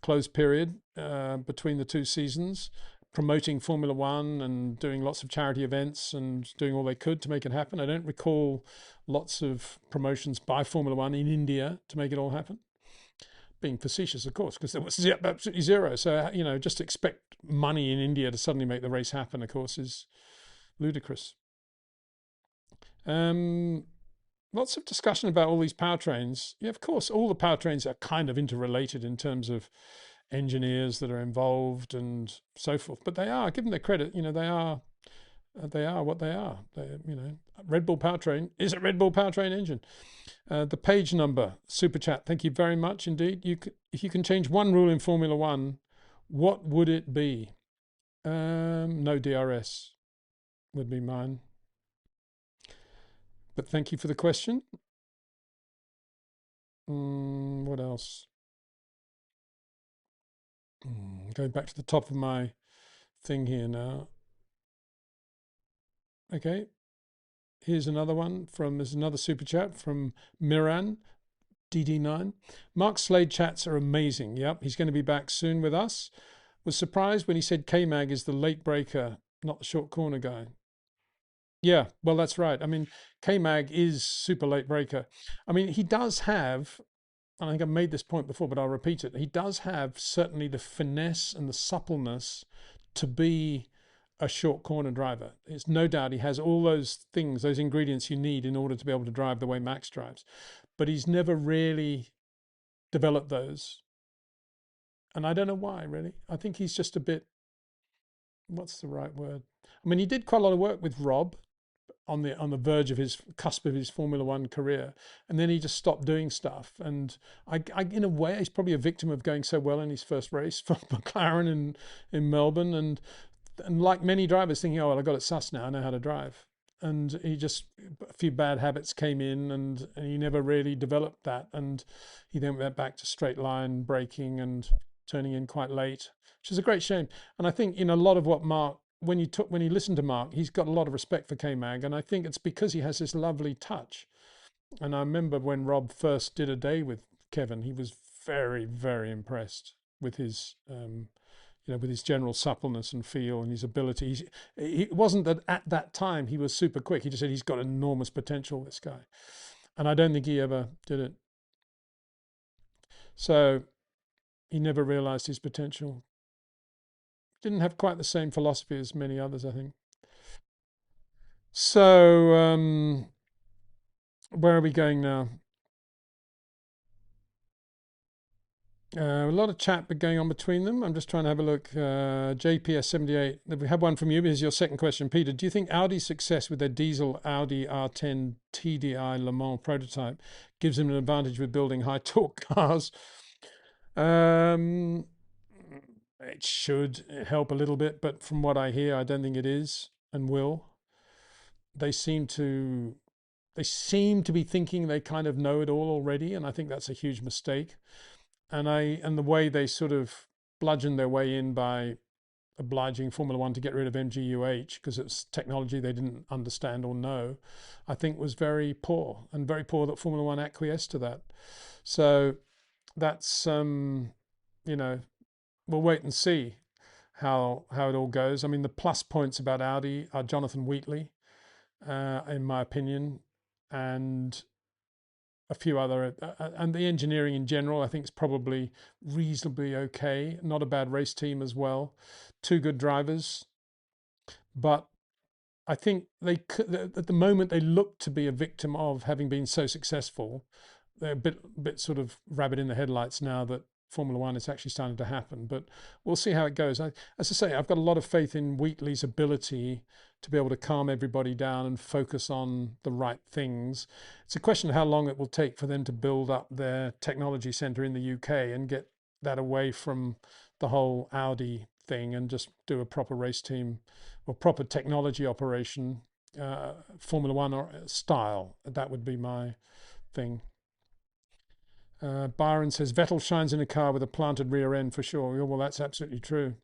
closed period between the 2 seasons, promoting Formula One and doing lots of charity events and doing all they could to make it happen. I don't recall lots of promotions by Formula One in India to make it all happen. Being facetious, of course, because there was absolutely zero. So, just to expect money in India to suddenly make the race happen, of course, is ludicrous. Um, Lots of discussion about all these powertrains. Yeah, of course, all the powertrains are kind of interrelated in terms of engineers that are involved and so forth. But they are, given their credit, they are what they are. Red Bull powertrain is a Red Bull powertrain engine. The page number, super chat. Thank you very much indeed. If you can change one rule in Formula One, what would it be? No DRS would be mine. But thank you for the question. What else? Going back to the top of my thing here now. Okay, here's another one there's another super chat from Miran DD9. Mark Slade chats are amazing. Yep, he's going to be back soon with us. Was surprised when he said K-Mag is the late breaker, not the short corner guy. Yeah, well, that's right. I mean, K-Mag is super late breaker. I mean, he does have, and I think I've made this point before, but I'll repeat it. He does have certainly the finesse and the suppleness to be a short corner driver. It's no doubt he has all those things, those ingredients you need in order to be able to drive the way Max drives. But he's never really developed those. And I don't know why, really. I think he's just a bit, what's the right word? I mean, he did quite a lot of work with Rob on the verge of his cusp of his Formula One career, and then he just stopped doing stuff. And in a way, he's probably a victim of going so well in his first race for McLaren in Melbourne, and like many drivers, thinking, "Oh, well, I got it sussed now. I know how to drive." And he just a few bad habits came in, and he never really developed that. And he then went back to straight line braking and turning in quite late, which is a great shame. And I think a lot of what Mark when you listen to Mark, he's got a lot of respect for K-Mag, and I think it's because he has this lovely touch. And I remember when Rob first did a day with Kevin, he was very, very impressed with his, with his general suppleness and feel and his ability. It wasn't that at that time he was super quick. He just said he's got enormous potential, this guy, and I don't think he ever did it. So he never realized his potential. Didn't have quite the same philosophy as many others, I think. So, where are we going now? A lot of chat going on between them. I'm just trying to have a look. JPS78, we have one from you. Here's your second question, Peter. Do you think Audi's success with their diesel Audi R10 TDI Le Mans prototype gives them an advantage with building high torque cars? It should help a little bit, but from what I hear, I don't think it is and will. They seem to be thinking they kind of know it all already, and I think that's a huge mistake. And the way they sort of bludgeoned their way in by obliging Formula One to get rid of MGUH because it's technology they didn't understand or know, I think was very poor, and very poor that Formula One acquiesced to that. So that's we'll wait and see how it all goes. I mean, the plus points about Audi are Jonathan Wheatley, in my opinion, and a few other, and the engineering in general, I think is probably reasonably okay. Not a bad race team as well. Two good drivers, but I think they could, at the moment they look to be a victim of having been so successful. They're a bit sort of rabbit in the headlights now that Formula One is actually starting to happen. But we'll see how it goes. As I say, I've got a lot of faith in Wheatley's ability to be able to calm everybody down and focus on the right things. It's a question of how long it will take for them to build up their technology center in the UK and get that away from the whole Audi thing and just do a proper race team or proper technology operation, Formula One or style. That would be my thing. Byron says Vettel shines in a car with a planted rear end for sure. Well, that's absolutely true.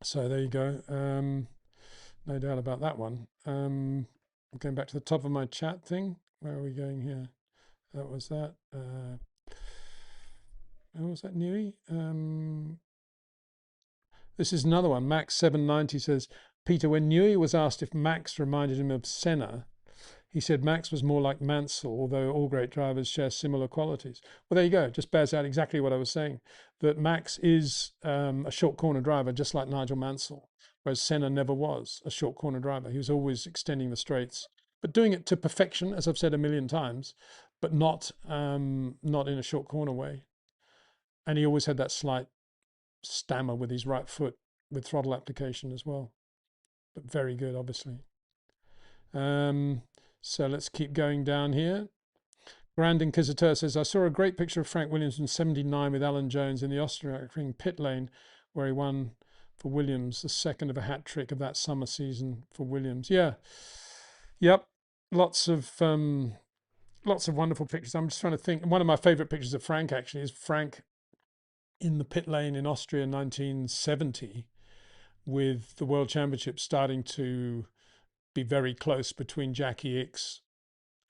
So there you go. No doubt about that one. Going back to the top of my chat thing. Where are we going here? That was that. Was that Newey? This is another one. Max790 says, Peter, when Newey was asked if Max reminded him of Senna, He said Max was more like Mansell, although all great drivers share similar qualities. Well, there you go. Just bears out exactly what I was saying, that Max is a short corner driver, just like Nigel Mansell, whereas Senna never was a short corner driver. He was always extending the straights, but doing it to perfection, as I've said a million times, but not in a short corner way. And he always had that slight stammer with his right foot with throttle application as well. But very good, obviously. Um, so let's keep going down here. Grand Inquisitor says, I saw a great picture of Frank Williams in 79 with Alan Jones in the Austrian pit lane, where he won for Williams, the second of a hat trick of that summer season for Williams. Yeah. Yep. Lots of wonderful pictures. I'm just trying to think. One of my favorite pictures of Frank actually is Frank in the pit lane in Austria in 1970, with the World Championship starting to be very close between Jackie Ickx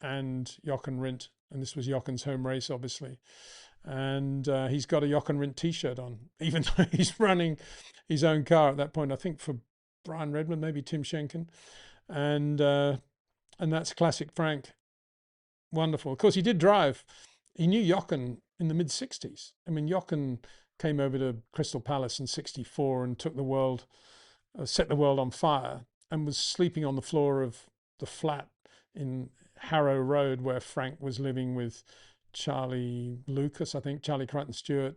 and Jochen Rindt. And this was Jochen's home race, obviously. And he's got a Jochen Rindt t-shirt on, even though he's running his own car at that point, I think for Brian Redman, maybe Tim Schenken. And that's classic Frank. Wonderful. Of course, he did drive. He knew Jochen in the mid-60s. I mean, Jochen came over to Crystal Palace in 64 and took the world, set the world on fire, and was sleeping on the floor of the flat in Harrow Road where Frank was living with Charlie Lucas, I think, Charlie Crichton Stewart,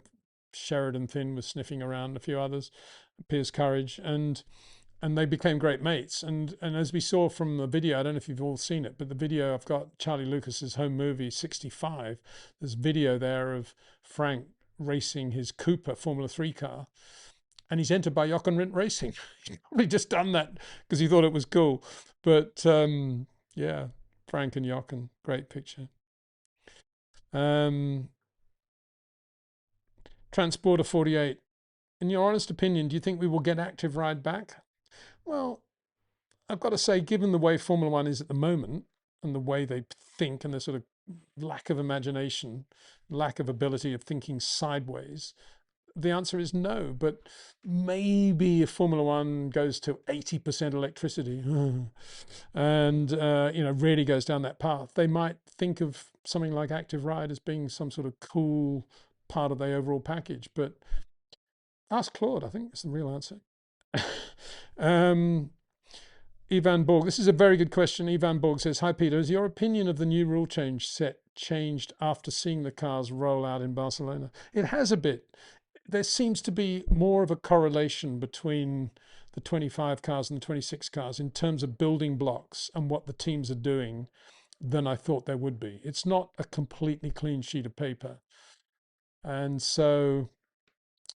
Sheridan Thin was sniffing around, a few others, Piers Courage, and they became great mates. And as we saw from the video, I don't know if you've all seen it, but the video, I've got Charlie Lucas's home movie 65. There's video there of Frank racing his Cooper Formula 3 car, and he's entered by Jochen Rindt Racing. He's probably just done that because he thought it was cool. But yeah, Frank and Jochen, great picture. Transporter 48. In your honest opinion, do you think we will get Active Ride back? Well, I've got to say, given the way Formula One is at the moment and the way they think and the sort of lack of imagination, lack of ability of thinking sideways, the answer is no. But maybe if Formula One goes to 80% electricity and really goes down that path, they might think of something like Active Ride as being some sort of cool part of the overall package. But ask Claude, I think it's the real answer. Ivan Borg, this is a very good question. Ivan Borg says, hi Peter, has your opinion of the new rule change set changed after seeing the cars roll out in Barcelona? It has a bit. There seems to be more of a correlation between the 25 cars and the 26 cars in terms of building blocks and what the teams are doing than I thought there would be. It's not a completely clean sheet of paper. And so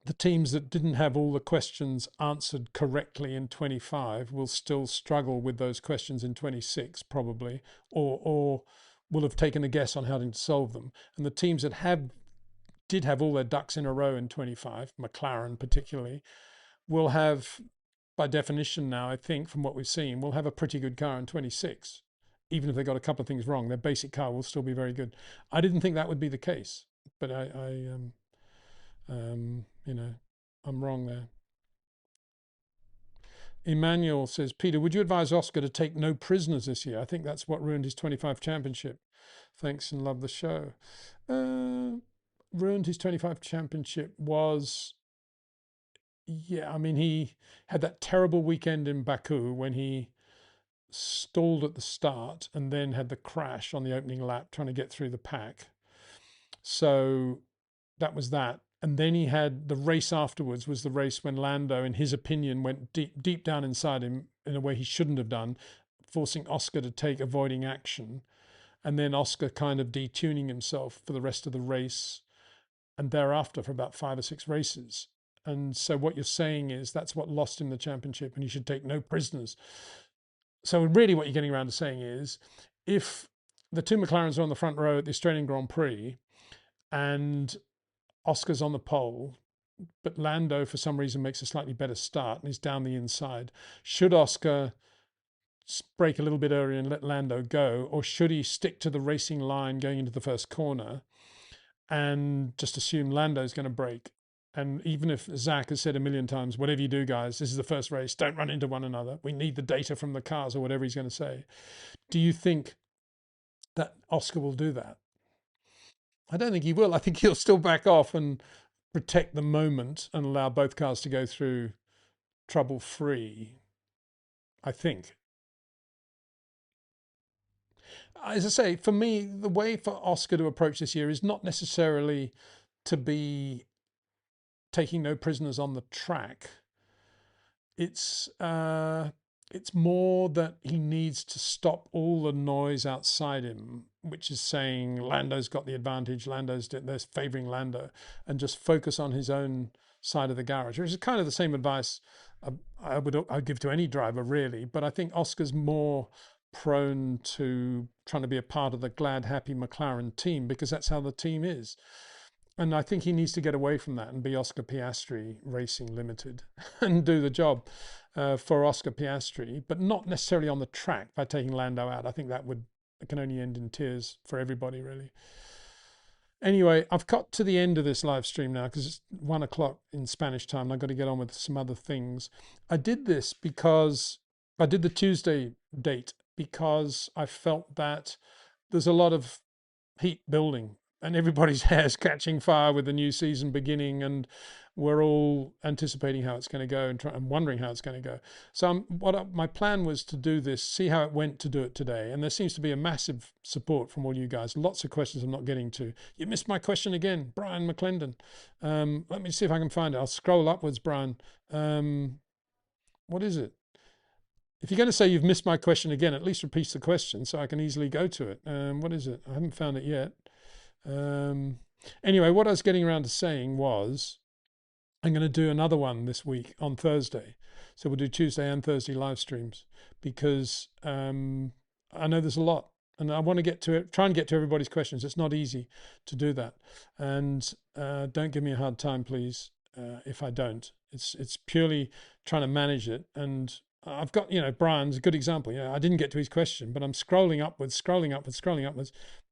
the teams that didn't have all the questions answered correctly in 25 will still struggle with those questions in 26 probably, or will have taken a guess on how to solve them. And the teams that did have all their ducks in a row in 25, McLaren particularly, will have, by definition now, I think from what we've seen, will have a pretty good car in 26. Even if they got a couple of things wrong, their basic car will still be very good. I didn't think that would be the case, but I'm wrong there. Emmanuel says, Peter, would you advise Oscar to take no prisoners this year? I think that's what ruined his 25 championship. Thanks and love the show. Ruined his 25 championship was, yeah, I mean, he had that terrible weekend in Baku when he stalled at the start and then had the crash on the opening lap trying to get through the pack. So that was that. And then he had the race afterwards, was the race when Lando, in his opinion, went deep down inside him in a way he shouldn't have done, forcing Oscar to take avoiding action. And then Oscar kind of detuning himself for the rest of the race and thereafter for about 5 or 6 races. And so what you're saying is that's what lost him the championship and he should take no prisoners. So really what you're getting around to saying is if the two McLarens are on the front row at the Australian Grand Prix and Oscar's on the pole, but Lando for some reason makes a slightly better start and is down the inside, should Oscar brake a little bit earlier and let Lando go, or should he stick to the racing line going into the first corner and just assume Lando's going to brake? And even if Zach has said a million times, whatever you do, guys, this is the first race, don't run into one another. We need the data from the cars, or whatever he's going to say. Do you think that Oscar will do that. I don't think he will. I think he'll still back off and protect the moment and allow both cars to go through trouble free, I think. As I say, for me, the way for Oscar to approach this year is not necessarily to be taking no prisoners on the track. It's more that he needs to stop all the noise outside him, which is saying Lando's got the advantage, they're favouring Lando, and just focus on his own side of the garage, which is kind of the same advice I'd give to any driver, really. But I think Oscar's more prone to trying to be a part of the glad, happy McLaren team because that's how the team is. And I think he needs to get away from that and be Oscar Piastri Racing Limited and do the job for Oscar Piastri, but not necessarily on the track by taking Lando out. I think it can only end in tears for everybody, really. Anyway, I've got to the end of this live stream now because it's 1 o'clock in Spanish time and I've got to get on with some other things. I did this because I did the Tuesday date because I felt that there's a lot of heat building and everybody's hair's catching fire with the new season beginning, and we're all anticipating how it's going to go and wondering how it's going to go. So my plan was to do this, see how it went, to do it today. And there seems to be a massive support from all you guys. Lots of questions I'm not getting to. You missed my question again, Brian McClendon. Let me see if I can find it. I'll scroll upwards, Brian. What is it? If you're going to say you've missed my question again, at least repeat the question so I can easily go to it. What is it? I haven't found it yet. Anyway, what I was getting around to saying was I'm going to do another one this week on Thursday. So we'll do Tuesday and Thursday live streams because I know there's a lot and I want to get to it, try and get to everybody's questions. It's not easy to do that. And don't give me a hard time, please, if I don't. It's purely trying to manage it. And I've got, Brian's a good example. I didn't get to his question, but I'm scrolling upwards.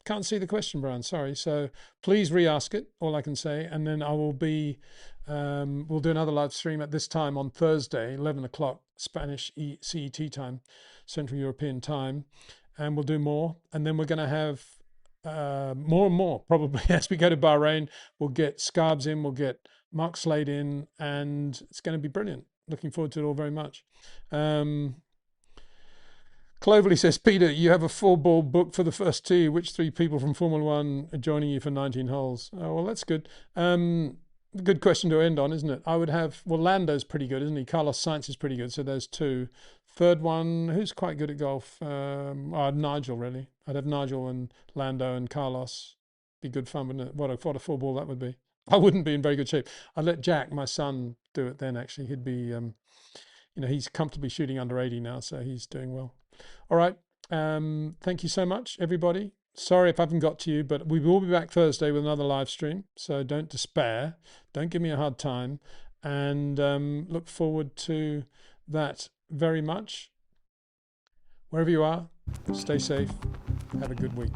Can't see the question, Brian. Sorry. So please re-ask it. All I can say, and then I will be. We'll do another live stream at this time on Thursday, 11 o'clock Spanish CET time, Central European time, and we'll do more. And then we're going to have more and more probably as we go to Bahrain. We'll get Scarbs in. We'll get Mark Slade in, and it's going to be brilliant. Looking forward to it all very much. Cloverly says, Peter, you have a 4-ball book for the first tee. Which 3 people from Formula One are joining you for 19 holes? Oh, well, that's good. Good question to end on, isn't it? I would have, Lando's pretty good, isn't he? Carlos Sainz is pretty good, so there's 2. Third one, who's quite good at golf? Nigel, really. I'd have Nigel and Lando and Carlos. Be good fun, wouldn't it? What a 4-ball that would be. I wouldn't be in very good shape. I'd let Jack, my son, do it then, actually. He'd be, he's comfortably shooting under 80 now, so he's doing well. All right. Thank you so much, everybody. Sorry if I haven't got to you, but we will be back Thursday with another live stream. So don't despair. Don't give me a hard time. And look forward to that very much. Wherever you are, stay safe. Have a good week.